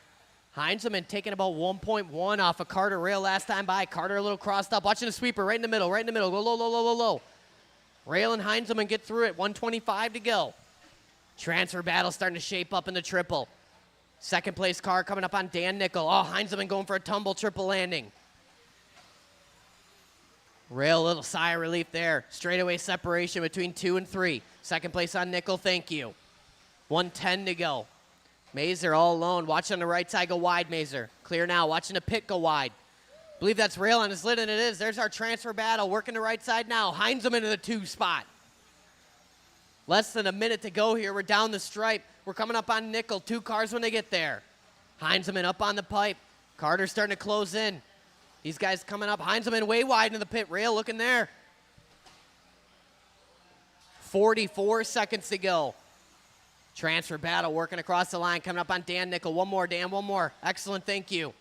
Heinzman taking about 1.1 off of Carter Rail last time by. Carter a little crossed up, watching the sweeper right in the middle, Go low, low, low, low, low. Rail and Heinzman get through it, 125 to go. Transfer battle starting to shape up in the triple. Second place car coming up on Dan Nickel. Oh, Heinzman going for a tumble triple landing. Rail, a little sigh of relief there. Straightaway separation between 2 and 3. Second place on Nickel, thank you. 1:10 to go. Mazer all alone. Watching on the right side go wide, Mazer. Clear now. Watching the pit go wide. Believe that's Rail on his lid, and it is. There's our transfer battle. Working the right side now. Heinzman in the 2 spot. Less than a minute to go here. We're down the stripe. We're coming up on Nickel. 2 cars when they get there. Heinzman up on the pipe. Carter's starting to close in. These guys coming up. Heinzman way wide into the pit. Rail looking there. 44 seconds to go. Transfer battle working across the line. Coming up on Dan Nickel. One more, Dan, one more. Excellent, thank you.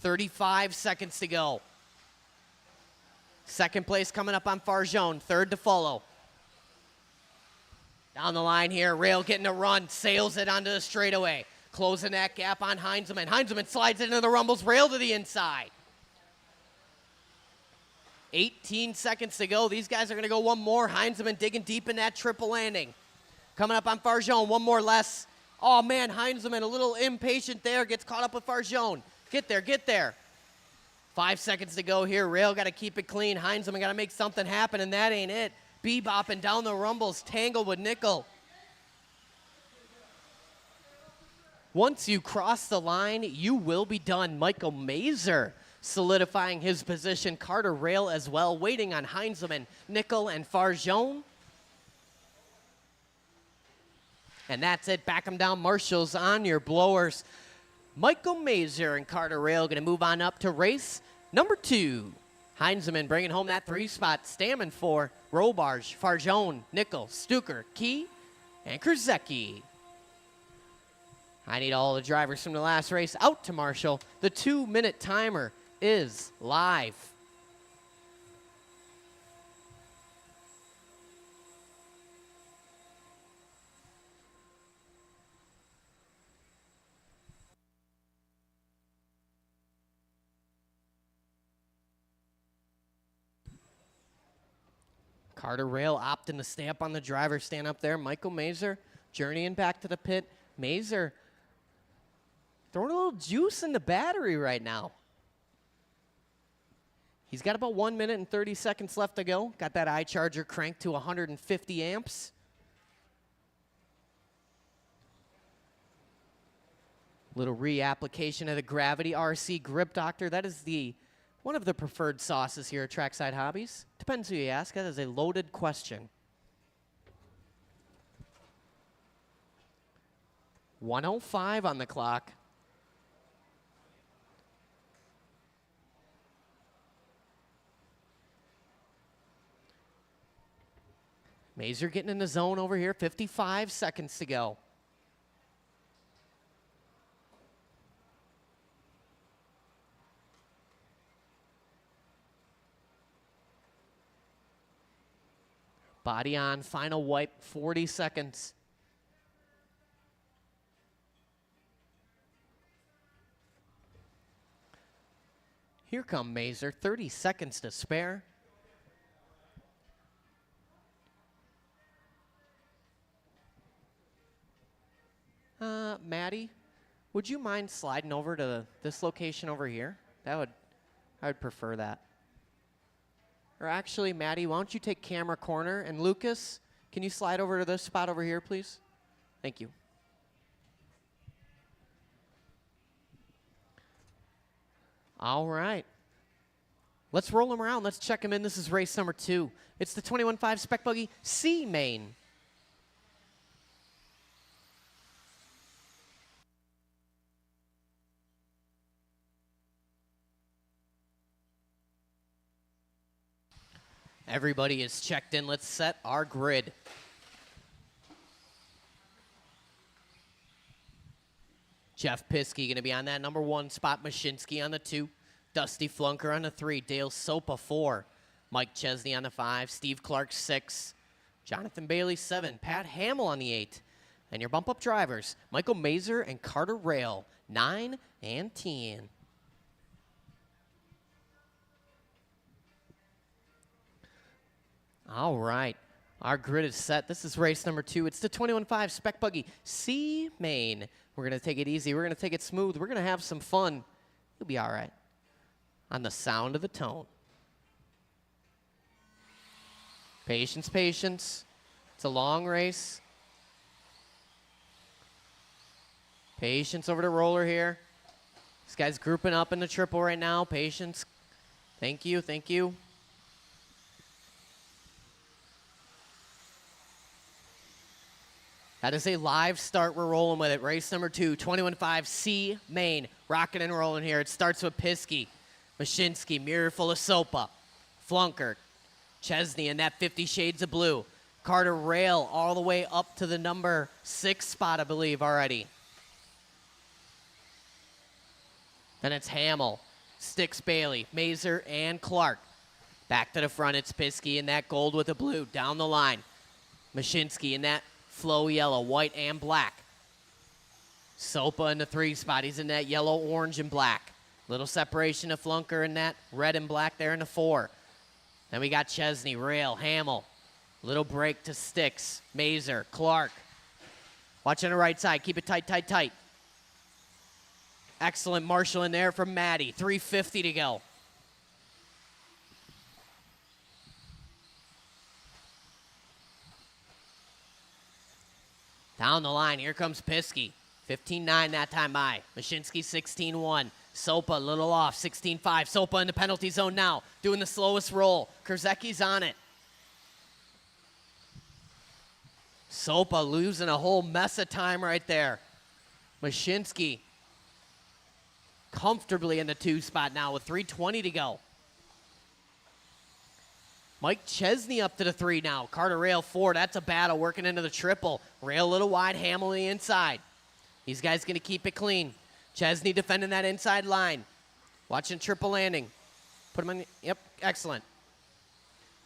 35 seconds to go. Second place coming up on Farjone. Third to follow. Down the line here. Rail getting a run. Sails it onto the straightaway. Closing that gap on Heinzman. Heinzman slides it into the rumbles. Rail to the inside. 18 seconds to go. These guys are going to go one more. Heinzman digging deep in that triple landing. Coming up on Farjone. One more less. Oh, man, Heinzman a little impatient there. Gets caught up with Farjone. Get there, get there. 5 seconds to go here. Rail got to keep it clean. Heinzman got to make something happen, and that ain't it. Bebopping down the rumbles. Tangled with Nickel. Once you cross the line, you will be done. Michael Mazer solidifying his position. Carter Rail as well, waiting on Heinzman, Nickel, and Farjone. And that's it. Back them down, marshals on your blowers. Michael Mazer and Carter Rail going to move on up to race number 2. Heinzman bringing home that 3 spot. Stammen for Robarge, Farjone, Nickel, Stuker, Key, and Krzyzewski. I need all the drivers from the last race out to marshal. The 2-minute timer is live. Carter Rail opting to stay up on the driver's stand up there. Michael Mazer journeying back to the pit. Mazer throwing a little juice in the battery right now. He's got about 1 minute and 30 seconds left to go. Got that iCharger cranked to 150 amps. Little reapplication of the Gravity RC Grip Doctor. That is one of the preferred sauces here at Trackside Hobbies. Depends who you ask. That is a loaded question. 1:05 on the clock. Mazer getting in the zone over here. 55 seconds to go. Body on, final wipe, 40 seconds. Here come Mazer, 30 seconds to spare. Maddie, would you mind sliding over to this location over here? I would prefer that. Or actually, Maddie, why don't you take camera corner? And Lucas, can you slide over to this spot over here, please? Thank you. All right. Let's roll them around. Let's check them in. This is race number 2. It's the 21.5 Spec Buggy C main. Everybody is checked in. Let's set our grid. Jeff Piskey going to be on that number 1 spot. Mashinsky on the 2. Dusty Flunker on the 3. Dale Sopa 4. Mike Chesney on the 5. Steve Clark 6. Jonathan Bailey 7. Pat Hamill on the 8. And your bump-up drivers, Michael Mazer and Carter Rail, 9 and 10. All right. Our grid is set. This is race number 2. It's the 21.5 Spec Buggy C Main. We're going to take it easy. We're going to take it smooth. We're going to have some fun. You'll be all right. On the sound of the tone. Patience, patience. It's a long race. Patience over the roller here. This guy's grouping up in the triple right now. Patience. Thank you, thank you. That is a live start. We're rolling with it. Race number 2, 21.5 C Main. Rocking and rolling here. It starts with Piskey, Mashinsky, mirror full of Sopa, Flunker, Chesney in that 50 Shades of Blue. Carter Rail all the way up to the number 6 spot, I believe, already. Then it's Hamill, Sticks Bailey, Mazer, and Clark. Back to the front, it's Piskey in that gold with the blue. Down the line, Mashinsky in that flow yellow, white, and black. Sopa in the 3 spot. He's in that yellow, orange, and black. Little separation of Flunker in that red and black there in the 4. Then we got Chesney, Rail, Hamill. Little break to Sticks, Mazer, Clark. Watch on the right side. Keep it tight, tight, tight. Excellent Marshall in there from Maddie. 3:50 to go. Down the line, here comes Piskey. 15.9 that time by. Mashinsky 16.1. Sopa a little off, 16.5. Sopa in the penalty zone now, doing the slowest roll. Krzyzewski's on it. Sopa losing a whole mess of time right there. Mashinsky comfortably in the 2 spot now with 3:20 to go. Mike Chesney up to the 3 now. Carter Rail 4. That's a battle working into the triple. Rail a little wide, Hamill on the inside. These guys going to keep it clean. Chesney defending that inside line. Watching triple landing. Put him on. Yep, excellent.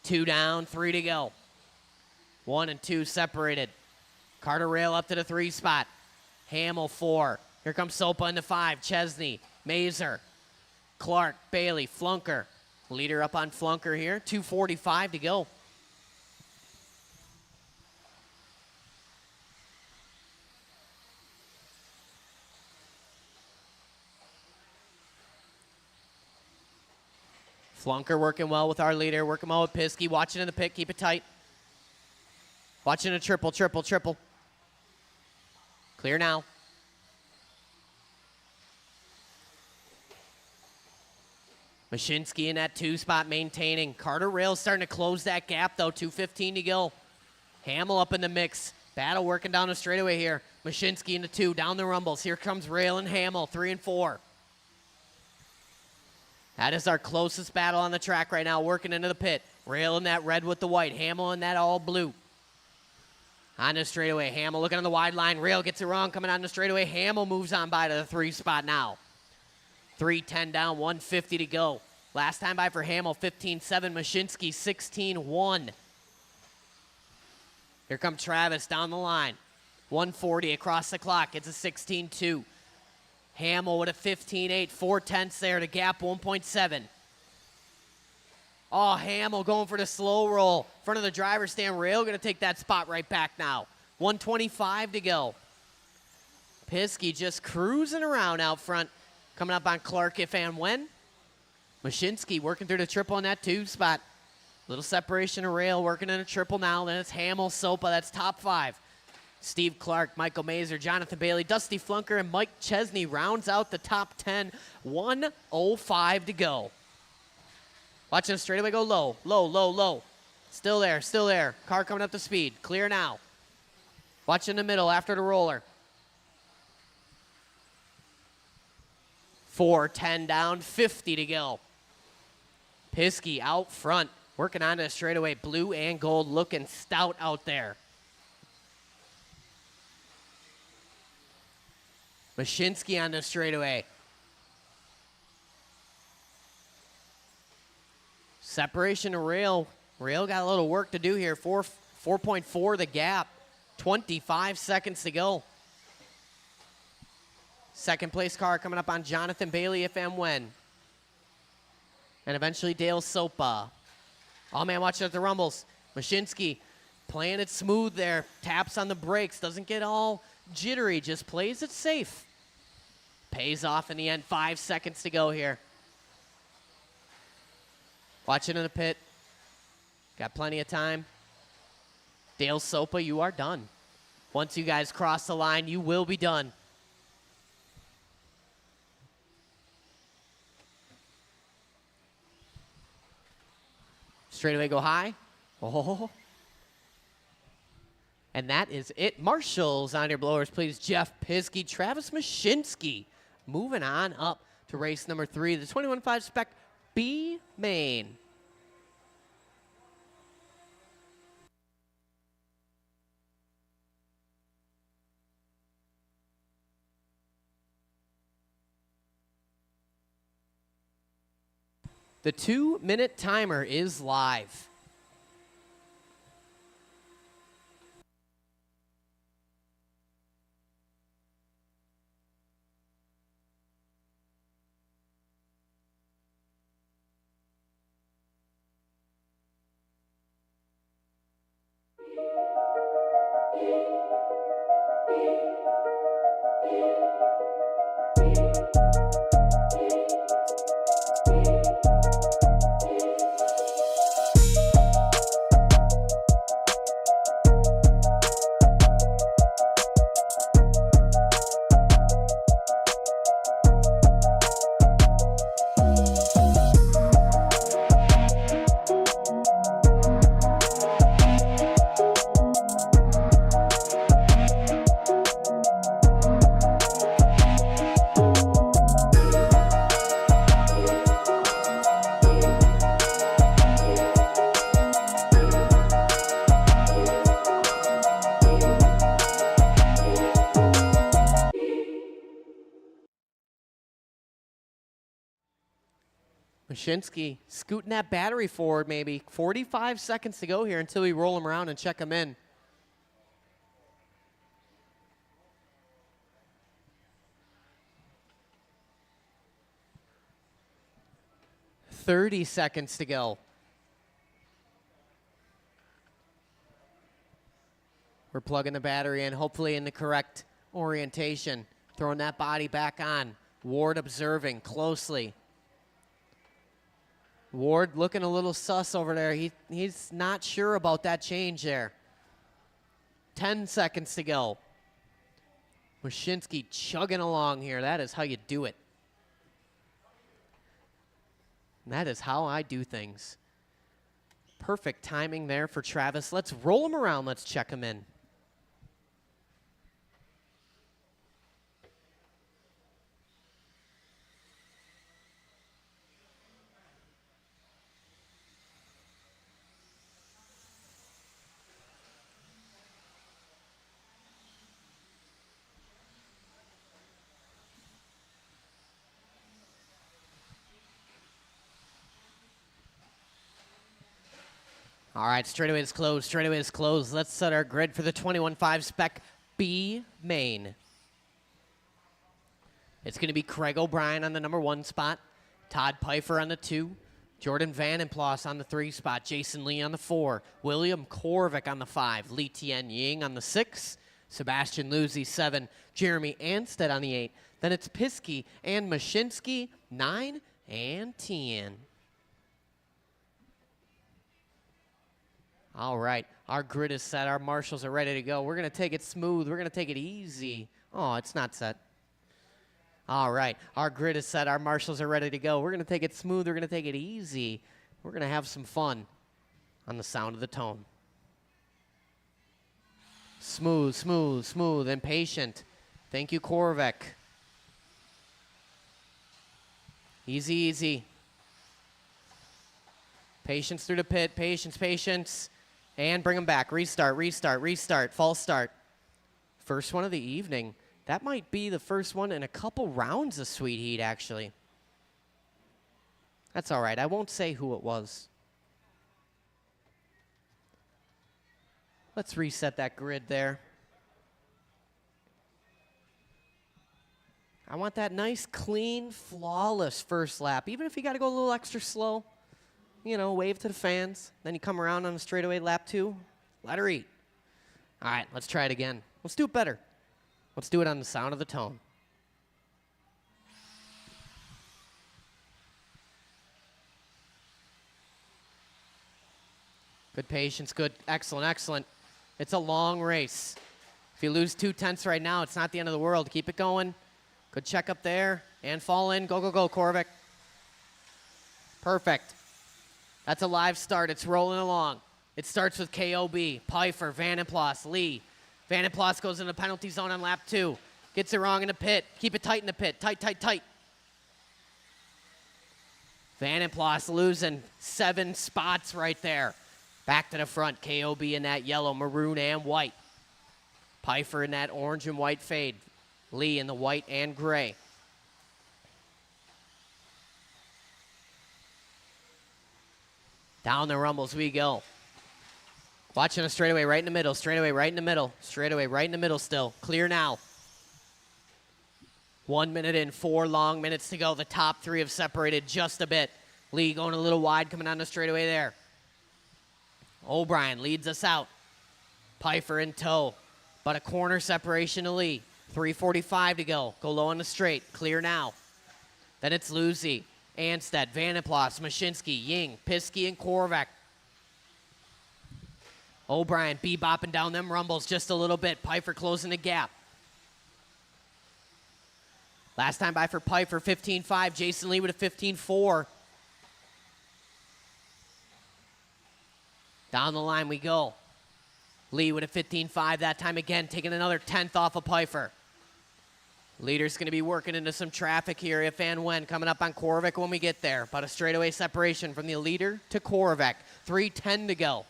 2 down, 3 to go. 1 and 2 separated. Carter Rail up to the 3 spot. Hamill 4. Here comes Sopa in the 5. Chesney, Mazer, Clark, Bailey, Flunker. Leader up on Flunker here. 2:45 to go. Flunker working well with our leader. Working well with Piskey. Watching in the pit. Keep it tight. Watching a triple, triple, triple. Clear now. Mashinsky in that 2 spot maintaining. Carter Rail starting to close that gap though. 2:15 to go. Hamill up in the mix. Battle working down the straightaway here. Mashinsky in the 2. Down the rumbles. Here comes Rail and Hamill. 3 and 4. That is our closest battle on the track right now. Working into the pit. Rail in that red with the white. Hamill in that all blue. On the straightaway. Hamill looking on the wide line. Rail gets it wrong. Coming on the straightaway. Hamill moves on by to the 3 spot now. 3:10 down, 1:50 to go. Last time by for Hamill, 15.7. Mashinsky, 16.1. Here comes Travis down the line. 1:40 across the clock. It's a 16.2. Hamill with a 15.8. 4/10 there to gap 1.7. Oh, Hamill going for the slow roll. Front of the driver's stand. Rail going to take that spot right back now. 1:25 to go. Piskey just cruising around out front. Coming up on Clark if and when. Mashinsky working through the triple in that 2 spot. Little separation of Rail working in a triple now. Then it's Hamill, Sopa. That's top 5. Steve Clark, Michael Mazer, Jonathan Bailey, Dusty Flunker, and Mike Chesney rounds out the top 10. 1:05 to go. Watching the straightaway go low, low, low, low. Still there, still there. Car coming up to speed. Clear now. Watching the middle after the roller. 4:10 down, 50 to go. Piskey out front. Working on a straightaway, blue and gold, looking stout out there. Mashinsky on the straightaway. Separation to rail. Rail got a little work to do here. 4.4 the gap. 25 seconds to go. Second place car coming up on Jonathan Bailey if and when. And eventually Dale Sopa. All man watching at the rumbles. Mashinsky playing it smooth there. Taps on the brakes. Doesn't get all jittery. Just plays it safe. Pays off in the end. 5 seconds to go here. Watching in the pit. Got plenty of time. Dale Sopa, you are done. Once you guys cross the line, you will be done. Straightaway go high. Oh. And that is it. Marshals on your blowers, please. Jeff Piskey, Travis Mashinsky. Moving on up to race number 3, the 21.5 Spec B main. The 2-minute timer is live. Mashinsky scooting that battery forward maybe. 45 seconds to go here until we roll him around and check him in. $30 seconds to go. We're plugging the battery in, hopefully in the correct orientation. Throwing that body back on. Ward observing closely. Ward looking a little sus over there. He's not sure about that change there. 10 seconds to go. Mashinsky chugging along here. That is how you do it. And that is how I do things. Perfect timing there for Travis. Let's roll him around. Let's check him in. All right, straightaway is closed, straightaway is closed. Let's set our grid for the 21.5 Spec B main. It's going to be Craig O'Brien on the number 1 spot, Todd Pfeiffer on the 2, Jordan Vandenplas on the 3 spot, Jason Lee on the 4, William Korvik on the 5, Lee Tien Ying on the 6, Sebastian Luzzi 7, Jeremy Anstead on the 8. Then it's Piskey and Mashinsky 9 and 10. All right, our grid is set. Our marshals are ready to go. We're going to take it smooth. We're going to take it easy. Oh, it's not set. All right, our grid is set. Our marshals are ready to go. We're going to take it smooth. We're going to take it easy. We're going to have some fun on the sound of the tone. Smooth, smooth, smooth, and patient. Thank you, Korvik. Easy, easy. Patience through the pit, patience, patience. And bring them back. Restart, restart, restart. False start. First one of the evening. That might be the first one in a couple rounds of Sweet Heat, actually. That's all right. I won't say who it was. Let's reset that grid there. I want that nice, clean, flawless first lap. Even if you got to go a little extra slow, you know, wave to the fans. Then you come around on the straightaway lap 2. Let her eat. All right, let's try it again. Let's do it better. Let's do it on the sound of the tone. Good patience, good, excellent, excellent. It's a long race. If you lose 2/10 right now, it's not the end of the world. Keep it going. Good check up there. And fall in. Go, go, go, Korvik. Perfect. That's a live start. It's rolling along. It starts with KOB, Pfeiffer, Vandenplas, Lee. Vandenplas goes in the penalty zone on lap 2. Gets it wrong in the pit. Keep it tight in the pit. Tight, tight, tight. Vandenplas losing 7 spots right there. Back to the front. KOB in that yellow, maroon, and white. Pfeiffer in that orange and white fade. Lee in the white and gray. Down the rumbles we go. Watching a straightaway right in the middle. Straightaway right in the middle. Straightaway right in the middle still. Clear now. 1 minute in, 4 long minutes to go. The top 3 have separated just a bit. Lee going a little wide, coming on the straightaway there. O'Brien leads us out. Pfeiffer in tow, but a corner separation to Lee. 3:45 to go. Go low on the straight. Clear now. Then it's Lucy, Anstead, Vandenplas, Mashinsky, Ying, Piskey, and Korvak. O'Brien bebopping down them rumbles just a little bit. Pfeiffer closing the gap. Last time by for Pfeiffer, 15.5. Jason Lee with a 15.4. Down the line we go. Lee with a 15.5 that time again, taking another 10th off of Pfeiffer. Leader's going to be working into some traffic here if and when, coming up on Korvik when we get there. But a straightaway separation from the leader to Korvik. 3:10 to go.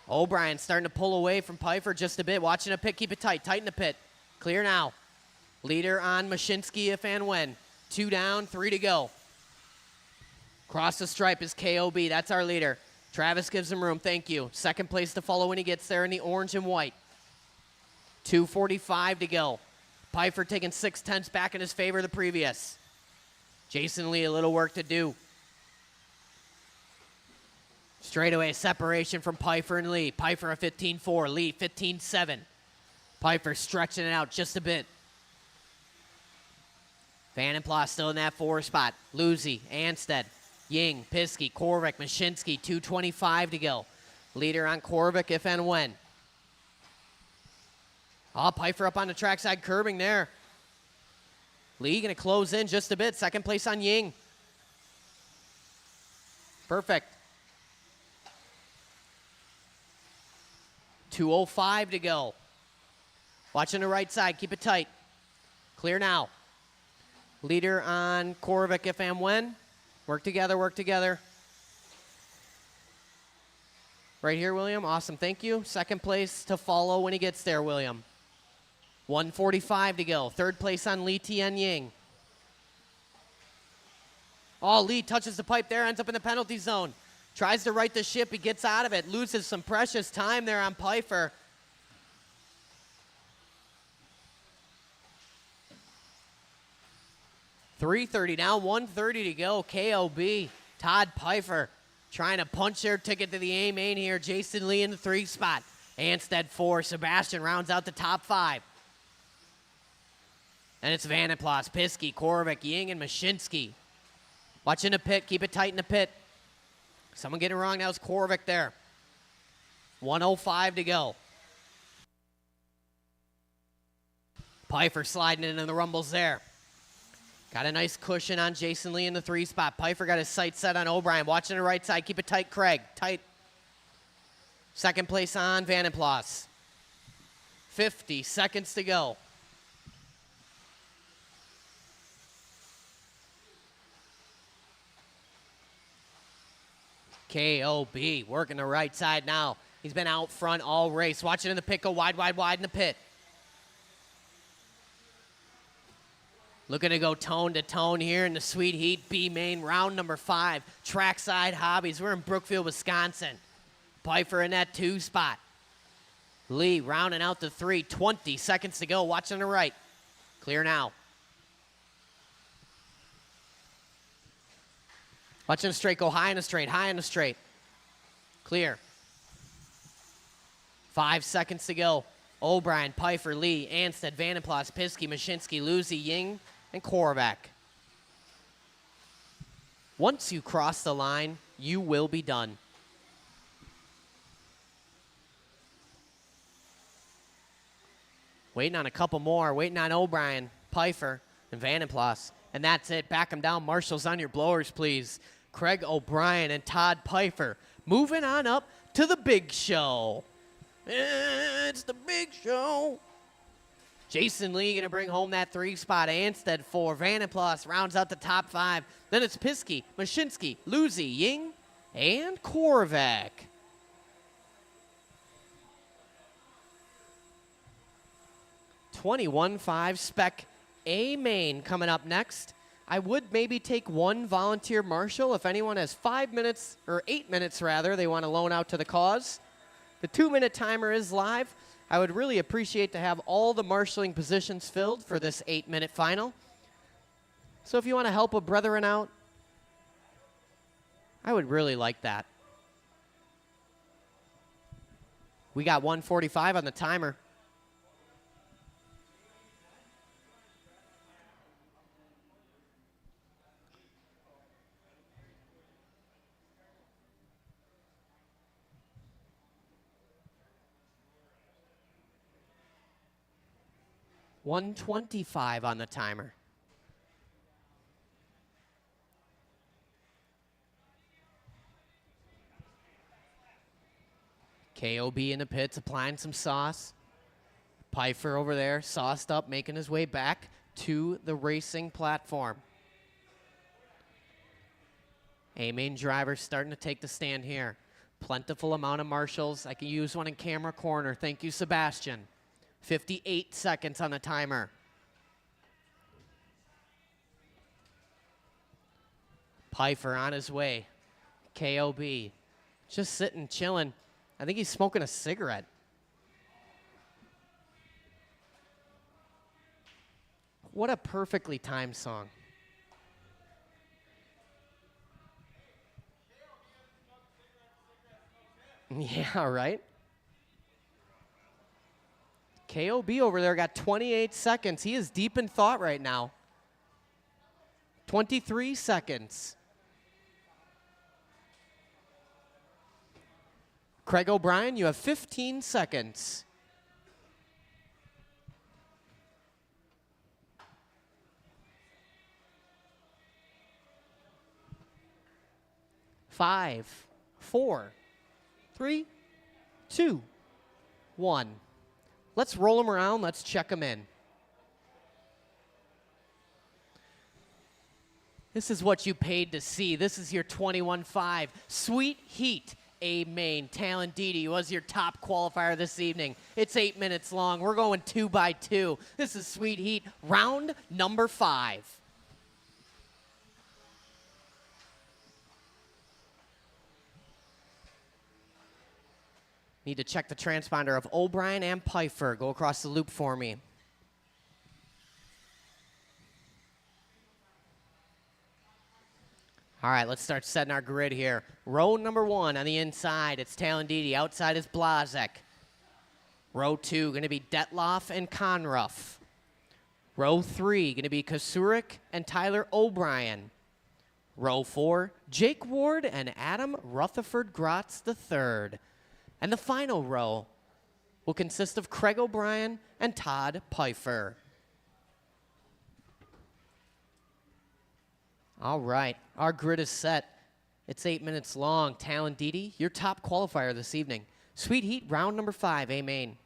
O'Brien starting to pull away from Pfeiffer just a bit. Watching a pit, keep it tight. Tight in the pit. Clear now. Leader on Mashinsky if and when. 2 down, 3 to go. Cross the stripe is KOB. That's our leader. Travis gives him room. Thank you. Second place to follow when he gets there in the orange and white. 2:45 to go. Pfeiffer taking 6/10 back in his favor the previous. Jason Lee, a little work to do. Straightaway separation from Pfeiffer and Lee. Pfeiffer a 15.4. Lee 15.7. Pfeiffer stretching it out just a bit. Vandenplas still in that 4 spot. Lucy, Anstead, Ying, Piskey, Korvik, Mashinsky, 2:25 to go. Leader on Korvik if and when. Oh, Pfeiffer up on the trackside curbing there. Lee going to close in just a bit. Second place on Ying. Perfect. 2:05 to go. Watching the right side. Keep it tight. Clear now. Leader on Korvik if and when. Work together, work together. Right here, William. Awesome, thank you. Second place to follow when he gets there, William. 1:45 to go. Third place on Li Tian Ying. Oh, Lee touches the pipe there, ends up in the penalty zone. Tries to right the ship, he gets out of it. Loses some precious time there on Pfeiffer. .330 now, 1:30 to go. KOB, Todd Pfeiffer trying to punch their ticket to the A main here. Jason Lee in the 3 spot. Anstead 4. Sebastian rounds out the top 5. And it's Vandenplas, Piskey, Korvik, Ying, and Mashinsky. Watching the pit. Keep it tight in the pit. Someone getting it wrong. Now it's Korvik there. 1:05 to go. Pfeiffer sliding into the rumbles there. Got a nice cushion on Jason Lee in the 3 spot. Pfeiffer got his sights set on O'Brien. Watching the right side. Keep it tight, Craig. Tight. Second place on Vandenplas. 50 seconds to go. KOB working the right side now. He's been out front all race. Watch it in the pit, go wide, wide, wide in the pit. Looking to go tone to tone here in the Sweet Heat B main, round number 5. Trackside Hobbies. We're in Brookfield, Wisconsin. Pfeiffer in that 2 spot. Lee rounding out the 3. 20 seconds to go. Watch on the right. Clear now. Watching the straight, go high in the straight, high in the straight. Clear. 5 seconds to go. O'Brien, Pfeiffer, Lee, Anstead, Vandenplas, Piskey, Mashinsky, Lucy, Ying, and Korvac. Once you cross the line, you will be done. Waiting on a couple more. Waiting on O'Brien, Pfeiffer, and Vandenplas. And that's it. Back them down. Marshals on your blowers, please. Craig O'Brien and Todd Pfeiffer moving on up to the big show. It's the big show. Jason Lee going to bring home that 3 spot. Anstead 4. Vandenplas rounds out the top 5. Then it's Piskey, Mashinsky, Lucy, Ying, and Korvac. (21.5) Spec A main coming up next. I would maybe take 1 volunteer marshal if anyone has 5 minutes, or 8 minutes rather, they want to loan out to the cause. The 2-minute timer is live. I would really appreciate to have all the marshaling positions filled for this 8-minute final. So if you want to help a brethren out, I would really like that. We got 1:45 on the timer. $125 on the timer. KOB in the pits applying some sauce. Pfeiffer over there sauced up, making his way back to the racing platform. A-main driver starting to take the stand here. Plentiful amount of marshals. I can use one in camera corner. Thank you, Sebastian. 58 seconds on the timer. Pfeiffer on his way. KOB just sitting, chilling. I think he's smoking a cigarette. What a perfectly timed song. Yeah, right? KOB over there got 28 seconds. He is deep in thought right now. 23 seconds. Craig O'Brien, you have 15 seconds. Five, 4, 3, 2, 1. Let's roll them around. Let's check them in. This is what you paid to see. This is your 21.5 Sweet Heat A main. Talon Didi was your top qualifier this evening. It's 8 minutes long. We're going 2 by 2. This is Sweet Heat round number 5. Need to check the transponder of O'Brien and Pfeiffer. Go across the loop for me. All right, let's start setting our grid here. Row number 1 on the inside, it's Talon Didi. Outside is Blazek. Row 2, going to be Detloff and Conruff. Row 3, going to be Kasurik and Tyler O'Brien. Row 4, Jake Ward and Adam Rutherford Gratz III. And the final row will consist of Craig O'Brien and Todd Pfeiffer. All right, our grid is set. It's 8 minutes long. Talon Didi, your top qualifier this evening. Sweet Heat, round number 5, A main.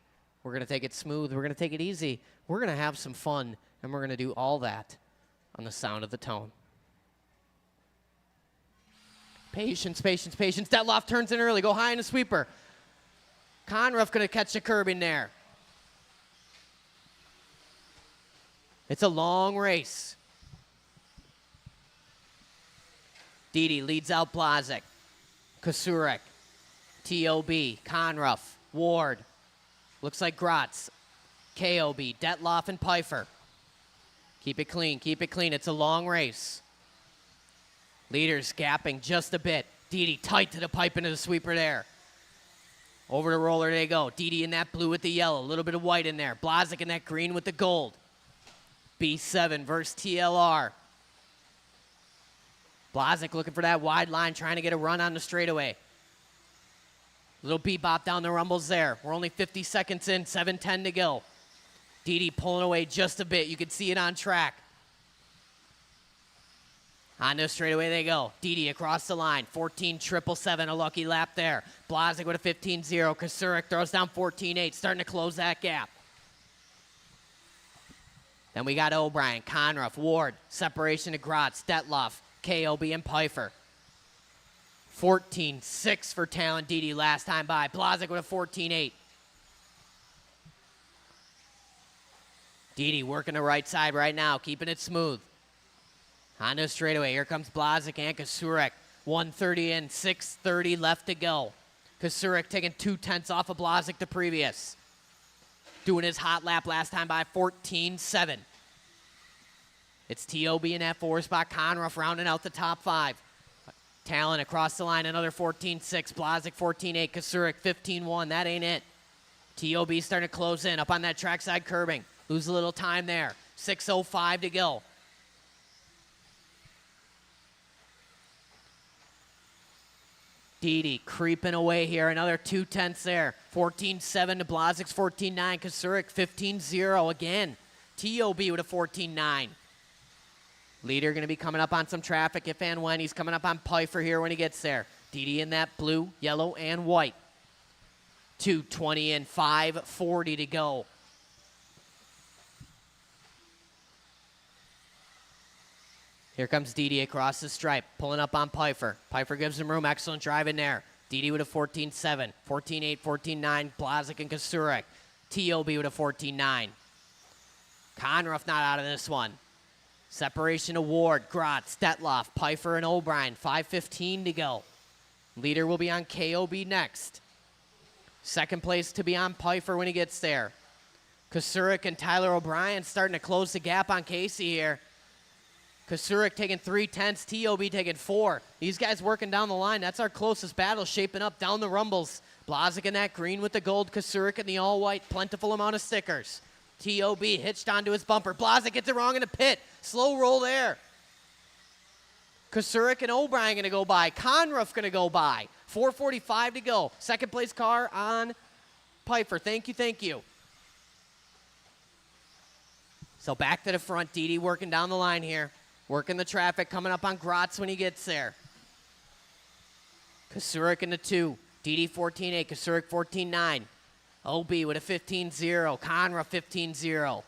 We're going to take it smooth. We're going to take it easy. We're going to have some fun, and we're going to do all that on the sound of the tone. Patience, patience, patience. Detloff turns in early. Go high in the sweeper. Conruff going to catch the curb in there. It's a long race. Didi leads out Blazek. Kasurek. T.O.B. Conruff. Ward. Looks like Gratz. K.O.B. Detloff and Pfeiffer. Keep it clean. Keep it clean. It's a long race. Leaders gapping just a bit. Didi tight to the pipe into the sweeper there. Over the roller they go. Didi in that blue with the yellow. A little bit of white in there. Blazek in that green with the gold. B7 versus TLR. Blazek looking for that wide line, trying to get a run on the straightaway. Little bebop down the rumbles there. We're only 50 seconds in, 7:10 to go. Didi pulling away just a bit. You can see it on track. On the straightaway they go. Didi across the line. 14.777, a lucky lap there. Blazek with a 15.0. Kasurek throws down 14.8, starting to close that gap. Then we got O'Brien, Conruff, Ward, separation to Gratz, Detloff, K.O.B. and Pfeiffer. 14.6 for Talon Didi last time by. Blazek with a 14.8. Didi working the right side right now, keeping it smooth. Honda straightaway. Here comes Blazek and Kasurek. 1:30 in, 6:30 left to go. Kasurek taking 2/10 off of Blazek the previous. Doing his hot lap last time by 14.7. It's T.O.B. in that 4 spot. Conruff rounding out the top 5. Talon across the line, another 14.6. Blazek 14.8. Kasurek 15.1. That ain't it. T.O.B. starting to close in up on that trackside curbing. Lose a little time there. 6:05 to go. Didi creeping away here. Another 2/10 there. 14.7 to Blazek's 14.9. Kasurek 15.0 again. T.O.B. with a 14.9. Leader going to be coming up on some traffic if and when. He's coming up on Pfeiffer here when he gets there. Didi in that blue, yellow, and white. 2:20 and 5:40 to go. Here comes Didi across the stripe, pulling up on Pfeiffer. Pfeiffer gives him room. Excellent drive in there. Didi with a 14.7, 14.8, 14.9. Blazek and Kasurek. T.O.B. with a 14.9. Conruff not out of this one. Separation to Ward, Gratz, Detloff, Pfeiffer, and O'Brien. 5:15 to go. Leader will be on K.O.B. next. Second place to be on Pfeiffer when he gets there. Kasurek and Tyler O'Brien starting to close the gap on Casey here. Kasurek taking 3/10, T.O.B. taking 4. These guys working down the line. That's our closest battle shaping up down the rumbles. Blazek in that green with the gold, Kasurek in the all-white, plentiful amount of stickers. T.O.B. hitched onto his bumper. Blazek gets it wrong in the pit. Slow roll there. Kasurek and O'Brien going to go by. Conruff going to go by. 4:45 to go. Second place car on Pfeiffer. Thank you, thank you. So back to the front. Didi working down the line here. Working the traffic, coming up on Gratz when he gets there. Kasurek in the 2. Didi 14.8, Kasurek 14.9. OB with a 15.0. Conruff 15.0.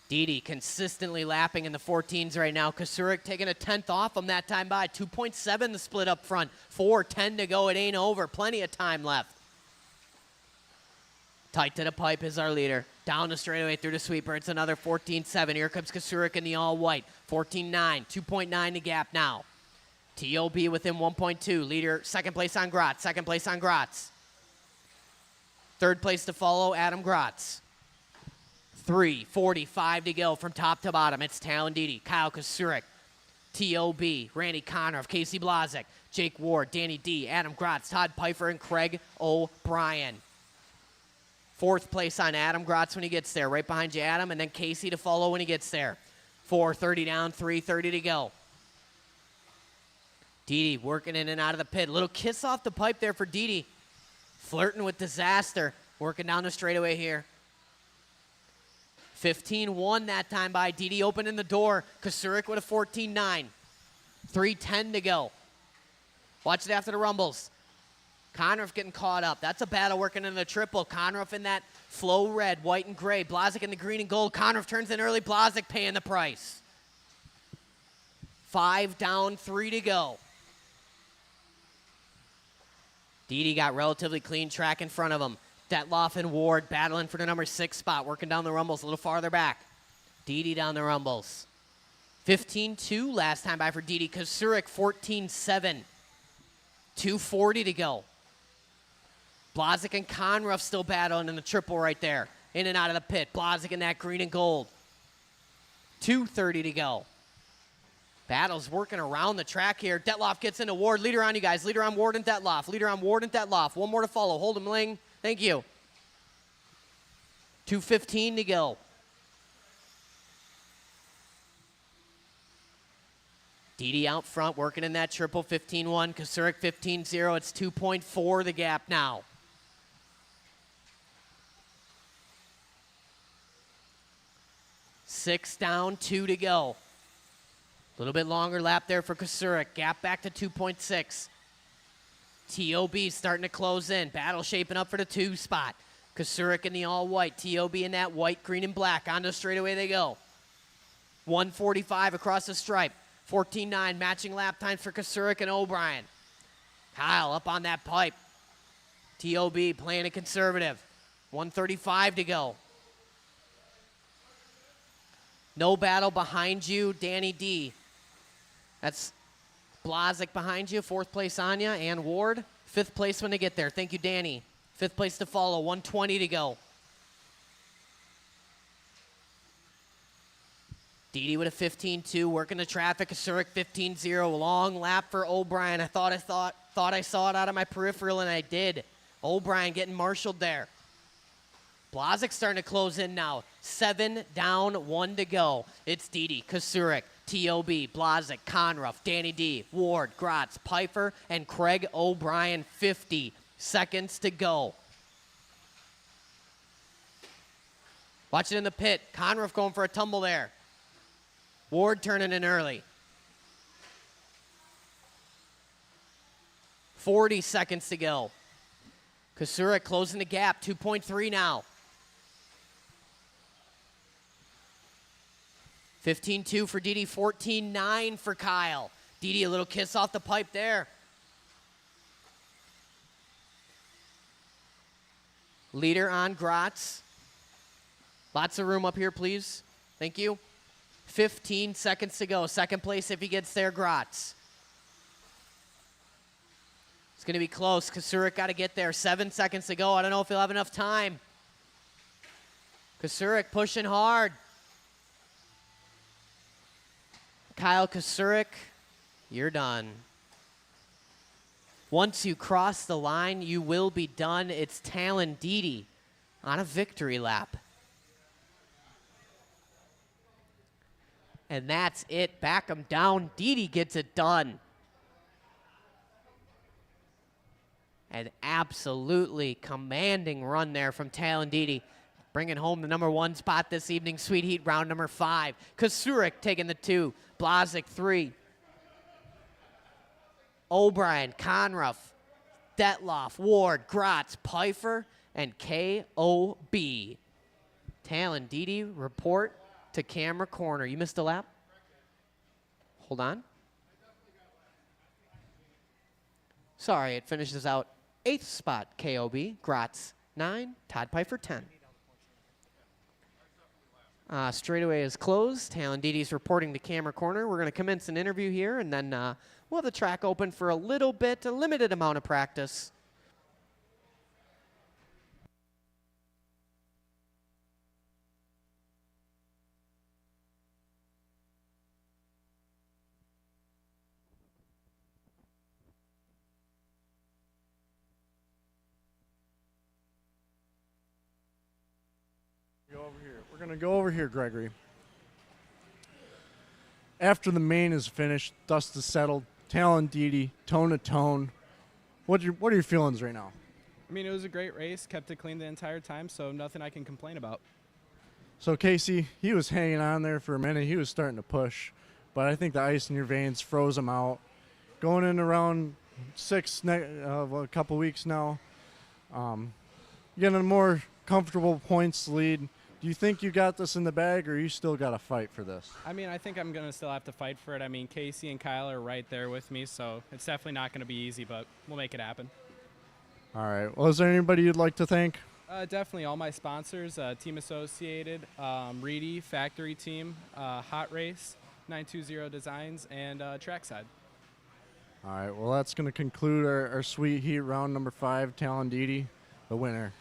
Didi consistently lapping in the 14s right now. Kasurek taking a 10th off him that time by. 2.7 the split up front. 4:10 to go. It ain't over. Plenty of time left. Tight to the pipe is our leader. Down the straightaway through the sweeper. It's another 14.7. Here comes Kasurek in the all-white. 14.9. 2.9 the gap now. T.O.B. within 1.2. Leader, second place on Gratz. Second place on Gratz. Third place to follow, Adam Gratz. 3:45 to go from top to bottom. It's Talon Didi, Kyle Kasurek, T.O.B., Randy Conruff, Casey Blazek, Jake Ward, Danny D., Adam Gratz, Todd Pfeiffer, and Craig O'Brien. Fourth place on Adam Gratz when he gets there. Right behind you, Adam, and then Casey to follow when he gets there. 4:30 down, 3:30 to go. Didi working in and out of the pit. Little kiss off the pipe there for Didi. Flirting with disaster. Working down the straightaway here. 15.1 that time by. Didi opening the door. Kasurek with a 14.9. 3:10 to go. Watch it after the rumbles. Conruff getting caught up. That's a battle working in the triple. Conruff in that flow red, white and gray. Blazek in the green and gold. Conruff turns in early. Blazek paying the price. 5 down, 3 to go. Didi got relatively clean track in front of him. Detloff and Ward battling for the number 6 spot, working down the rumbles a little farther back. Didi down the rumbles. 15-2 last time by for Didi. Kasurik 14-7. 2:40 to go. Blazek and Conruff still battling in the triple right there. In and out of the pit. Blazek in that green and gold. 2:30 to go. Battle's working around the track here. Detloff gets into Ward. Leader on, you guys. Leader on Ward and Detloff. Leader on Ward and Detloff. One more to follow. Hold him, Ling. Thank you. 2:15 to go. Didi out front, working in that triple. 15-1. Kasurik 15-0. It's 2.4 the gap now. Six down, 2 to go. A little bit longer lap there for Kasurik. Gap back to 2.6. TOB starting to close in. Battle shaping up for the 2 spot. Kasurik in the all-white. TOB in that white, green, and black. On the straightaway they go. 1:45 across the stripe. 14-9 matching lap times for Kasurik and O'Brien. Kyle up on that pipe. TOB playing it conservative. 1:35 to go. No battle behind you, Danny D. That's Blazek behind you, 4th place Anya and Ward. 5th place when they get there. Thank you, Danny. 5th place to follow, 1:20 to go. Didi with a 15-2, working the traffic. Kasurik 15-0, long lap for O'Brien. I thought I saw it out of my peripheral, and I did. O'Brien getting marshaled there. Blazek starting to close in now. 7 down, 1 to go. It's Didi, Kasurik, TOB, Blazek, Conruff, Danny D, Ward, Gratz, Pfeiffer, and Craig O'Brien. 50 seconds to go. Watch it in the pit. Conruff going for a tumble there. Ward turning in early. 40 seconds to go. Kasurik closing the gap, 2.3 now. 15-2 for Didi, 14-9 for Kyle. Didi a little kiss off the pipe there. Leader on Gratz. Lots of room up here, please. Thank you. 15 seconds to go. 2nd place if he gets there, Gratz. It's going to be close. Kasurik got to get there. 7 seconds to go. I don't know if he'll have enough time. Kasurik pushing hard. Kyle Kasurik, you're done. Once you cross the line, you will be done. It's Talon Didi on a victory lap. And that's it. Back him down. Didi gets it done. An absolutely commanding run there from Talon Didi. Bringing home the number 1 spot this evening. Sweet Heat round number 5. Kasurik taking the 2. Blazek 3. O'Brien, Conruff, Detloff, Ward, Gratz, Pfeiffer, and KOB. Talon Didi, report to camera corner. You missed a lap? Hold on. Sorry, it finishes out 8th spot, KOB. Gratz 9, Todd Pfeiffer 10. Straightaway is closed. Talon Didi's reporting to camera corner. We're going to commence an interview here, and then we'll have the track open for a little bit, a limited amount of practice. We're going to go over here, Gregory. After the main is finished, dust is settled, Talon Didi, tone to tone. What are your feelings right now? I mean, it was a great race. Kept it clean the entire time, so nothing I can complain about. So Casey, he was hanging on there for a minute. He was starting to push, but I think the ice in your veins froze him out. Going in around a couple weeks now. Getting a more comfortable points lead. Do you think you got this in the bag, or you still got to fight for this? I mean, I think I'm going to still have to fight for it. I mean, Casey and Kyle are right there with me, so it's definitely not going to be easy, but we'll make it happen. All right. Well, is there anybody you'd like to thank? Definitely all my sponsors, Team Associated, Reedy, Factory Team, Hot Race, 920 Designs, and Trackside. All right. Well, that's going to conclude our Sweet Heat round number 5, Talendidi, the winner.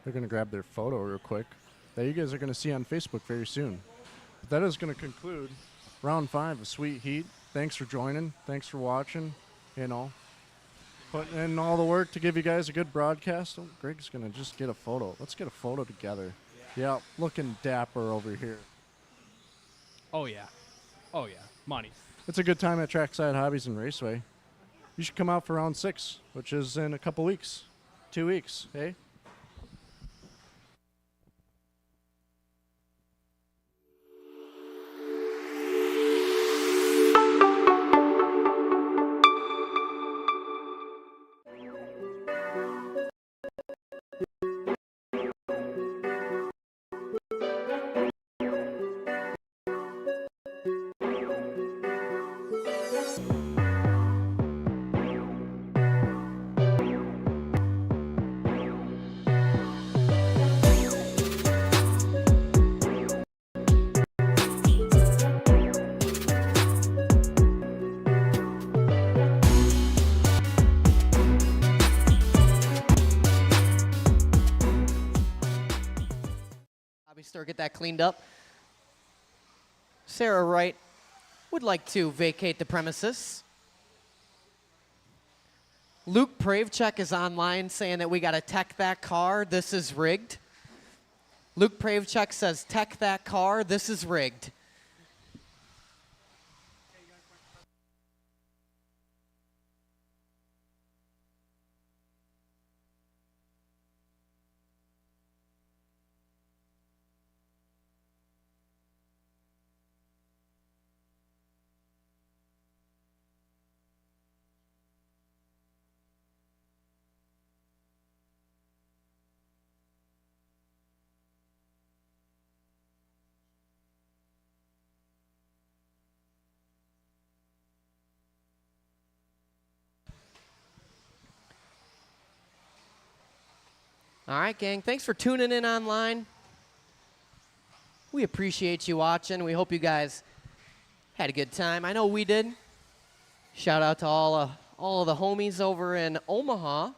They're going to grab their photo real quick that you guys are going to see on Facebook very soon. But that is going to conclude round 5 of Sweet Heat. Thanks for joining. Thanks for watching. You know, putting in all the work to give you guys a good broadcast. Oh, Greg's going to just get a photo. Let's get a photo together. Yeah, looking dapper over here. Oh, yeah. Oh, yeah. Money. It's a good time at Trackside, Hobbies, and Raceway. You should come out for round 6, which is in a couple weeks. 2 weeks, eh? Hobby store, get that cleaned up. Sarah Wright would like to vacate the premises. Luke Pravchuk is online saying that we got to tech that car. This is rigged. Luke Pravchuk says, tech that car. This is rigged. All right, gang. Thanks for tuning in online. We appreciate you watching. We hope you guys had a good time. I know we did. Shout out to all of the homies over in Omaha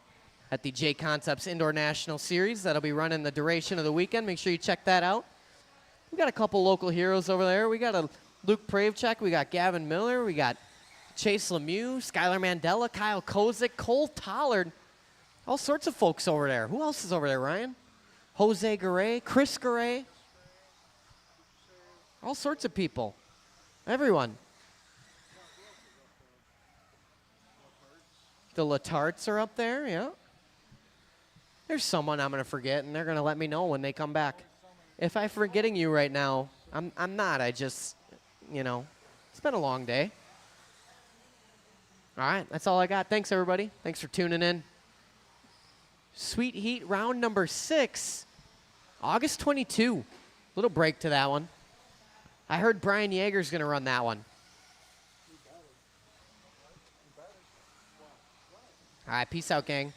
at the J Concepts Indoor National Series. That'll be running the duration of the weekend. Make sure you check that out. We got a couple local heroes over there. We got a Luke Pravchuk. We got Gavin Miller. We got Chase Lemieux, Skylar Mandela, Kyle Kozik, Cole Tollard. All sorts of folks over there. Who else is over there, Ryan? Jose Garay, Chris Garay. All sorts of people. Everyone. The Latarts are up there, yeah. There's someone I'm going to forget, and they're going to let me know when they come back. If I'm forgetting you right now, I'm not. I just, you know, it's been a long day. All right, that's all I got. Thanks, everybody. Thanks for tuning in. Sweet Heat round number 6, August 22. Little break to that one. I heard Brian Yeager's going to run that one. All right, peace out, gang.